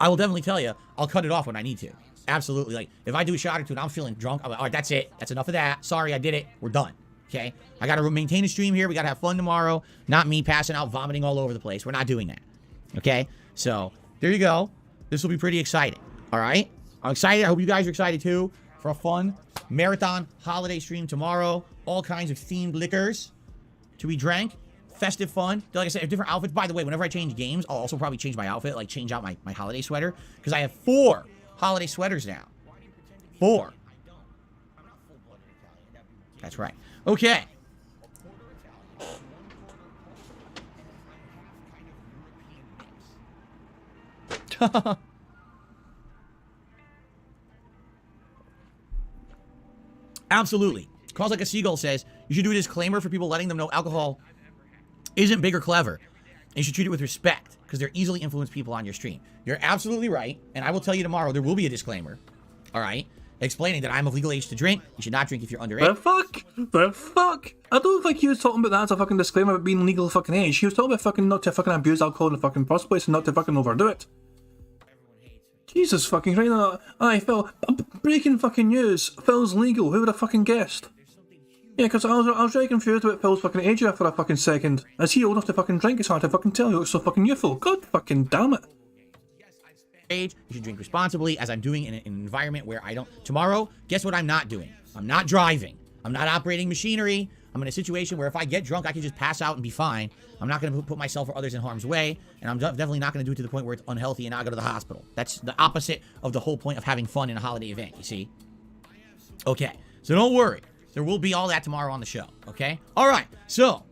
will definitely tell you, I'll cut it off when I need to. Absolutely. Like, if I do a shot or two and I'm feeling drunk, I'm like, all right, that's it. That's enough of that. Sorry, I did it. We're done. Okay? I got to maintain a stream here. We got to have fun tomorrow. Not me passing out, vomiting all over the place. We're not doing that. Okay? So, there you go. This will be pretty exciting. All right? I'm excited. I hope you guys are excited too for a fun marathon holiday stream tomorrow. All kinds of themed liquors to be drank. Festive fun. Like I said, different outfits. By the way, whenever I change games, I'll also probably change my outfit, like change out my holiday sweater. Because I have 4 holiday sweaters now. 4. That's right. Okay. Absolutely. Calls Like a Seagull says, you should do a disclaimer for people letting them know alcohol isn't big or clever. And you should treat it with respect, because they're easily influenced people on your stream. You're absolutely right, and I will tell you tomorrow there will be a disclaimer, all right, explaining that I'm of legal age to drink. You should not drink if you're underage. The fuck? The fuck? I don't think he was talking about that as a fucking disclaimer about being legal fucking age. He was talking about fucking not to fucking abuse alcohol in the fucking first place and not to fucking overdo it. Jesus fucking Christ. Aye, Phil. Breaking fucking news. Phil's legal. Who would have fucking guessed? Yeah, because I was very confused about Phil's fucking age there for a fucking second. Is he old enough to fucking drink? It's hard to fucking tell. He looks so fucking youthful. God fucking damn it. Age, you should drink responsibly, as I'm doing in an environment where I don't... Tomorrow, guess what I'm not doing? I'm not driving. I'm not operating machinery. I'm in a situation where if I get drunk, I can just pass out and be fine. I'm not going to put myself or others in harm's way, and I'm definitely not going to do it to the point where it's unhealthy and not go to the hospital. That's the opposite of the whole point of having fun in a holiday event, you see? Okay, so don't worry. There will be all that tomorrow on the show, okay? All right, so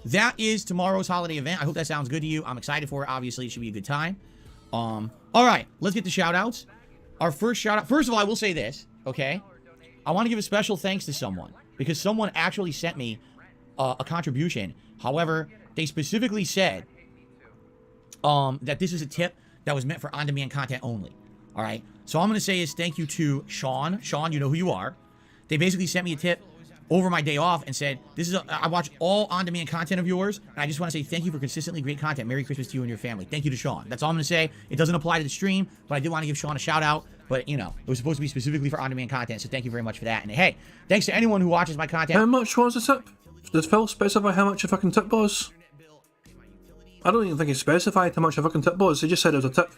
that is tomorrow's holiday event. I hope that sounds good to you. I'm excited for it. Obviously, it should be a good time. All right, let's get to shout-outs. Our first shout-out... First of all, I will say this, okay? I want to give a special thanks to someone, because someone actually sent me a contribution. However, they specifically said that this is a tip that was meant for on-demand content only. All right? So all I'm going to say is thank you to Sean. Sean, you know who you are. They basically sent me a tip over my day off and said, I watch all on-demand content of yours, and I just want to say thank you for consistently great content. Merry Christmas to you and your family. Thank you to Sean. That's all I'm going to say. It doesn't apply to the stream, but I did want to give Sean a shout-out. But, you know, it was supposed to be specifically for on-demand content, so thank you very much for that. And, hey, thanks to anyone who watches my content. How much was the tip? Did Phil specify how much a fucking tip was? I don't even think he specified how much a fucking tip was. He just said it was a tip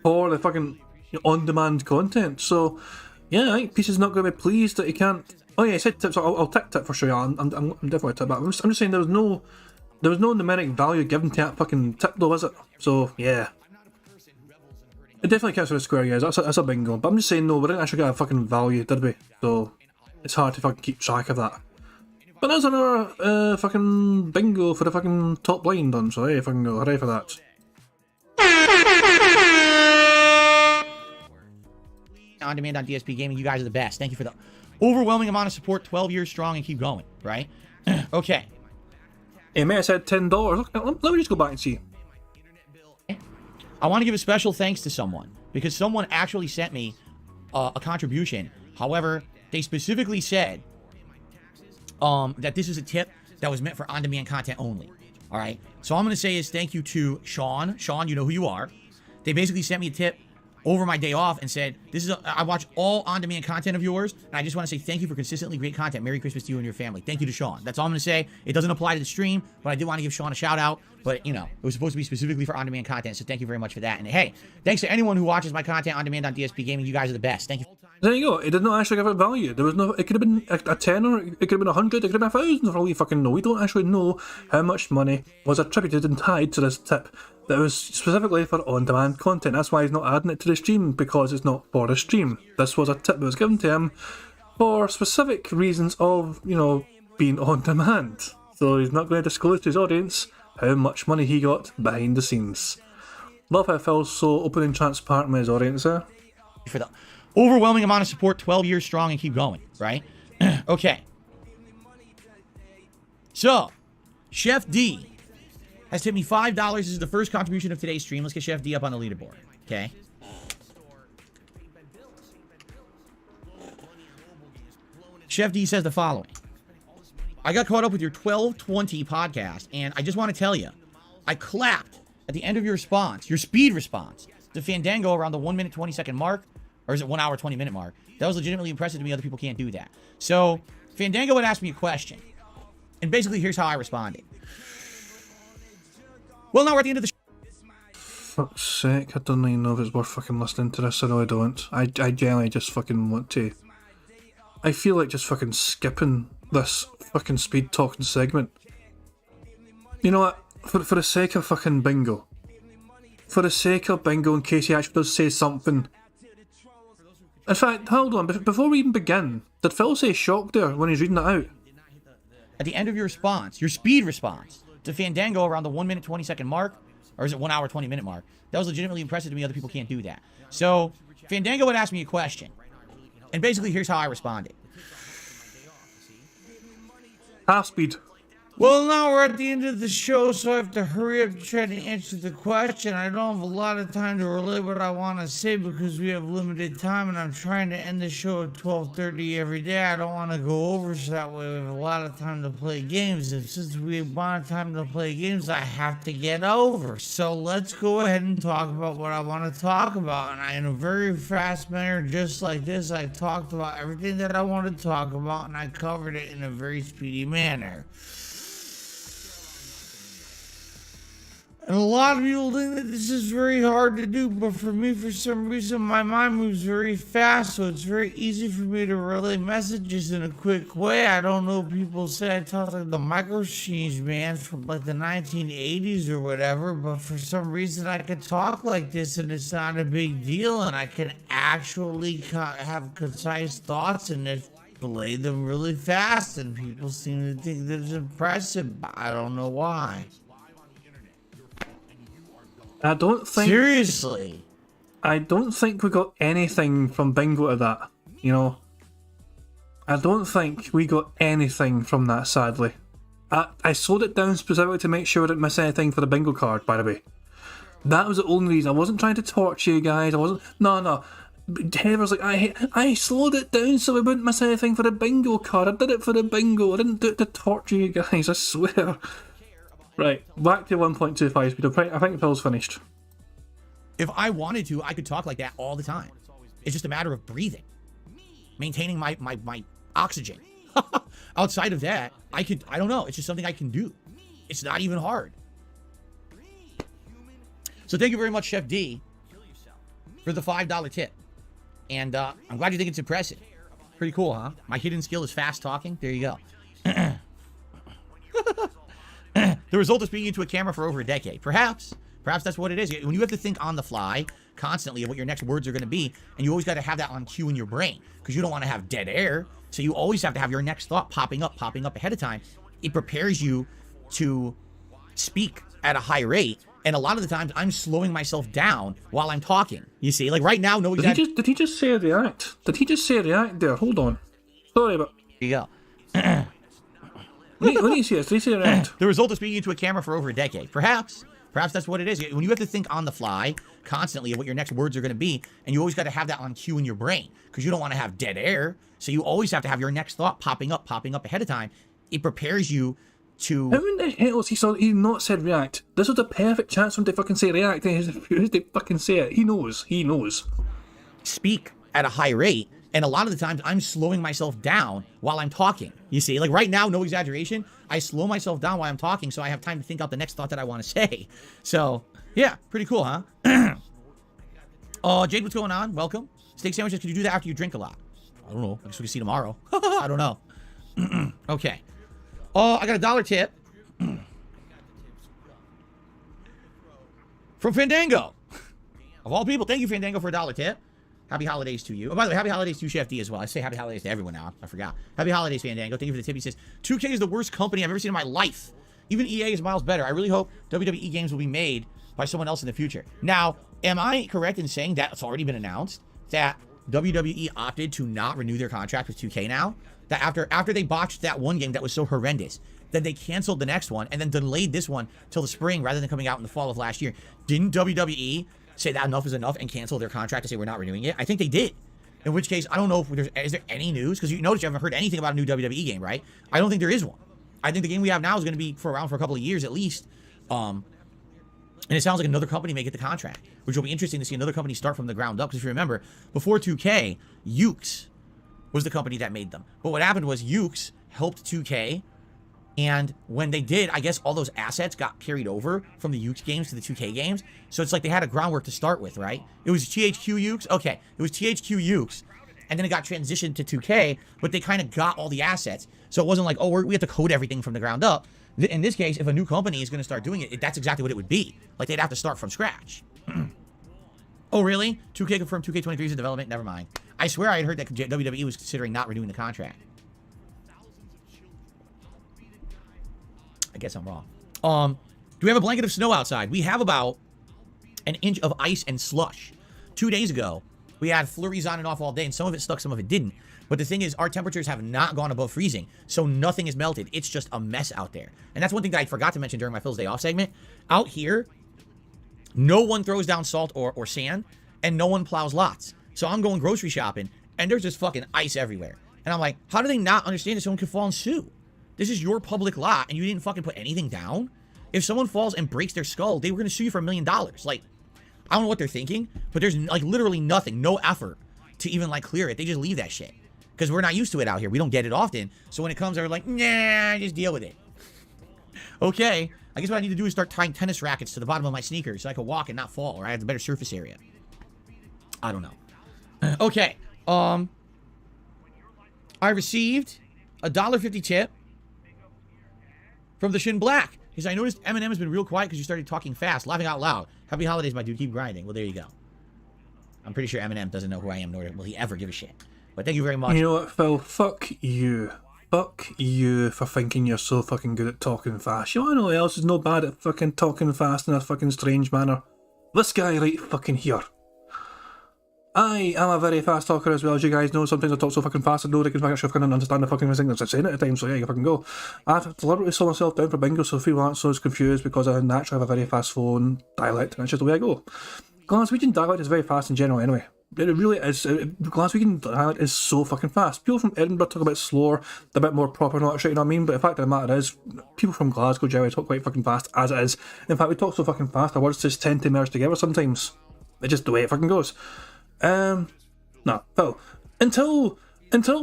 for the fucking on-demand content. So, yeah, I think Peace is not going to be pleased that he can't. Oh yeah, he said tips. I'll tick tip for sure. Yeah, I'm definitely a tip. But I'm just saying there was no numeric value given to that fucking tip though, is it? So yeah, it definitely counts for a square. Yeah, that's a bingo. But I'm just saying no, we didn't actually get a fucking value, did we? So it's hard to fucking keep track of that. But there's another fucking bingo for the fucking top line done. So hey, fucking go hooray for that. On demand on DSP Gaming, you guys are the best. Thank you for the overwhelming amount of support. 12 years strong and keep going, right? Okay. Hey, may I said $10. Let me just go back and see. I want to give a special thanks to someone because someone actually sent me a contribution. However, they specifically said that this is a tip that was meant for on-demand content only. All right. So I'm going to say is thank you to Sean. Sean, you know who you are. They basically sent me a tip over my day off and said, I watch all on-demand content of yours, and I just want to say thank you for consistently great content. Merry Christmas to you and your family. Thank you to Sean. That's all I'm going to say. It doesn't apply to the stream, but I did want to give Sean a shout out. But, you know, it was supposed to be specifically for on-demand content, so thank you very much for that. And hey, thanks to anyone who watches my content on demand on DSP Gaming. You guys are the best. Thank you. There you go. It did not actually give it value. There was no. It could have been a tenner. It could have been 100. It could have been 1,000 for all we fucking know. We don't actually know how much money was attributed and tied to this tip that was specifically for on-demand content. That's why he's not adding it to the stream, because it's not for the stream. This was a tip that was given to him for specific reasons of, you know, being on demand. So he's not going to disclose to his audience how much money he got behind the scenes. Love how Phil's so open and transparent with his audience there. For the overwhelming amount of support, 12 years strong and keep going, right? Okay. So, Chef D has tipped me $5. This is the first contribution of today's stream. Let's get Chef D up on the leaderboard, okay? Chef D says the following. I got caught up with your 12:20 podcast, and I just want to tell you, I clapped at the end of your response, your speed response, to Fandango around the 1 minute 20 second mark, or is it 1 hour 20 minute mark? That was legitimately impressive to me. Other people can't do that. So, Fandango would ask me a question, and basically here's how I responded. Well, now we're at the end of the Fuck's sake, I don't even know if it's worth fucking listening to this. I really don't. I generally just fucking want to. I feel like just fucking skipping this fucking speed talking segment. You know what? For the sake of fucking Bingo. For the sake of Bingo, in case he actually does say something. In fact, hold on, before we even begin, did Phil say shock there when he's reading that out? At the end of your response, your speed response, to Fandango around the 1 minute 20 second mark, or is it 1 hour 20 minute mark? That was legitimately impressive to me. Other people can't do that. So, Fandango would ask me a question, and basically here's how I responded. Half speed. Well, now we're at the end of the show, so I have to hurry up to try to answer the question. I don't have a lot of time to relay what I want to say because we have limited time, and I'm trying to end the show at 12:30 every day. I don't want to go over, so that way we have a lot of time to play games. And since we have a lot of time to play games, I have to get over. So let's go ahead and talk about what I want to talk about. And in a very fast manner, just like this, I talked about everything that I wanted to talk about, and I covered it in a very speedy manner. And a lot of people think that this is very hard to do, but for me, for some reason, my mind moves very fast, so it's very easy for me to relay messages in a quick way. I don't know, people say I talk like the microchanged man from like the 1980s or whatever, but for some reason I can talk like this and it's not a big deal, and I can actually have concise thoughts and just relay them really fast, and people seem to think that it's impressive, but I don't know why. I don't think... Seriously? I don't think we got anything from Bingo to that, you know? I don't think we got anything from that, sadly. I slowed it down specifically to make sure I didn't miss anything for the Bingo card, by the way. That was the only reason. I wasn't trying to torture you guys, I wasn't... No. Heather's like, I slowed it down so we wouldn't miss anything for the Bingo card. I did it for the Bingo, I didn't do it to torture you guys, I swear. Right, back to 1.25 speed. I think Phil's finished. If I wanted to, I could talk like that all the time. It's just a matter of breathing, maintaining my oxygen. Outside of that, I don't know. It's just something I can do. It's not even hard. So thank you very much, Chef D, for the $5 tip. And I'm glad you think it's impressive. Pretty cool, huh? My hidden skill is fast talking. There you go. The result is speaking into a camera for over a decade. Perhaps that's what it is. When you have to think on the fly constantly of what your next words are going to be, and you always got to have that on cue in your brain because you don't want to have dead air. So you always have to have your next thought popping up ahead of time. It prepares you to speak at a high rate. And a lot of the times I'm slowing myself down while I'm talking. You see, like right now, no exactly. Did he just say react? Did he just say react there? Hold on. Sorry, but There you go. let me see this. Did he say react? The result is speaking into a camera for over a decade. Perhaps that's what it is. When you have to think on the fly constantly of what your next words are going to be, and you always got to have that on cue in your brain because you don't want to have dead air. So you always have to have your next thought popping up ahead of time. It prepares you to. How in the hell has he not said react? This was a perfect chance for him to fucking say react. He refused to fucking say it. He knows. Speak at a high rate. And a lot of the times I'm slowing myself down while I'm talking. You see, like right now, no exaggeration. I slow myself down while I'm talking so I have time to think out the next thought that I want to say. So, yeah, pretty cool, huh? Jade, what's going on? Welcome. Steak sandwiches, can you do that after you drink a lot? I don't know. I guess we can see tomorrow. I don't know. Okay. I got a $1 tip from Fandango. Of all people, thank you, Fandango, for a $1 tip. Happy holidays to you. Oh, by the way, happy holidays to Chef D as well. I say happy holidays to everyone now. I forgot. Happy holidays, Fandango. Thank you for the tip. He says, 2K is the worst company I've ever seen in my life. Even EA is miles better. I really hope WWE games will be made by someone else in the future. Now, am I correct in saying that it's already been announced that WWE opted to not renew their contract with 2K now? That after they botched that one game that was so horrendous, then they canceled the next one and then delayed this one till the spring rather than coming out in the fall of last year. Didn't WWE say that enough is enough and cancel their contract to say we're not renewing it? I think they did. In which case, I don't know if is there any news? Because you notice you haven't heard anything about a new WWE game, right? I don't think there is one. I think the game we have now is going to be around for a couple of years at least. And it sounds like another company may get the contract, which will be interesting to see another company start from the ground up. Because if you remember, before 2K, Ukes was the company that made them. But what happened was Ukes helped 2K. And when they did, I guess all those assets got carried over from the Ukes games to the 2K games. So it's like they had a groundwork to start with, right? It was THQ Ukes. Okay, it was THQ Ukes. And then it got transitioned to 2K, but they kind of got all the assets. So it wasn't like, oh, we have to code everything from the ground up. In this case, if a new company is going to start doing it, that's exactly what it would be. Like they'd have to start from scratch. Oh, really? 2K confirmed 2K23 is in development? Never mind. I swear I had heard that WWE was considering not renewing the contract. I guess I'm wrong. Do we have a blanket of snow outside? We have about an inch of ice and slush. 2 days ago, we had flurries on and off all day, and some of it stuck, some of it didn't. But the thing is, our temperatures have not gone above freezing, so nothing is melted. It's just a mess out there. And that's one thing that I forgot to mention during my Phil's Day Off segment. Out here, no one throws down salt or sand, and no one plows lots. So I'm going grocery shopping, and there's just fucking ice everywhere. And I'm like, how do they not understand that someone could fall and sue? This is your public lot, and you didn't fucking put anything down? If someone falls and breaks their skull, they were going to sue you for $1 million. Like, I don't know what they're thinking, but there's, like, literally nothing, no effort to even, like, clear it. They just leave that shit. Because we're not used to it out here. We don't get it often. So when it comes, they're like, nah, just deal with it. Okay. I guess what I need to do is start tying tennis rackets to the bottom of my sneakers so I can walk and not fall, or I have a better surface area. I don't know. Okay. I received a $1.50 tip from the Shin Black. He said, I noticed Eminem has been real quiet because you started talking fast, laughing out loud. Happy holidays, my dude. Keep grinding. Well, there you go. I'm pretty sure Eminem doesn't know who I am, nor will he ever give a shit. But thank you very much. You know what, Phil? Fuck you. Fuck you for thinking you're so fucking good at talking fast. You know who else is no bad at fucking talking fast in a fucking strange manner? This guy right fucking here. I am a very fast talker as well, as you guys know. Sometimes I talk so fucking fast I know they can fucking understand the fucking thing that's saying at the time, so yeah, you fucking go. I've deliberately slowed myself down for bingo, so if people aren't so confused because I naturally have a very fast phone dialect, and it's just the way I go. Glaswegian dialect is very fast in general anyway. It really is. Glaswegian dialect is so fucking fast. People from Edinburgh talk a bit slower, a bit more proper and all that shit, you know what I mean? But the fact of the matter is, people from Glasgow generally talk quite fucking fast as it is. In fact, we talk so fucking fast, our words just tend to merge together sometimes. It's just the way it fucking goes. No, Phil. Until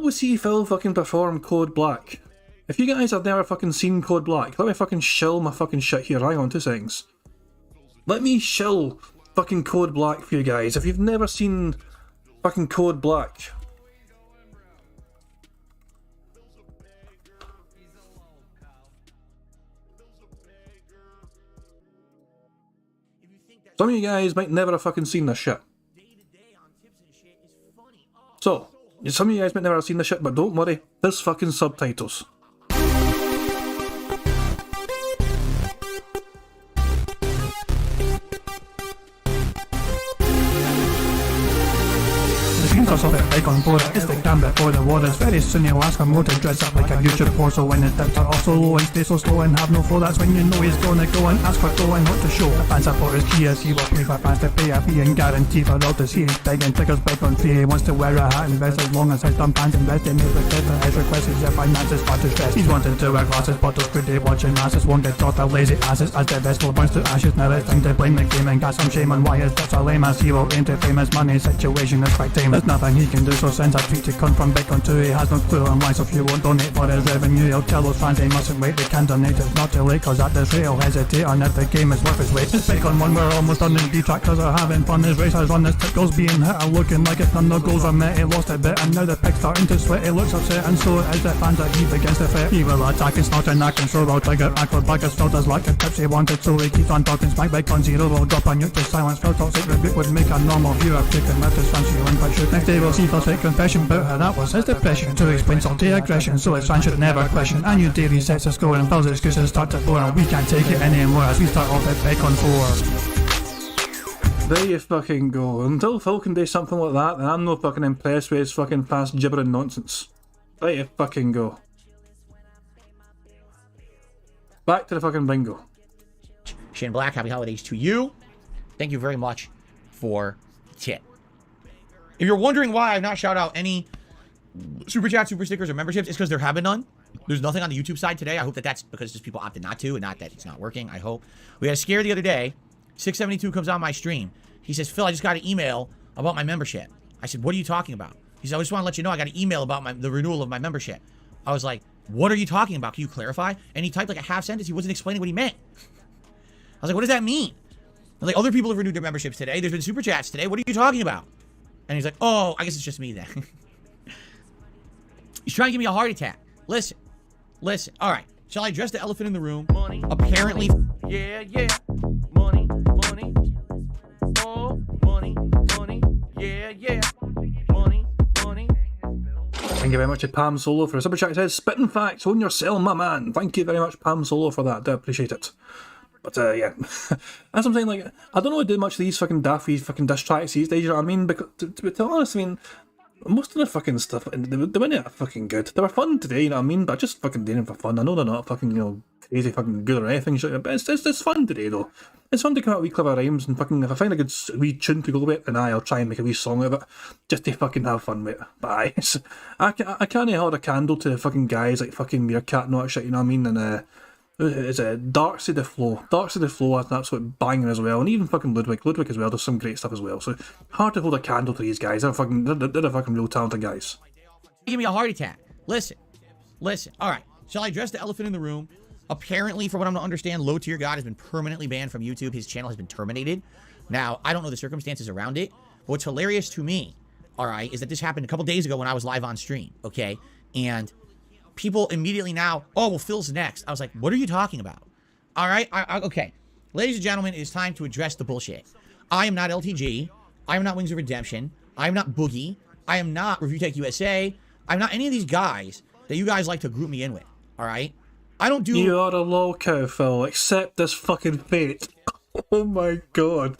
we see Phil fucking perform Code Black. If you guys have never fucking seen Code Black, let me fucking shill my fucking shit here. Hang on 2 seconds. Let me shill fucking Code Black for you guys. If you've never seen fucking Code Black, some of you guys might never have fucking seen this shit. So, some of you guys might never have seen this shit, but don't worry, there's fucking subtitles. Because of it, like on board, it's the damn before the waters. Very soon you'll ask a motor, dress up like a YouTube whore. So when the dips are off so low and stay so slow and have no flow, that's when you know he's gonna go and ask for dough and what to show. The fan support is key as he will pay for fans to pay a fee and guarantee for all to see. He's begging tickers back on free. He wants to wear a hat and vest as long as his dumb pants invest. They make with better his request is their finances far too stressed. He's wanting to wear glasses, bottles good day watching masses. Won't get taught their lazy asses as their vessel burns to ashes. Now it's time to blame the game and got some shame on why his debts are lame as he will aim to fame. His money situation is quite tame. There's nothing he can do, so sends a tweet to come from Bitcoin too. He has no clue on why, so if you won't donate for his revenue, he'll tell those fans they mustn't wait. They can donate, it's not too late, cause at this rate he'll hesitate on if the game is worth his weight. It's Bitcoin 1, we're almost done in B-track cause they're having fun. His race has run, his tickles being hit and looking like it's none. No goals are met, he lost a bit and now the pig's starting to sweat. He looks upset and so is the fans that heave against the threat. He will attack and snort and knock and throw, will trigger backward back as felt as lack of tips he wanted, so he keeps on talking smack. Bitcoin 0 will drop a nuke to silence. Felt toxic rebuke would make a normal viewer taken with his fancy one but shoot. Next day we'll see first fake confession about how that was his depression to explain salty aggression, so his fans should never question. And you daily sets a score and Phil's excuses start to blow and we can't take it anymore as we start off at Bitcoin 4. There you fucking go. Until Phil can do something like that, then I'm not fucking impressed with his fucking fast gibbering nonsense. There you fucking go. Back to the fucking bingo. Shane Black, happy holidays to you. Thank you very much for the tip. If you're wondering why I've not shouted out any super chats, super stickers, or memberships, it's because there have been none. There's nothing on the YouTube side today. I hope that that's because just people opted not to and not that it's not working. I hope. We had a scare the other day. 672 comes on my stream. He says, Phil, I just got an email about my membership. I said, what are you talking about? He said, I just want to let you know I got an email about the renewal of my membership. I was like, what are you talking about? Can you clarify? And he typed like a half sentence. He wasn't explaining what he meant. I was like, what does that mean? I was like, other people have renewed their memberships today. There's been super chats today. What are you talking about? And he's like, oh, I guess it's just me then. He's trying to give me a heart attack. Listen. All right. Shall I address the elephant in the room? Money. Apparently. Yeah. Money. Oh, money. Yeah. Money. Thank you very much to Pam Solo for a super chat. It says, spitting facts on your cell, my man. Thank you very much, Pam Solo, for that. I appreciate it. But yeah, as I'm saying, like, I don't know how to do much of these fucking daffy fucking diss tracks these days, you know what I mean? Because to be honest, I mean, most of the fucking stuff, they weren't that fucking good. They were fun today, you know what I mean? But I just fucking did them for fun. I know they're not fucking, you know, crazy fucking good or anything, but it's fun today, though. It's fun to come out with wee clever rhymes and fucking, if I find a good wee tune to go with it, then I'll try and make a wee song out of it, just to fucking have fun with it. But I can't hold a candle to fucking guys like fucking Meerkat and all that shit, you know what I mean? And it's a Dark Side of Flow. Dark Side of Flow has an absolute banger as well, and even fucking Ludwig as well does some great stuff as well. So hard to hold a candle to these guys. They're a fucking real talented guys. Give me a heart attack. Listen. All right. Shall I address the elephant in the room? Apparently, from what I'm to understand, Low Tier God has been permanently banned from YouTube. His channel has been terminated. Now, I don't know the circumstances around it, but what's hilarious to me, all right, is that this happened a couple days ago when I was live on stream, okay? And people immediately now, oh, well, Phil's next. I was like, what are you talking about? All right, okay. Ladies and gentlemen, it is time to address the bullshit. I am not LTG. I am not Wings of Redemption. I am not Boogie. I am not Review Tech USA. I'm not any of these guys that you guys like to group me in with, all right? I don't do... You are a loco, Phil. Accept this fucking fate. Oh my god.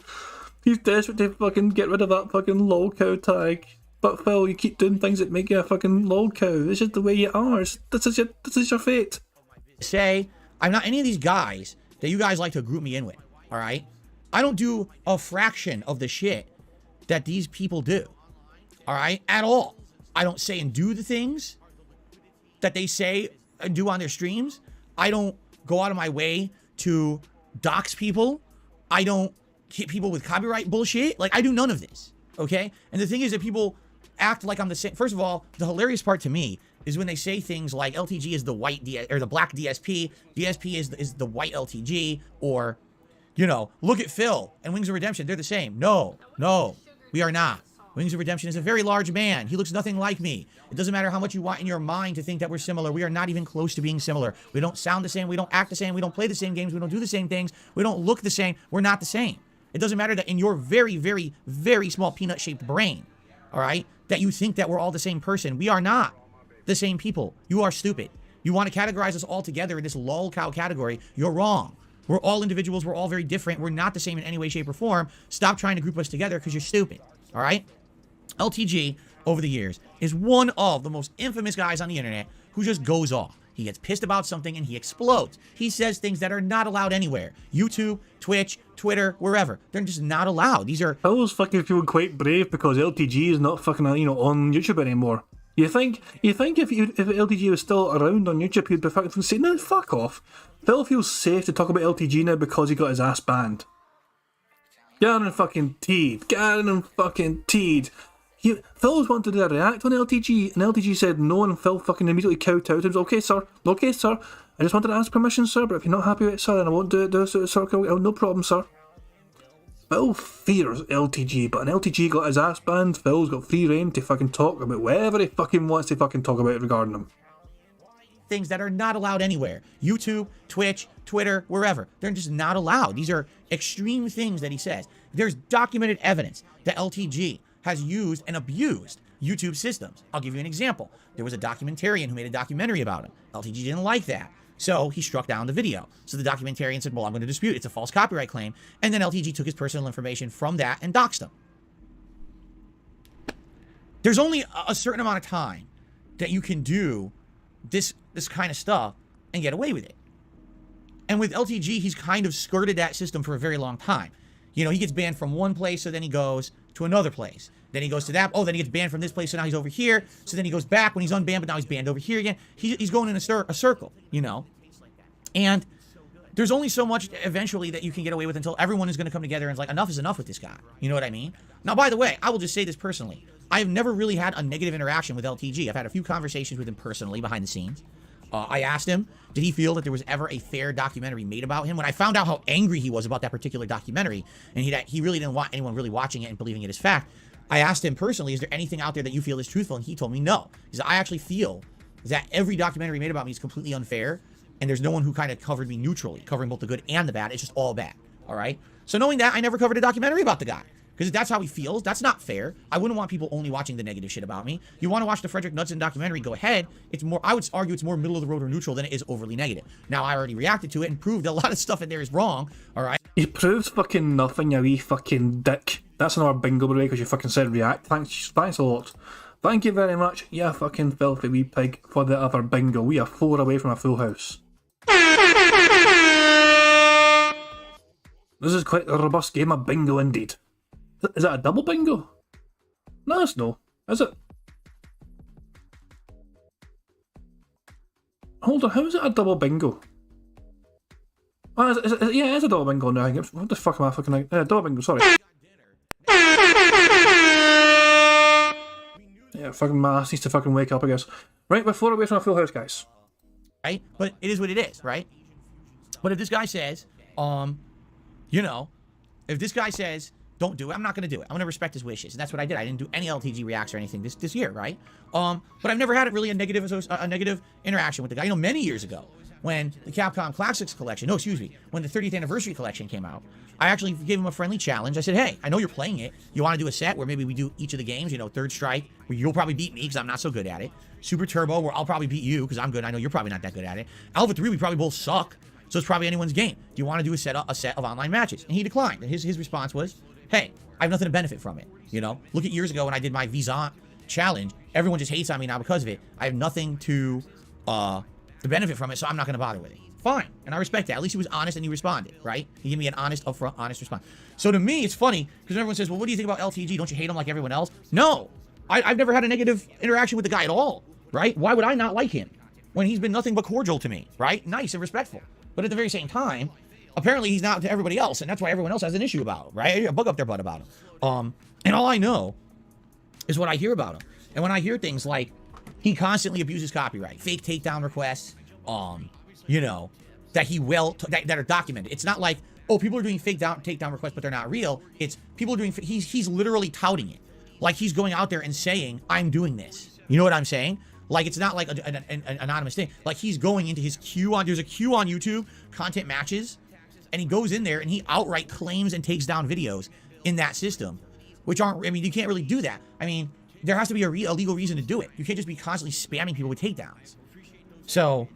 He's desperate to fucking get rid of that fucking loco tag. But Phil, you keep doing things that make you a fucking loco. This is the way you are. This is your fate. Say, I'm not any of these guys that you guys like to group me in with, all right? I don't do a fraction of the shit that these people do, all right? At all. I don't say and do the things that they say and do on their streams. I don't go out of my way to dox people. I don't hit people with copyright bullshit. Like, I do none of this, okay? And the thing is that people act like I'm the same. First of all, the hilarious part to me is when they say things like LTG is the white or the black DSP, DSP is the white LTG, or You know, look at Phil and Wings of Redemption. They're the same. No, we are not. Wings of Redemption is a very large man. He looks nothing like me. It doesn't matter how much you want in your mind to think that we're similar. We are not even close to being similar. We don't sound the same. We don't act the same. We don't play the same games. We don't do the same things. We don't look the same. We're not the same. It doesn't matter that in your very, very, very small peanut-shaped brain, all right, that you think that we're all the same person. We are not the same people. You are stupid. You want to categorize us all together in this lol cow category. You're wrong. We're all individuals. We're all very different. We're not the same in any way, shape, or form. Stop trying to group us together because you're stupid, all right? LTG, over the years, is one of the most infamous guys on the internet who just goes off. He gets pissed about something and he explodes. He says things that are not allowed anywhere. YouTube, Twitch, Twitter, wherever. They're just not allowed. These are... I was fucking feeling quite brave because LTG is not fucking, on YouTube anymore. You think if LTG was still around on YouTube, he'd be fucking saying, no, fuck off. Phil feels safe to talk about LTG now because he got his ass banned. Garen fucking teed. Phil was wanting to do a react on LTG, and LTG said no, and Phil fucking immediately kowtowed. He was, okay, sir. I just wanted to ask permission, sir, but if you're not happy with it, sir, then I won't do it, sir. No problem, sir. Phil fears LTG, but an LTG got his ass banned. Phil's got free reign to fucking talk about whatever he fucking wants to fucking talk about regarding him. Things that are not allowed anywhere. YouTube, Twitch, Twitter, wherever. They're just not allowed. These are extreme things that he says. There's documented evidence that LTG has used and abused YouTube systems. I'll give you an example. There was a documentarian who made a documentary about him. LTG didn't like that, so he struck down the video. So the documentarian said, well, I'm going to dispute. It's a false copyright claim. And then LTG took his personal information from that and doxed him. There's only a certain amount of time that you can do this kind of stuff and get away with it. And with LTG, he's kind of skirted that system for a very long time. You know, he gets banned from one place, so then he goes to another place. Then he goes to that. Oh, then he gets banned from this place, so now he's over here. So then he goes back when he's unbanned, but now he's banned over here again. He's going in a circle, you know. And there's only so much eventually that you can get away with until everyone is going to come together and it's like, enough is enough with this guy. You know what I mean? Now, by the way, I will just say this personally. I have never really had a negative interaction with LTG. I've had a few conversations with him personally behind the scenes. I asked him, did he feel that there was ever a fair documentary made about him? When I found out how angry he was about that particular documentary, and he really didn't want anyone really watching it and believing it as fact, I asked him personally, is there anything out there that you feel is truthful? And he told me no. He said, I actually feel that every documentary made about me is completely unfair, and there's no one who kind of covered me neutrally, covering both the good and the bad. It's just all bad, all right? So knowing that, I never covered a documentary about the guy. Because if that's how he feels, that's not fair. I wouldn't want people only watching the negative shit about me. You want to watch the Frederick Knudsen documentary, go ahead. It's more, I would argue it's more middle of the road or neutral than it is overly negative. Now, I already reacted to it and proved a lot of stuff in there is wrong, alright? He proves fucking nothing, you wee fucking dick. That's another bingo break because you fucking said react. Thanks a lot. Thank you very much, you fucking filthy wee pig, for the other bingo. We are 4 away from a full house. This is quite a robust game of bingo indeed. Is that a double bingo? No, it's no. Is it? Hold on, how is it a double bingo? Oh, yeah, it is a double bingo now. What the fuck am I fucking out? Double bingo, sorry. Yeah, fucking my ass needs to fucking wake up, I guess. Right, we're 4 away from a full house, guys. Right? But it is what it is, right? But if this guy says, you know, if this guy says, don't do it, I'm not going to do it. I'm going to respect his wishes. And that's what I did. I didn't do any LTG reacts or anything this year, right? But I've never had really a negative interaction with the guy. You know, many years ago, when the Capcom Classics collection, when the 30th anniversary collection came out, I actually gave him a friendly challenge. I said, hey, I know you're playing it. You want to do a set where maybe we do each of the games, you know, Third Strike, where you'll probably beat me because I'm not so good at it. Super Turbo, where I'll probably beat you because I'm good. I know you're probably not that good at it. Alpha 3, we probably both suck. So it's probably anyone's game. Do you want to do a set of online matches? And he declined. And his response was, hey, I have nothing to benefit from it. You know, look at years ago when I did my Vizant challenge. Everyone just hates on me now because of it. I have nothing to benefit from it, so I'm not going to bother with it. Fine. And I respect that. At least he was honest and he responded, right? He gave me an honest, upfront, honest response. So to me, it's funny because everyone says, well, what do you think about LTG? Don't you hate him like everyone else? No. I've never had a negative interaction with the guy at all, right? Why would I not like him when he's been nothing but cordial to me, right? Nice and respectful. But at the very same time, apparently he's not to everybody else, and that's why everyone else has an issue about him, right? A bug up their butt about him. And all I know is what I hear about him. And when I hear things like he constantly abuses copyright, fake takedown requests, you know, that he that are documented. It's not like oh, people are doing fake takedown requests, but they're not real. It's people are doing, he's literally touting it. Like he's going out there and saying, I'm doing this. You know what I'm saying? Like it's not like an anonymous thing. Like he's going into his queue on, there's a queue on YouTube, content matches, and he goes in there and he outright claims and takes down videos in that system, which aren't, I mean, you can't really do that. I mean, there has to be a legal reason to do it. You can't just be constantly spamming people with takedowns. So,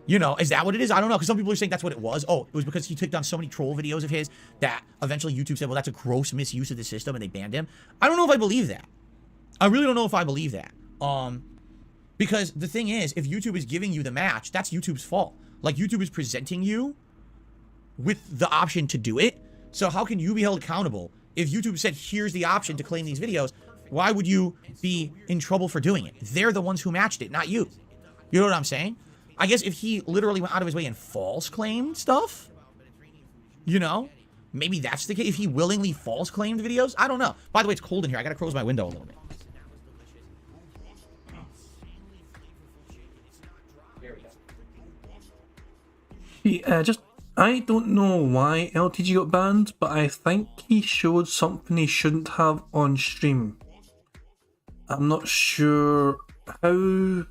you know, is that what it is? I don't know, because some people are saying that's what it was. Oh, it was because he took down so many troll videos of his that eventually YouTube said, well, that's a gross misuse of the system, and they banned him. I don't know if I believe that. I really don't know if I believe that. Because the thing is, if YouTube is giving you the match, that's YouTube's fault. Like, YouTube is presenting you with the option to do it. So how can you be held accountable if YouTube said, here's the option to claim these videos? Why would you be in trouble for doing it? They're the ones who matched it, not you. You know what I'm saying? I guess if he literally went out of his way and false claimed stuff, you know, maybe that's the case. If he willingly false claimed videos, I don't know. By the way, it's cold in here. I gotta close my window a little bit. I don't know why LTG got banned, but I think he showed something he shouldn't have on stream. I'm not sure how.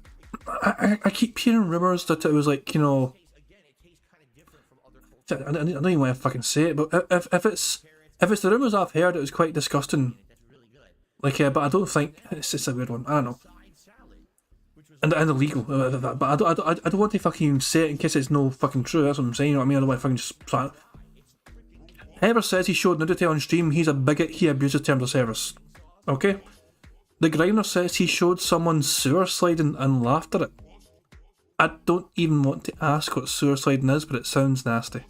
I keep hearing rumors that it was like, you know, I don't even want to fucking say it, but if it's the rumors I've heard, it was quite disgusting. Like, but I don't think it's a weird one. I don't know. And illegal, but I don't want to fucking say it in case it's no fucking true. That's what I'm saying. You know what I mean? I don't want to fucking just. Whoever says he showed nudity on stream, he's a bigot. He abuses terms of service. Okay. The Grinder says he showed someone sewer sliding and laughed at it. I don't even want to ask what sewer sliding is, but it sounds nasty.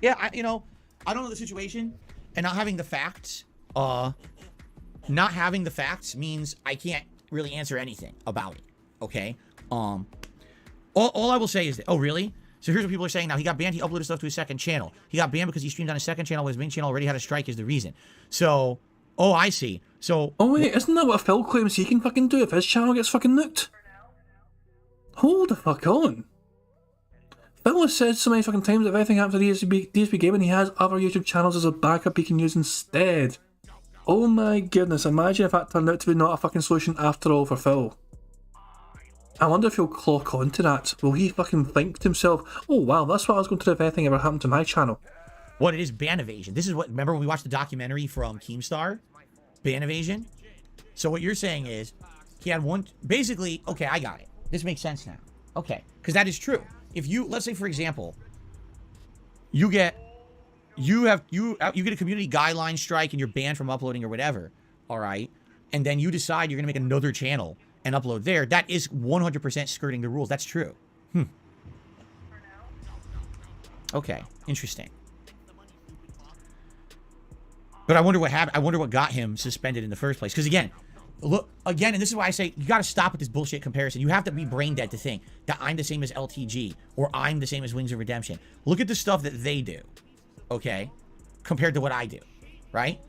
Yeah, I don't know the situation, and not having the facts. Not having the facts means I can't really answer anything about it. Okay. All I will say is that, oh really? So here's what people are saying now. He got banned. He uploaded stuff to his second channel. He got banned because he streamed on his second channel. His main channel already had a strike. Is the reason. So. Oh, I see. So... Oh, wait, isn't that what Phil claims he can fucking do if his channel gets fucking nuked? Hold the fuck on. Phil has said so many fucking times that if anything happens to DSP Gaming, he has other YouTube channels as a backup he can use instead. Oh my goodness, imagine if that turned out to be not a fucking solution after all for Phil. I wonder if he'll clock onto that. Will he fucking think to himself, oh wow, that's what I was going to do if anything ever happened to my channel? What it is, ban evasion. This is what, remember when we watched the documentary from Keemstar? Ban evasion? So what you're saying is, he had one, basically, okay, I got it. This makes sense now. Okay, because that is true. If you, let's say for example, you get a community guideline strike and you're banned from uploading or whatever, all right? And then you decide you're going to make another channel and upload there. That is 100% skirting the rules. That's true. Okay, interesting. But I wonder what happened. I wonder what got him suspended in the first place. Because again, look, and this is why I say you got to stop with this bullshit comparison. You have to be brain dead to think that I'm the same as LTG or I'm the same as Wings of Redemption. Look at the stuff that they do, okay, compared to what I do, right?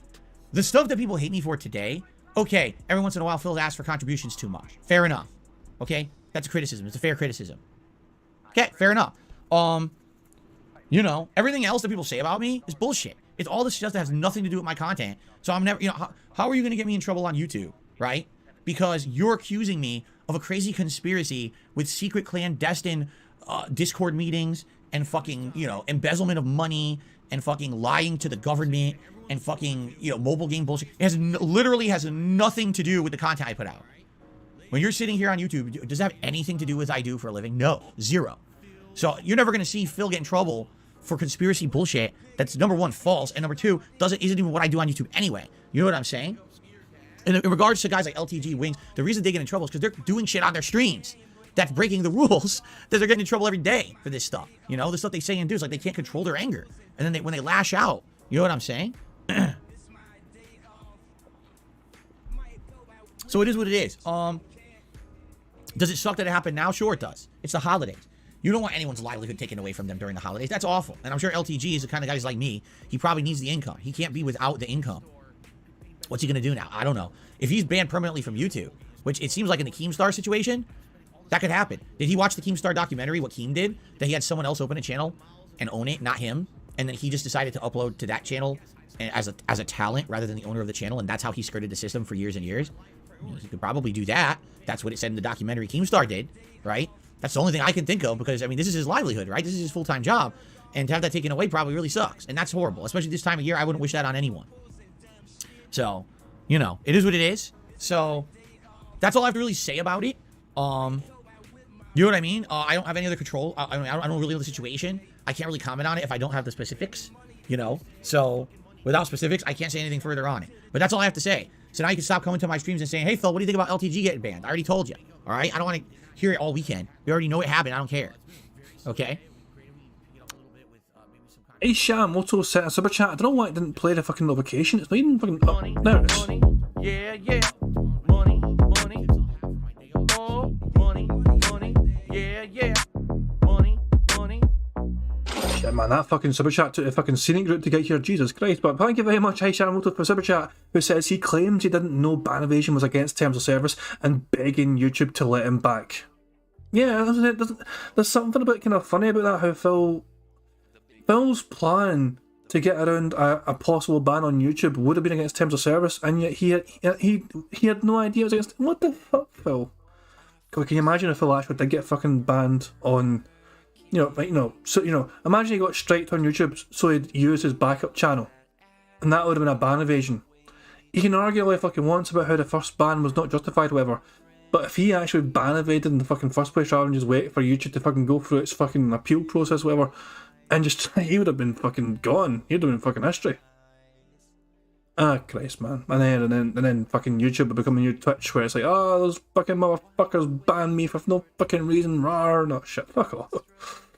The stuff that people hate me for today, okay, every once in a while Phil asks for contributions too much. Fair enough, okay? That's a criticism. It's a fair criticism. Okay, fair enough. You know, everything else that people say about me is bullshit. It's all this stuff that has nothing to do with my content. So I'm never, you know, how are you going to get me in trouble on YouTube, right? Because you're accusing me of a crazy conspiracy with secret clandestine Discord meetings and fucking, you know, embezzlement of money and fucking lying to the government and fucking, you know, mobile game bullshit. It has literally has nothing to do with the content I put out. When you're sitting here on YouTube, does it have anything to do with what I do for a living? No, zero. So you're never going to see Phil get in trouble for conspiracy bullshit that's number one, false, and number two, isn't even what I do on YouTube anyway. You know what I'm saying? In regards to guys like LTG, Wings, the reason they get in trouble is because they're doing shit on their streams that's breaking the rules, that they're getting in trouble every day for this stuff. You know, the stuff they say and do is like they can't control their anger. And then when they lash out, you know what I'm saying? So it is what it is. Does it suck that it happened now? Sure it does. It's the holidays. You don't want anyone's livelihood taken away from them during the holidays. That's awful. And I'm sure LTG is the kind of guy who's like me. He probably needs the income. He can't be without the income. What's he going to do now? I don't know. If he's banned permanently from YouTube, which it seems like in the Keemstar situation, that could happen. Did he watch the Keemstar documentary, what Keem did? That he had someone else open a channel and own it, not him. And then he just decided to upload to that channel as a talent rather than the owner of the channel, and that's how he skirted the system for years and years. He could probably do that. That's what it said in the documentary Keemstar did, right? That's the only thing I can think of, because, I mean, this is his livelihood, right? This is his full-time job, and to have that taken away probably really sucks, and that's horrible, especially this time of year. I wouldn't wish that on anyone. So, you know, it is what it is. So, that's all I have to really say about it. You know what I mean? I don't have any other control. I don't really know the situation. I can't really comment on it if I don't have the specifics, you know? So, without specifics, I can't say anything further on it. But that's all I have to say. So now you can stop coming to my streams and saying, hey, Phil, what do you think about LTG getting banned? I already told you, all right? I don't want to hear it all weekend. We already know it happened. I don't care. Okay? Hey, Moto sent a super chat. I don't know why it didn't play the fucking notification. It's not even fucking up. There it is. Yeah, yeah. Money, money. Oh, money, money. Yeah, yeah. Money, money. Shit, man, that fucking super chat took a fucking scenic route to get here. Jesus Christ. But thank you very much, Hey Moto, for super chat, who says he claims he didn't know ban evasion was against terms of service and begging YouTube to let him back. Yeah, there's something about kind of funny about that, how Phil's plan to get around a possible ban on YouTube would have been against terms of service, and yet he had no idea it was against. What the fuck, Phil? Can you imagine if Phil actually did get fucking banned on, imagine he got striked on YouTube, so he'd use his backup channel, and that would have been a ban evasion. You can argue all he fucking wants about how the first ban was not justified, whatever. But if he actually ban evaded in the fucking first place rather than just wait for YouTube to fucking go through its fucking appeal process, whatever, and just, he would have been fucking gone. He'd have been fucking history. Ah, Christ, man. And then fucking YouTube would become a new Twitch where it's like, oh, those fucking motherfuckers banned me for no fucking reason. Rawr, no shit, fuck off.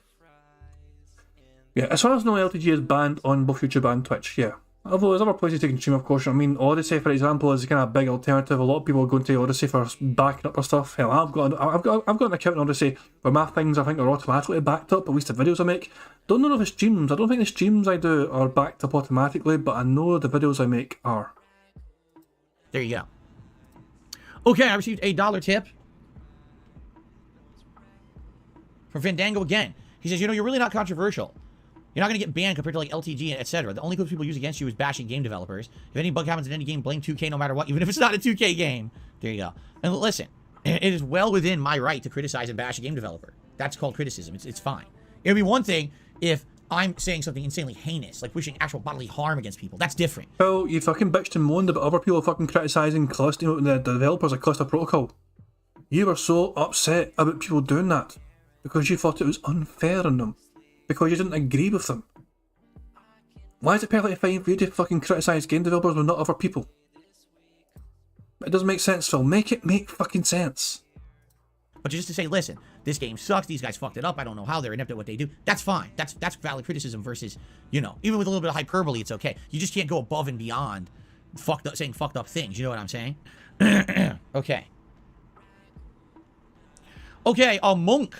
Yeah, as far as I know, LTG is banned on both YouTube and Twitch, yeah. Although there's other places you can stream, of course. I mean, Odyssey, for example, is a kind of big alternative. A lot of people are going to Odyssey for backing up their stuff. Hell, I've got an account on Odyssey where my things, I think, are automatically backed up, at least the videos I make. Don't know if the streams, I don't think the streams I do are backed up automatically, but I know the videos I make are. There you go. Okay, I received a $1 tip from Fandango again. He says, you're really not controversial. You're not going to get banned compared to like LTG, etc. The only clips people use against you is bashing game developers. If any bug happens in any game, blame 2K no matter what, even if it's not a 2K game. There you go. And listen, it is well within my right to criticize and bash a game developer. That's called criticism. It's fine. It would be one thing if I'm saying something insanely heinous, like wishing actual bodily harm against people. That's different. Well, you fucking bitched and moaned about other people fucking criticising the developers of Cluster Protocol. You were so upset about people doing that because you thought it was unfair on them. Because you didn't agree with them. Why is it perfectly fine for you to fucking criticise game developers when not other people? It doesn't make sense, Phil. Make it make fucking sense. But just to say, listen, this game sucks, these guys fucked it up, I don't know how, they're inept at what they do, that's fine. That's valid criticism versus, even with a little bit of hyperbole, it's okay. You just can't go above and beyond saying fucked up things, you know what I'm saying? Okay. Okay, a monk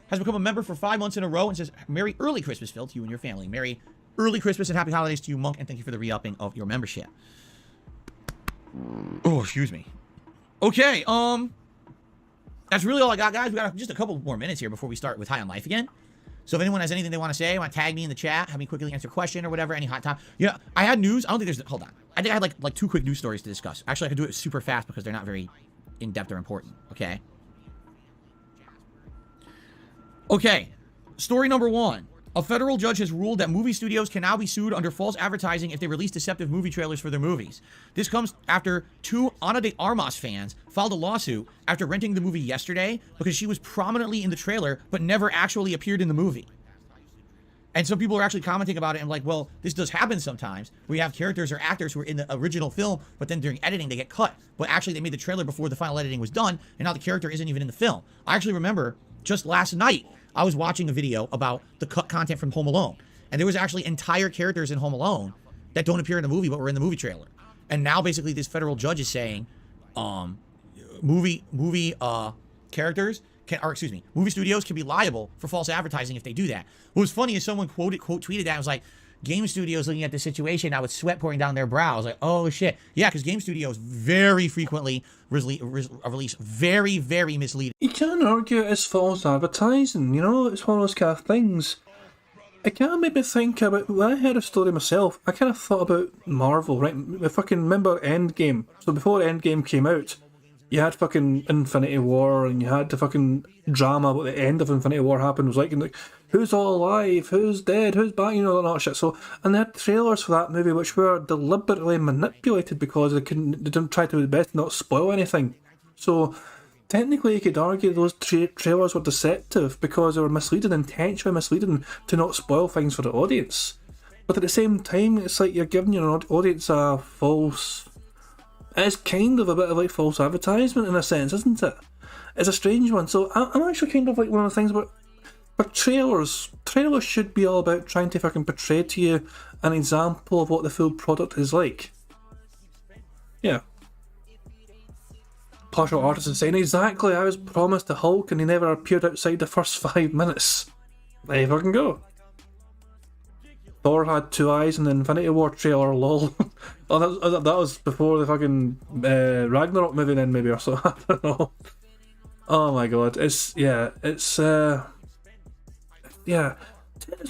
has become a member for 5 months in a row and says, Merry Early Christmas, Phil, to you and your family. Merry Early Christmas and Happy Holidays to you, Monk, and thank you for the re-upping of your membership. Oh, excuse me. Okay, that's really all I got, guys. We got just a couple more minutes here before we start with High on Life again. So if anyone has anything they want to say, want to tag me in the chat, have me quickly answer a question or whatever, any hot time. Yeah, I had news. I don't think there's, hold on. I think I had like 2 quick news stories to discuss. Actually, I could do it super fast because they're not very in-depth or important, okay? Okay, story number 1. A federal judge has ruled that movie studios can now be sued under false advertising if they release deceptive movie trailers for their movies. This comes after 2 Ana de Armas fans filed a lawsuit after renting the movie yesterday because she was prominently in the trailer but never actually appeared in the movie. And some people are actually commenting about it and like, well, this does happen sometimes. We have characters or actors who are in the original film, but then during editing they get cut. But actually they made the trailer before the final editing was done, and now the character isn't even in the film. I actually remember just last night, I was watching a video about the cut content from Home Alone. And there was actually entire characters in Home Alone that don't appear in the movie, but were in the movie trailer. And now basically this federal judge is saying, movie studios can be liable for false advertising if they do that. What was funny is someone quote tweeted that and was like, game studios looking at this situation now with sweat pouring down their brow. I was like, oh shit. Yeah, because game studios very frequently release very, very misleading. You can't argue it's false advertising, it's one of those kind of things. it kind of made me think about, when I heard a story myself, I kind of thought about Marvel, right? I fucking remember Endgame. So before Endgame came out, you had fucking Infinity War, and you had the fucking drama about the end of Infinity War happened. It was like, who's all alive, who's dead, who's back, you know, and all that shit. So, and they had trailers for that movie which were deliberately manipulated because they didn't try to do the best to not spoil anything. So, technically you could argue those trailers were deceptive because they were misleading, intentionally misleading to not spoil things for the audience. But at the same time, it's like you're giving your audience a false... It's kind of a bit of like false advertisement in a sense, isn't it? It's a strange one. So I'm actually kind of like one of the things about... But trailers should be all about trying to fucking portray to you an example of what the full product is like. Yeah. Partial artist is saying, exactly, I was promised the Hulk and he never appeared outside the first 5 minutes. There you fucking go. Thor had 2 eyes in the Infinity War trailer, lol. Oh, that was before the fucking Ragnarok movie then, maybe, or so. I don't know. Oh my god, yeah, that's what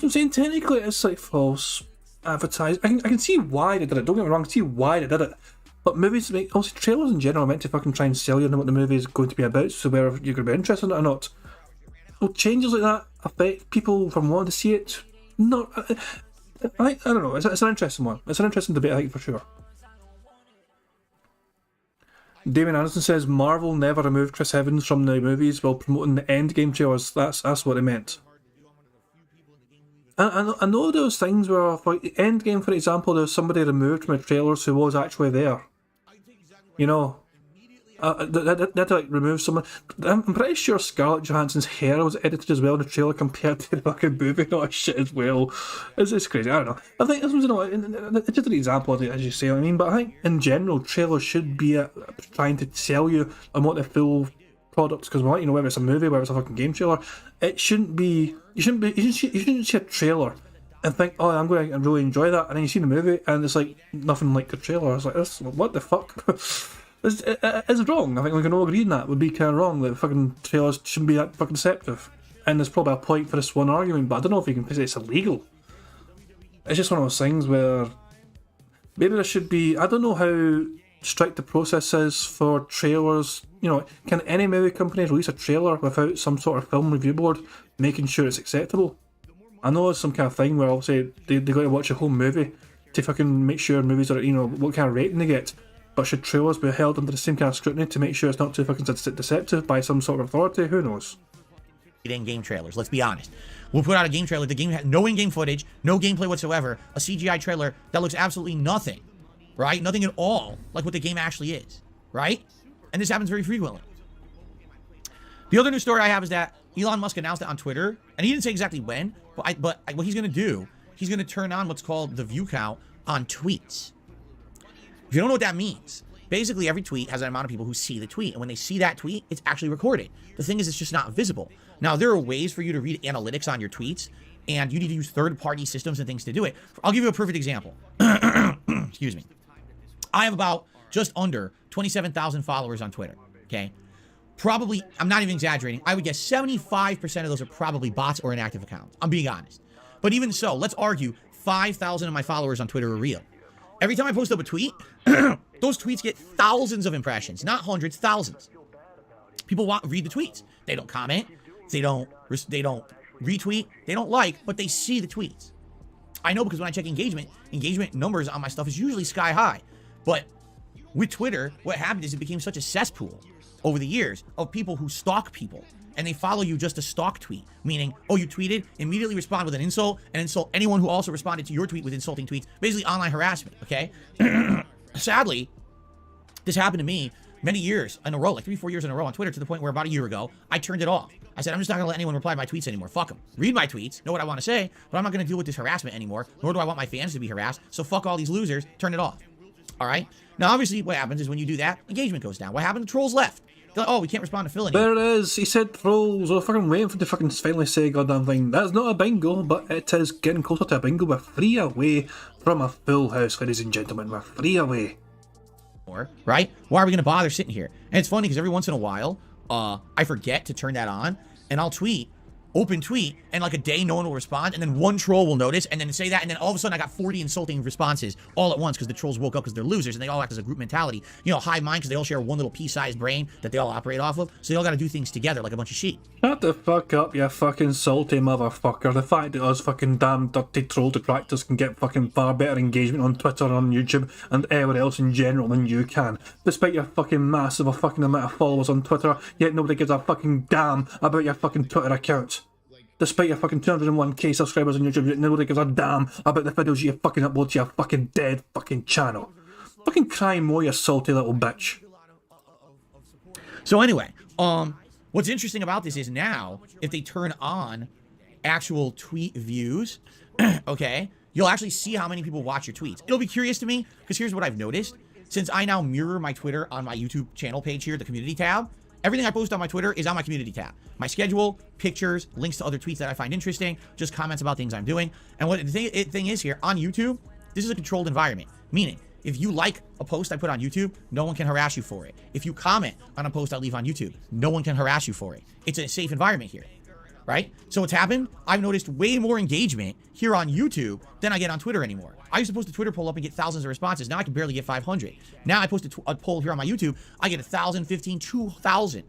I'm saying. Technically, it's like false advertising. I can see why they did it. Don't get me wrong, I can see why they did it. But movies, also trailers in general, are meant to fucking try and sell you on what the movie is going to be about, so whether you're going to be interested in it or not. So changes like that affect people from wanting to see it. Not, I don't know. It's an interesting one. It's an interesting debate, I think, for sure. Damien Anderson says Marvel never removed Chris Evans from the movies while promoting the Endgame trailers. That's what they meant. I know those things where, for Endgame, for example, there was somebody removed from the trailers who was actually there. You know, they had to like remove someone. I'm pretty sure Scarlett Johansson's hair was edited as well in the trailer compared to the fucking movie and all that shit as well. It's crazy. I don't know. I think this was, it's just an example of it, as you say. I mean, but I think in general, trailers should be trying to tell you on what the full products, because you know, whether it's a movie, whether it's a fucking game trailer, it shouldn't be. You shouldn't see a trailer and think, oh, I'm going to really enjoy that, and then you see the movie and it's like nothing like the trailer. It's like, this, what the fuck? It's wrong. I think we can all agree on that. It would be kind of wrong that fucking trailers shouldn't be that fucking deceptive. And there's probably a point for this one argument, but I don't know if you can say it's illegal. It's just one of those things where maybe there should be. I don't know how strict the process is for trailers. You know, can any movie company release a trailer without some sort of film review board making sure it's acceptable? I know it's some kind of thing where obviously they got to watch a whole movie to fucking make sure movies are, you know, what kind of rating they get. But should trailers be held under the same kind of scrutiny to make sure it's not too fucking deceptive by some sort of authority? Who knows? In-game trailers, let's be honest. We'll put out a game trailer. The game has no in-game footage, no gameplay whatsoever, a CGI trailer that looks absolutely nothing, right? Nothing at all like what the game actually is, right? And this happens very frequently. The other news story I have is that Elon Musk announced it on Twitter, and he didn't say exactly when, but what he's going to do, he's going to turn on what's called the view count on tweets. If you don't know what that means, basically every tweet has an amount of people who see the tweet, and when they see that tweet, it's actually recorded. The thing is, it's just not visible. Now, there are ways for you to read analytics on your tweets, and you need to use third-party systems and things to do it. I'll give you a perfect example. Excuse me. I have about just under 27,000 followers on Twitter, okay? Probably, I'm not even exaggerating, I would guess 75% of those are probably bots or inactive accounts. I'm being honest. But even so, let's argue 5,000 of my followers on Twitter are real. Every time I post up a tweet, those tweets get thousands of impressions, not hundreds, thousands. People read the tweets. They don't comment. They don't retweet. They don't like, but they see the tweets. I know because when I check engagement numbers on my stuff is usually sky high. But with Twitter, what happened is it became such a cesspool over the years of people who stalk people. And they follow you just to stalk tweet, meaning, oh, you tweeted, immediately respond with an insult, and insult anyone who also responded to your tweet with insulting tweets. Basically, online harassment, okay? Sadly, this happened to me many years in a row, like 3-4 years in a row on Twitter, to the point where about a year ago, I turned it off. I said, I'm just not going to let anyone reply to my tweets anymore. Fuck them. Read my tweets, know what I want to say, but I'm not going to deal with this harassment anymore, nor do I want my fans to be harassed, so fuck all these losers, turn it off. All right? Now, obviously, what happens is when you do that, engagement goes down. What happened? The trolls left. They're like, oh, we can't respond to Phil anymore. There it is. He said trolls. Oh, fucking waiting for the fucking finally say goddamn thing. That's not a bingo, but it is getting closer to a bingo. We're 3 away from a full house, ladies and gentlemen. We're 3 away. Right? Why are we going to bother sitting here? And it's funny because every once in a while, I forget to turn that on, and I'll tweet, open tweet, and like a day no one will respond, and then one troll will notice and then say that, and then all of a sudden I got 40 insulting responses all at once because the trolls woke up because they're losers and they all act as a group mentality. You know, hive mind because they all share one little pea-sized brain that they all operate off of, so they all got to do things together like a bunch of sheep. Shut the fuck up, you fucking salty motherfucker. The fact that us fucking damn dirty troll detractors can get fucking far better engagement on Twitter and on YouTube and everywhere else in general than you can. Despite your fucking massive fucking amount of followers on Twitter, yet nobody gives a fucking damn about your fucking Twitter account. Despite your fucking 201k subscribers on YouTube, yet nobody gives a damn about the videos you fucking upload to your fucking dead fucking channel. Fucking cry more, you salty little bitch. So anyway, what's interesting about this is now, if they turn on actual tweet views, okay, you'll actually see how many people watch your tweets. It'll be curious to me, because here's what I've noticed. Since I now mirror my Twitter on my YouTube channel page here, the community tab, everything I post on my Twitter is on my community tab. My schedule, pictures, links to other tweets that I find interesting, just comments about things I'm doing. And what the thing is here, on YouTube, this is a controlled environment. Meaning, if you like a post I put on YouTube, no one can harass you for it. If you comment on a post I leave on YouTube, no one can harass you for it. It's a safe environment here, right? So what's happened? I've noticed way more engagement here on YouTube than I get on Twitter anymore. I used to post a Twitter poll up and get thousands of responses. Now I can barely get 500. Now I post a poll here on my YouTube, I get 1,000, 15, 2,000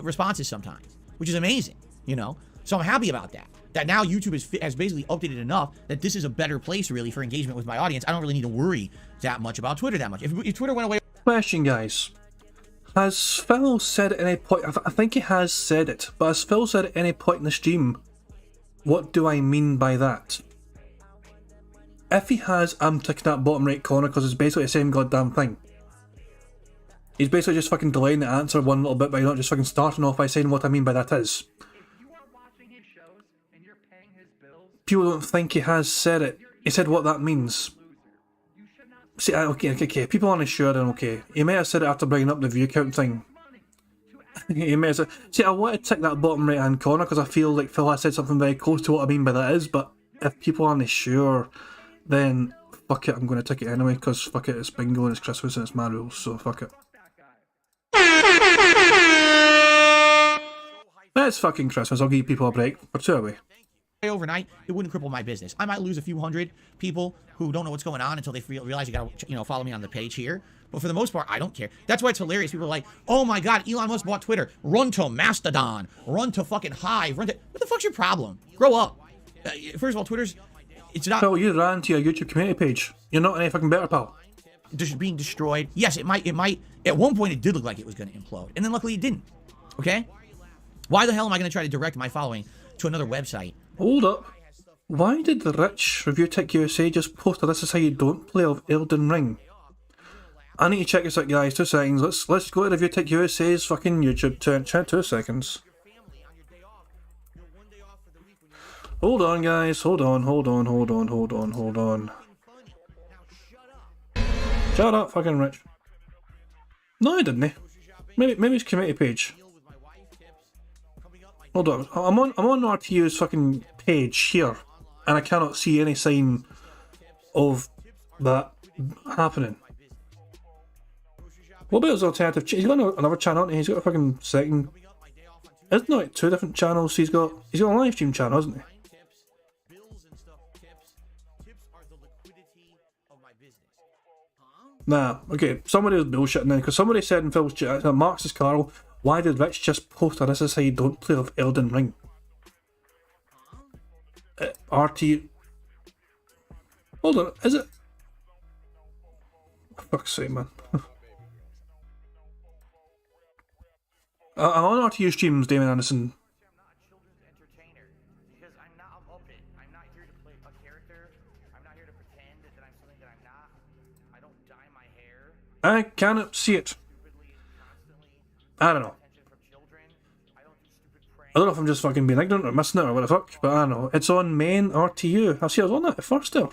responses sometimes, which is amazing, you know? So I'm happy about that. That now YouTube has basically updated enough that this is a better place really for engagement with my audience. I don't really need to worry that much about Twitter that much. If Twitter went away... Question, guys. Has Phil said at any point, I think he has said it, but has Phil said at any point in the stream, what do I mean by that? If he has, I'm ticking that bottom right corner because it's basically the same goddamn thing. He's basically just fucking delaying the answer one little bit by not just fucking starting off by saying what I mean by that is. People don't think he has said it. He said what that means. See, okay. People aren't sure then, okay. He may have said it after bringing up the view count thing. He may have said... See, I want to tick that bottom right hand corner because I feel like Phil has said something very close to what I mean by that is, but if people aren't sure, then fuck it, I'm going to tick it anyway because fuck it, it's bingo and it's Christmas and it's my rules, so fuck it. It's fucking Christmas, I'll give people a break for 2 away. Overnight, it wouldn't cripple my business. I might lose a few hundred people who don't know what's going on until they realize you gotta, follow me on the page here. But for the most part, I don't care. That's why it's hilarious. People are like, oh my god, Elon Musk bought Twitter. Run to Mastodon. Run to fucking Hive. What the fuck's your problem? Grow up. First of all, Twitter's... It's not... Pal, you ran to your YouTube community page. You're not any fucking better, pal. Just being destroyed. Yes, it might... At one point, it did look like it was going to implode. And then luckily it didn't. Okay? Why the hell am I going to try to direct my following to another website? Hold up. Why did the rich Review Tech USA just post a "This is how you don't play" of Elden Ring? I need to check this out, guys. 2 seconds. Let's go to Review Tech USA's fucking YouTube channel. 2 seconds. Hold on, guys. Hold on. Shut up, fucking rich. No, he didn't. Maybe his committee page. Hold on, I'm on RTU's fucking page here, and I cannot see any sign of that happening. What about his alternative? He's got another channel, and he's got a fucking second. Isn't there like 2 different channels? He's got a live stream channel, hasn't he? Nah, okay, somebody was bullshitting then, because somebody said in Phil's chat, Marx's Carl, why did Rich just post a "This is how you don't play" of Elden Ring? RT... Hold on, is it? For fuck's sake, man. I'm on RTU streams, Damon Anderson. I cannot see it. I don't know. I don't know if I'm just fucking being ignorant or missing it or what the fuck, but I don't know. It's on main RTU. I see I was on that at first there.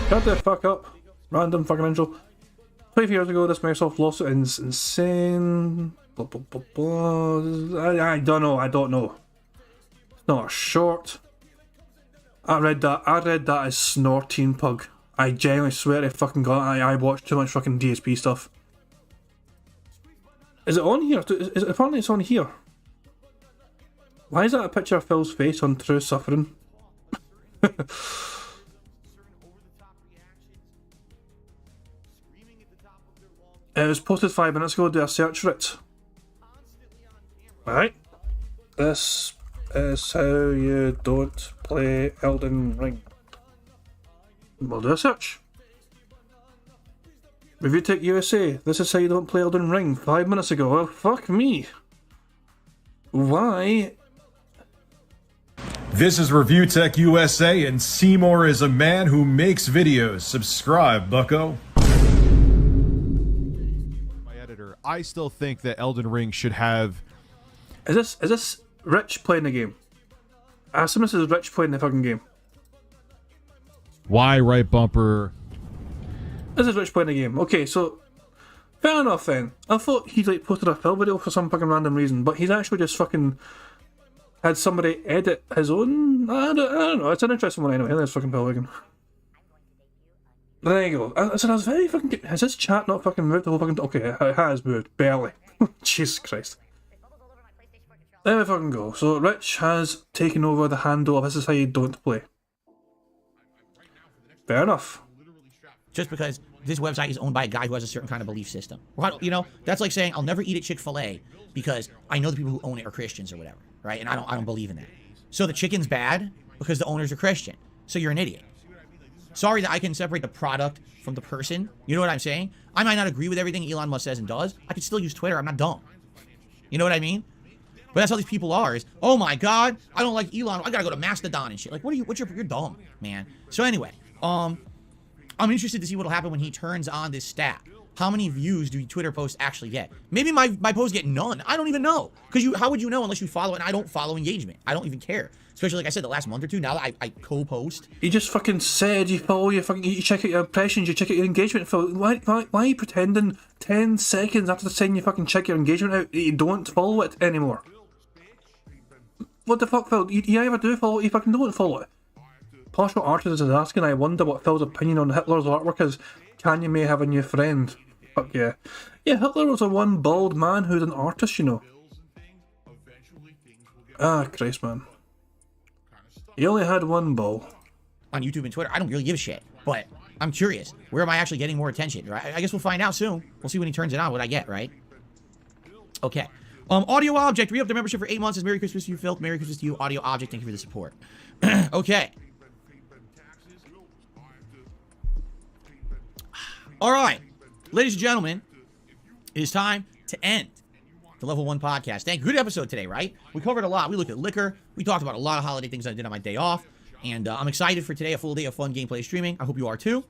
Shut the fuck up. Random fucking intro. 5 years ago, this Microsoft lawsuit is insane. Blah, blah, blah, blah. I don't know. It's not a short. I read that as Snorting Pug. I genuinely swear to fucking god, I watch too much fucking DSP stuff. Is it on here? Apparently it's on here. Why is that a picture of Phil's face on True Suffering? It was posted 5 minutes ago. Do a search for it. Alright. This is how you don't play Elden Ring. We'll do a search. Review Tech USA. This is how you don't play Elden Ring. 5 minutes ago. Well, fuck me. Why? This is Review Tech USA, and Seymour is a man who makes videos. Subscribe, bucko. My editor, I still think that Elden Ring should have... Is this Rich playing the game? I assume this is Rich playing the fucking game. Why right bumper? This is Rich playing the game. Okay, so fair enough then. I thought he like posted a Phil video for some fucking random reason, but he's actually just fucking had somebody edit his own. I don't know. It's an interesting one anyway. There's fucking Phil again. There you go. I said I was very fucking. Has this chat not fucking moved the whole fucking? Okay, it has moved barely. Jesus Christ. There we fucking go. So Rich has taken over the handle of This Is How You Don't Play. Fair enough. Just because this website is owned by a guy who has a certain kind of belief system. You know, that's like saying I'll never eat at Chick-fil-A because I know the people who own it are Christians or whatever, right? And I don't believe in that. So the chicken's bad because the owners are Christian. So you're an idiot. Sorry that I can separate the product from the person. You know what I'm saying? I might not agree with everything Elon Musk says and does. I could still use Twitter. I'm not dumb. You know what I mean? But that's how these people are. Is, oh my God, I don't like Elon. I gotta go to Mastodon and shit. Like, you're dumb, man. So anyway, I'm interested to see what'll happen when he turns on this stat. How many views do Twitter posts actually get? Maybe my posts get none. I don't even know. Because how would you know unless you follow it? And I don't follow engagement. I don't even care. Especially like I said, the last month or two. Now that I co-post. You just fucking said you follow your fucking. You check out your impressions. You check out your engagement. Why are you pretending 10 seconds after saying you fucking check your engagement out that you don't follow it anymore? What the fuck, Phil? You either do follow it, you fucking don't follow it. Partial Artist is asking, I wonder what Phil's opinion on Hitler's artwork is. Can you may have a new friend? Fuck yeah. Yeah, Hitler was a one bald man who's an artist, you know. Ah, Christ, man. He only had one ball. On YouTube and Twitter, I don't really give a shit. But I'm curious. Where am I actually getting more attention? Right? I guess we'll find out soon. We'll see when he turns it on what I get, right? Okay. Audio Object, re-up the membership for 8 months. Is Merry Christmas to you, Phil. Merry Christmas to you, Audio Object. Thank you for the support. Okay. All right. Ladies and gentlemen, it is time to end the Level 1 podcast. Thank you. Good episode today, right? We covered a lot. We looked at liquor. We talked about a lot of holiday things I did on my day off. And I'm excited for today, a full day of fun gameplay streaming. I hope you are too.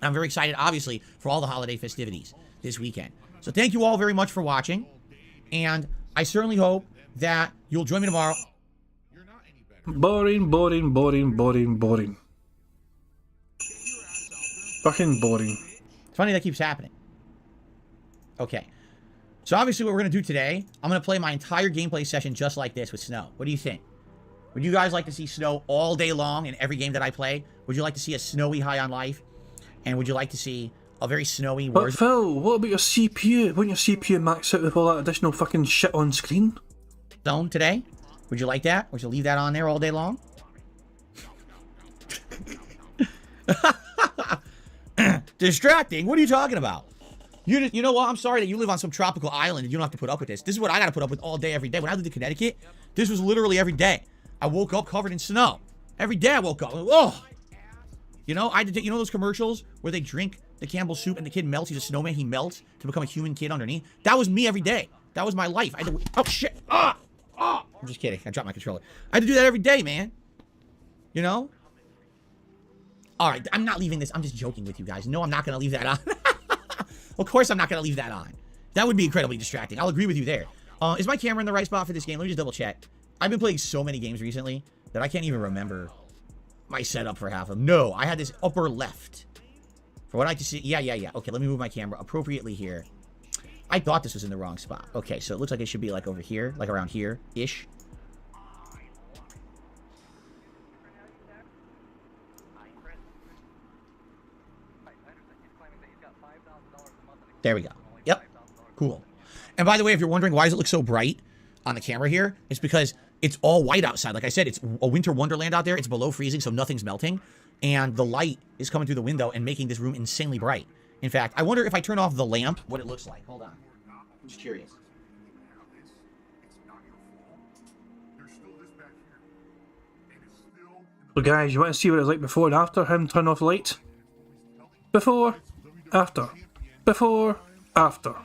I'm very excited, obviously, for all the holiday festivities this weekend. So thank you all very much for watching. And I certainly hope that you'll join me tomorrow. Boring, boring, boring, boring, boring. Fucking boring. It's funny that keeps happening. Okay. So obviously what we're going to do today, I'm going to play my entire gameplay session just like this with Snow. What do you think? Would you guys like to see Snow all day long in every game that I play? Would you like to see a snowy high on life? And would you like to see a very snowy But Phil, what about your CPU? Wouldn't your CPU max out with all that additional fucking shit on screen? Zone today? Would you like that? Would you leave that on there all day long? Distracting? What are you talking about? You know what? I'm sorry that you live on some tropical island and you don't have to put up with this. This is what I got to put up with all day, every day. When I lived in Connecticut, this was literally every day. I woke up covered in snow. Every day I woke up. Oh! You know, you know those commercials where they drink the Campbell soup and the kid melts? He's a snowman. He melts to become a human kid underneath. That was me every day. That was my life. I had to, oh, shit. Ah! Ah! I'm just kidding. I dropped my controller. I had to do that every day, man. You know? All right. I'm not leaving this. I'm just joking with you guys. No, I'm not going to leave that on. Of course I'm not going to leave that on. That would be incredibly distracting. I'll agree with you there. Is my camera in the right spot for this game? Let me just double check. I've been playing so many games recently that I can't even remember my setup for half of them. No, I had this upper left. For what I can see. Yeah. Okay, let me move my camera appropriately here. I thought this was in the wrong spot. Okay, so it looks like it should be like over here, like around here-ish. There we go. Yep. Cool. And by the way, if you're wondering why does it look so bright on the camera here, it's because it's all white outside. Like I said, it's a winter wonderland out there. It's below freezing, so nothing's melting. And the light is coming through the window and making this room insanely bright. In fact, I wonder if I turn off the lamp, what it looks like. Hold on. I'm just curious. So guys, you want to see what it's like before and after him turn off the light? Before, after. Before, after.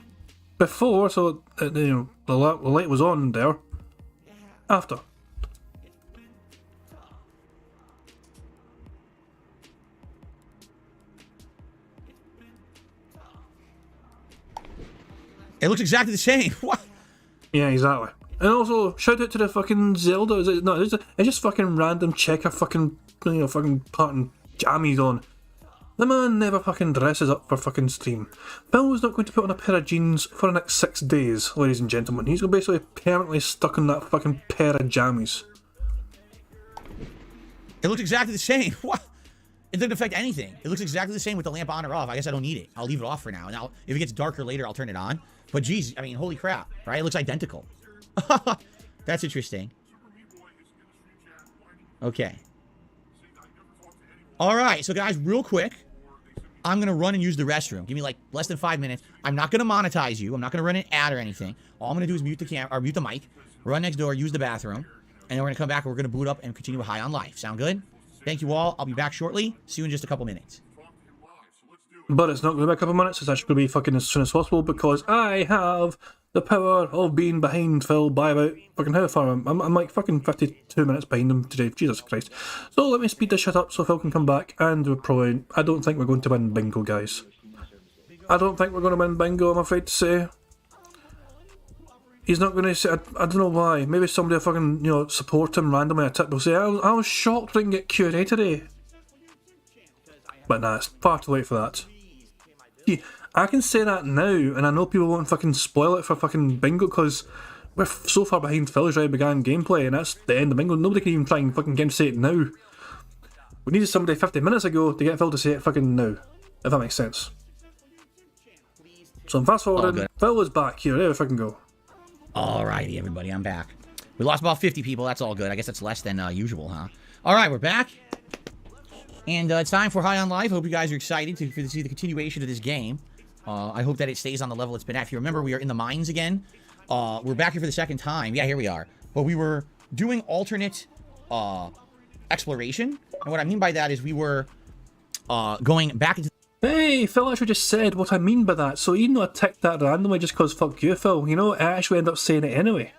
Before, so you know, the light was on there. After. It looks exactly the same. What? Yeah, exactly. And also, shout out to the fucking Zelda. Is it? No, it's just fucking random checker fucking, you know, fucking putting jammies on. The man never fucking dresses up for fucking stream. Bill's not going to put on a pair of jeans for the next 6 days, ladies and gentlemen. He's basically permanently stuck in that fucking pair of jammies. It looks exactly the same. What? It didn't affect anything. It looks exactly the same with the lamp on or off. I guess I don't need it. I'll leave it off for now. Now, if it gets darker later, I'll turn it on. But geez, I mean, holy crap, right? It looks identical. That's interesting. Okay. All right, so guys, real quick, I'm gonna run and use the restroom. Give me like less than 5 minutes. I'm not gonna monetize you. I'm not gonna run an ad or anything. All I'm gonna do is mute the camera or mute the mic, run next door, use the bathroom, and then we're gonna come back and we're gonna boot up and continue with High on Life. Sound good? Thank you all. I'll be back shortly. See you in just a couple minutes. But it's not going to be a couple of minutes, it's actually going to be fucking as soon as possible because I have the power of being behind Phil by about fucking how far I'm like fucking 52 minutes behind him today, Jesus Christ. So let me speed this shit up so Phil can come back and I don't think we're going to win bingo, guys. I don't think we're going to win bingo, I'm afraid to say. He's not going to say, I don't know why, maybe somebody will fucking, you know, support him randomly, a tip will say, I was shocked we didn't get Q&A today. But nah, it's far too late for that. I can say that now, and I know people won't fucking spoil it for fucking bingo because we're so far behind Phil's already began gameplay, and that's the end of bingo. Nobody can even try and fucking get him to say it now. We needed somebody 50 minutes ago to get Phil to say it fucking now, if that makes sense. So I'm fast forwarding. Phil is back here. There we fucking go. Alrighty, everybody, I'm back. We lost about 50 people. That's all good. I guess that's less than usual, huh? All right, we're back. And it's time for High on Life. Hope you guys are excited to see the continuation of this game. I hope that it stays on the level it's been at. If you remember, we are in the mines again. We're back here for the second time. Yeah, here we are. But we were doing alternate exploration. And what I mean by that is we were going back into... Hey, Phil actually just said what I mean by that. So even though I ticked that randomly just because fuck you, Phil, you know, I actually end up saying it anyway.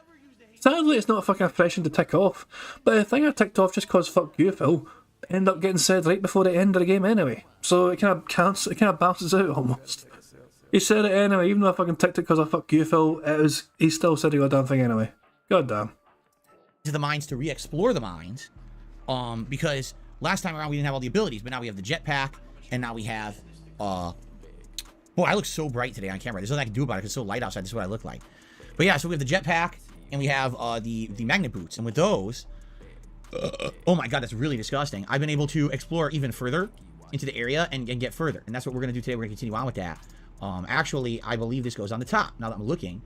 Sadly, it's not a fucking impression to tick off. But the thing I ticked off just because fuck you, Phil, end up getting said right before the end of the game anyway. So it kind of bounces out almost. He said it anyway, even though I fucking ticked it because I fuck you, Phil, he still said the goddamn thing anyway. Goddamn. To the mines to re-explore the mines. Because last time around we didn't have all the abilities, but now we have the jetpack, and now we have, boy, I look so bright today on camera. There's nothing I can do about it because it's so light outside. This is what I look like. But yeah, so we have the jetpack, and we have the magnet boots, and with those, oh my god, that's really disgusting. I've been able to explore even further into the area and get further. And that's what we're going to do today. We're going to continue on with that. Actually, I believe this goes on the top. Now that I'm looking.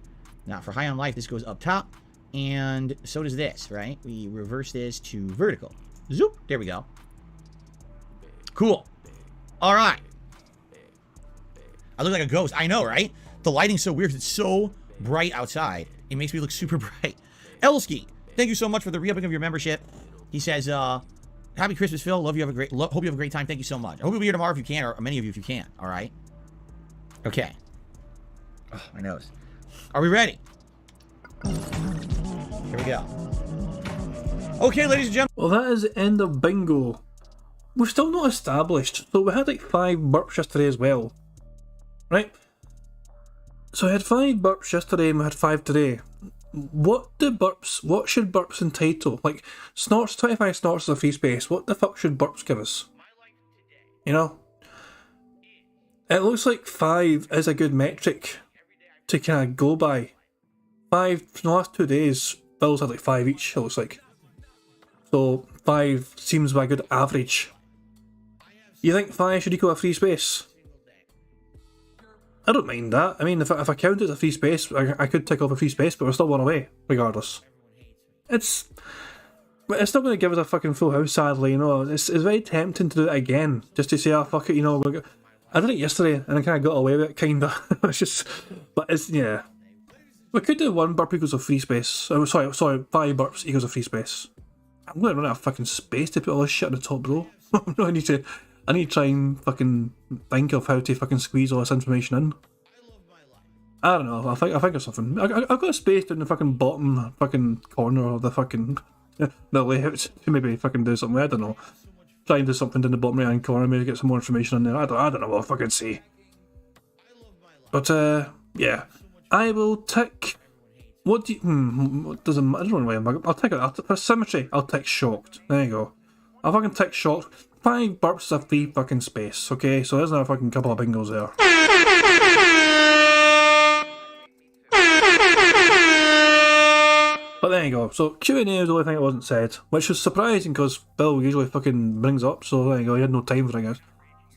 Now, for High on Life, this goes up top. And so does this, right? We reverse this to vertical. Zoop. There we go. Cool. All right. I look like a ghost. I know, right? The lighting's so weird. It's so bright outside. It makes me look super bright. Elski, thank you so much for the re-upping of your membership. He says, happy Christmas, Phil. Hope you have a great time. Thank you so much. I hope you'll be here tomorrow if you can, or many of you if you can. All right. Okay. Oh, my nose. Are we ready? Here we go. Okay, ladies and gentlemen. Well, that is the end of bingo. We're still not established. So we had like 5 burps yesterday as well. Right? So I had 5 burps yesterday and we had 5 today. What should burps entitle? Like, snorts, 25 snorts is a free space. What the fuck should burps give us? You know? It looks like 5 is a good metric to kind of go by. 5, for the last 2 days, Bill's had like 5 each, it looks like. So 5 seems like a good average. You think 5 should equal a free space? I don't mind that. I mean, if I count it as a free space, I could tick off a free space, but we're still one away, regardless. But it's not going to give us a fucking full house, sadly, you know. It's very tempting to do it again, just to say, oh, fuck it, you know. I did it yesterday, and I kind of got away with it, kind of. It's just, but it's, yeah. We could do 1 burp equals a free space. Oh, sorry, 5 burps equals a free space. I'm going to run out of fucking space to put all this shit on the top, bro. I need to try and fucking think of how to fucking squeeze all this information in. I don't know, I think of something. I've got a space down the fucking bottom fucking corner of the fucking the layout to maybe fucking do something, I don't know. Try and do something down the bottom right hand corner, maybe get some more information in there. I don't know what I'll fucking see. But yeah. I will tick. What do you what doesn't matter, I don't know why I'll tick it. For symmetry, I'll tick shocked. There you go. I'll fucking tick shocked. 5 burps is a free fucking space, okay? So there's another fucking couple of bingos there. But there you go. So Q&A is the only thing that wasn't said, which was surprising because Bill usually fucking brings up, so there you go, he had no time for it, guys.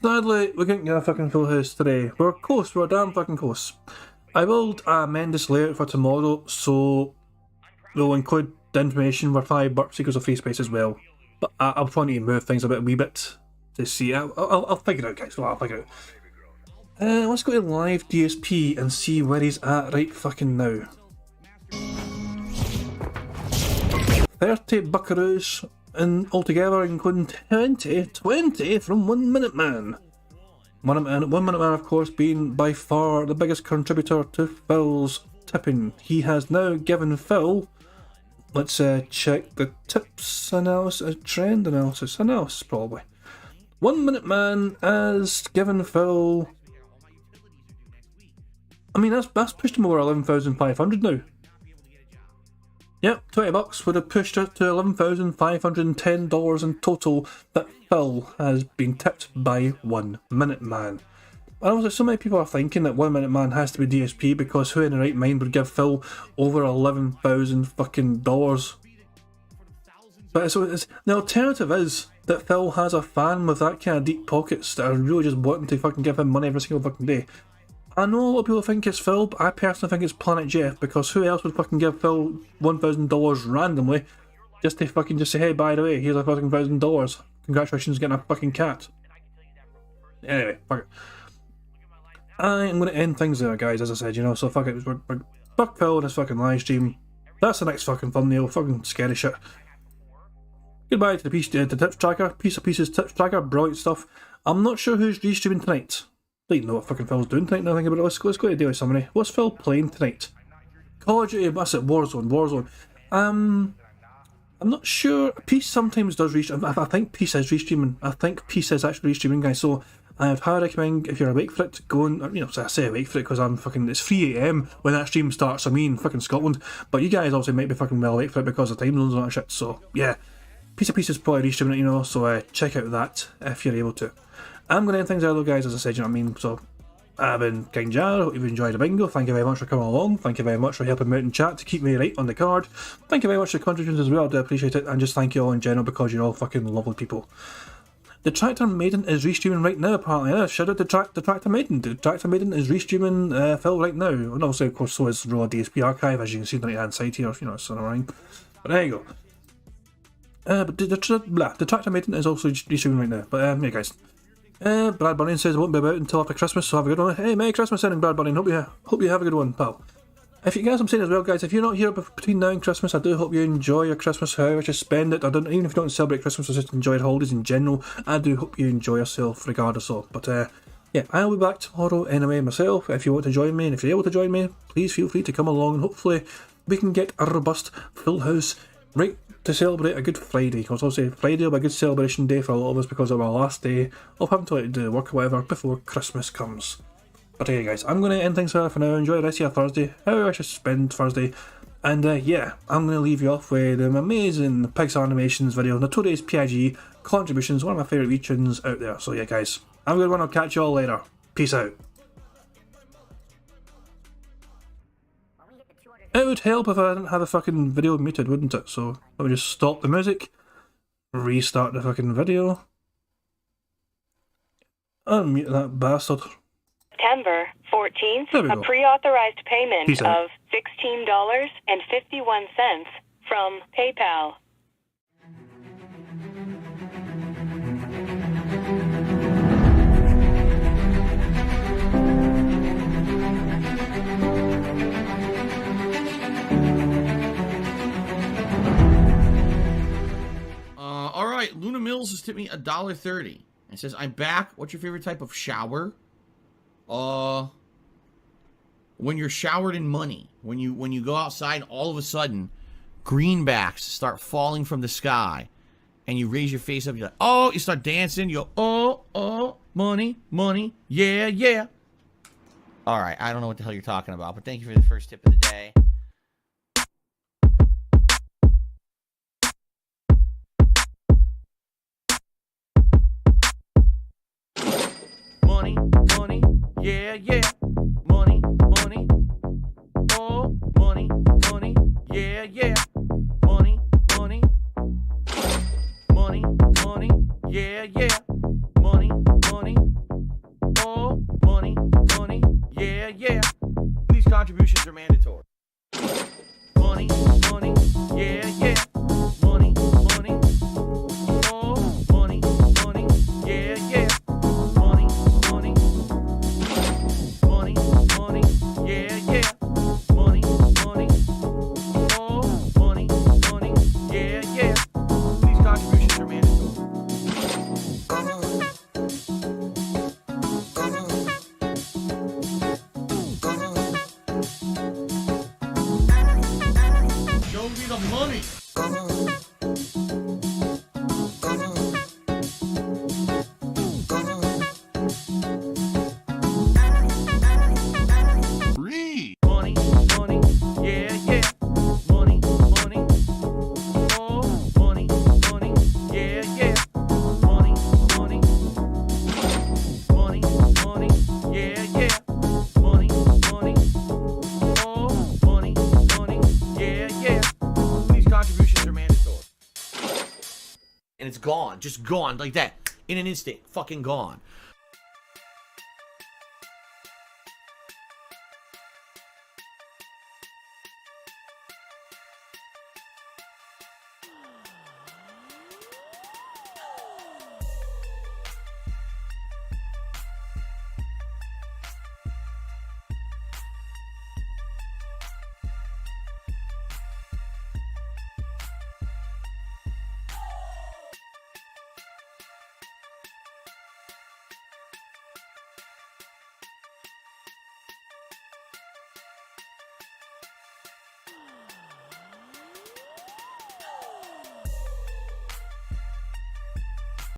Sadly, we couldn't get a fucking full house today. We're close, we're damn fucking close. I will amend this layout for tomorrow, so we'll include the information for 5 burps equals a free space as well. But I'll try to move things a wee bit to see. I'll figure it out, guys. I'll figure it out. Let's go to live DSP and see where he's at right fucking now. 30 buckaroos and altogether, including 20 from 1 Minute Man. 1 Minute Man, of course, being by far the biggest contributor to Phil's tipping. He has now given Phil, let's check the tips analysis, trend analysis probably. 1 Minute Man has given Phil, I mean, that's pushed him over 11,500 now. Yep, 20 bucks would have pushed it to $11,510 in total that Phil has been tipped by 1 Minute Man. And also, so many people are thinking that 1 Minute Man has to be DSP because who in their right mind would give Phil over $11,000 fucking dollars? But the alternative is that Phil has a fan with that kind of deep pockets that are really just wanting to fucking give him money every single fucking day. I know a lot of people think it's Phil, but I personally think it's Planet Jeff, because who else would fucking give Phil $1,000 randomly just to fucking just say, hey, by the way, here's a fucking $1,000. Congratulations, getting a fucking cat. Anyway, fuck it. I am going to end things there, guys, as I said, you know, so fuck it. Fuck Phil and his fucking live stream. That's the next fucking thumbnail, fucking scary shit. Goodbye to the tips tracker, Piece of Pieces tips tracker, brilliant stuff. I'm not sure who's restreaming tonight. I don't know what fucking Phil's doing tonight, nothing about it. Let's go to daily summary. What's Phil playing tonight? Call of Duty, that's it, Warzone. I'm not sure. Peace sometimes does restream. I think Peace is restreaming. I think Peace is actually restreaming, guys. So I would highly recommend, if you're awake for it, go and, you know, I say awake for it because I'm fucking, it's 3 AM when that stream starts. I mean, fucking Scotland. But you guys obviously might be fucking well late for it because of time zones and that shit. So yeah, Piece of Peace is probably restreaming it, you know. So check out that if you're able to. I'm going to end things there though, guys, as I said, you know what I mean? So, I've been King Jar, hope you've enjoyed the bingo. Thank you very much for coming along. Thank you very much for helping me out in chat to keep me right on the card. Thank you very much for the contributions as well, I do appreciate it. And just thank you all in general because you're all fucking lovely people. The Tractor Maiden is restreaming right now, apparently. Yeah, shout out to the Tractor Maiden. The Tractor Maiden is restreaming Phil right now. And obviously, of course, so is Raw DSP Archive, as you can see on the right hand side here, you know, it's annoying. But there you go. But the Tractor Maiden is also restreaming right now. But yeah, guys. Brad Bunning says it won't be about until after Christmas, so have a good one. Hey, Merry Christmas, Brad Bunning. Hope you have a good one, pal. If you guys, I'm saying as well, guys, if you're not here between now and Christmas, I do hope you enjoy your Christmas, however you spend it. Even if you don't celebrate Christmas or just enjoy the holidays in general, I do hope you enjoy yourself regardless of. But yeah, I'll be back tomorrow anyway myself. If you want to join me, and if you're able to join me, please feel free to come along, and hopefully we can get a robust full house right to celebrate a Good Friday, because obviously Friday will be a good celebration day for a lot of us because of our last day of having to do work or whatever before Christmas comes. But yeah, guys, I'm going to end things there for now. Enjoy the rest of your Thursday, how I should spend Thursday, and yeah, I'm going to leave you off with the amazing Pixar Animations video, Notorious PIG contributions, one of my favourite regions out there. So yeah, guys, have a good one. I'll catch you all later. Peace out. It would help if I didn't have the fucking video muted, wouldn't it? So let me just stop the music, restart the fucking video, unmute that bastard. September 14th, There we a go. pre-authorized payment Peace out. of $16.51 from PayPal. All right, Luna Mills has tipped me $1.30. It says, "I'm back. What's your favorite type of shower?" When you're showered in money. When you go outside, all of a sudden, greenbacks start falling from the sky, and you raise your face up. You're like, oh, you start dancing. You go, oh, money, money, yeah, yeah. All right, I don't know what the hell you're talking about, but thank you for the first tip of the day. Money, money, yeah, yeah. Money, money, oh, money, money, yeah, yeah. Money, money, money, money, yeah, yeah. Money, money, oh, money, money, yeah, yeah. These contributions are mandatory. Money, money, yeah, yeah. Money, money, oh, money, money, yeah, yeah. Money, money, money, money, yeah, yeah. Money, money, oh, money, money, yeah, yeah. These contributions are mandatory. Show me the money. Money, money, yeah, yeah. Money, money, oh, money, money, yeah, yeah. Money, money, money, money, yeah, yeah. Money, money, oh, money, money, yeah, yeah. These contributions are mandatory. And it's gone, just gone like that, in an instant, fucking gone.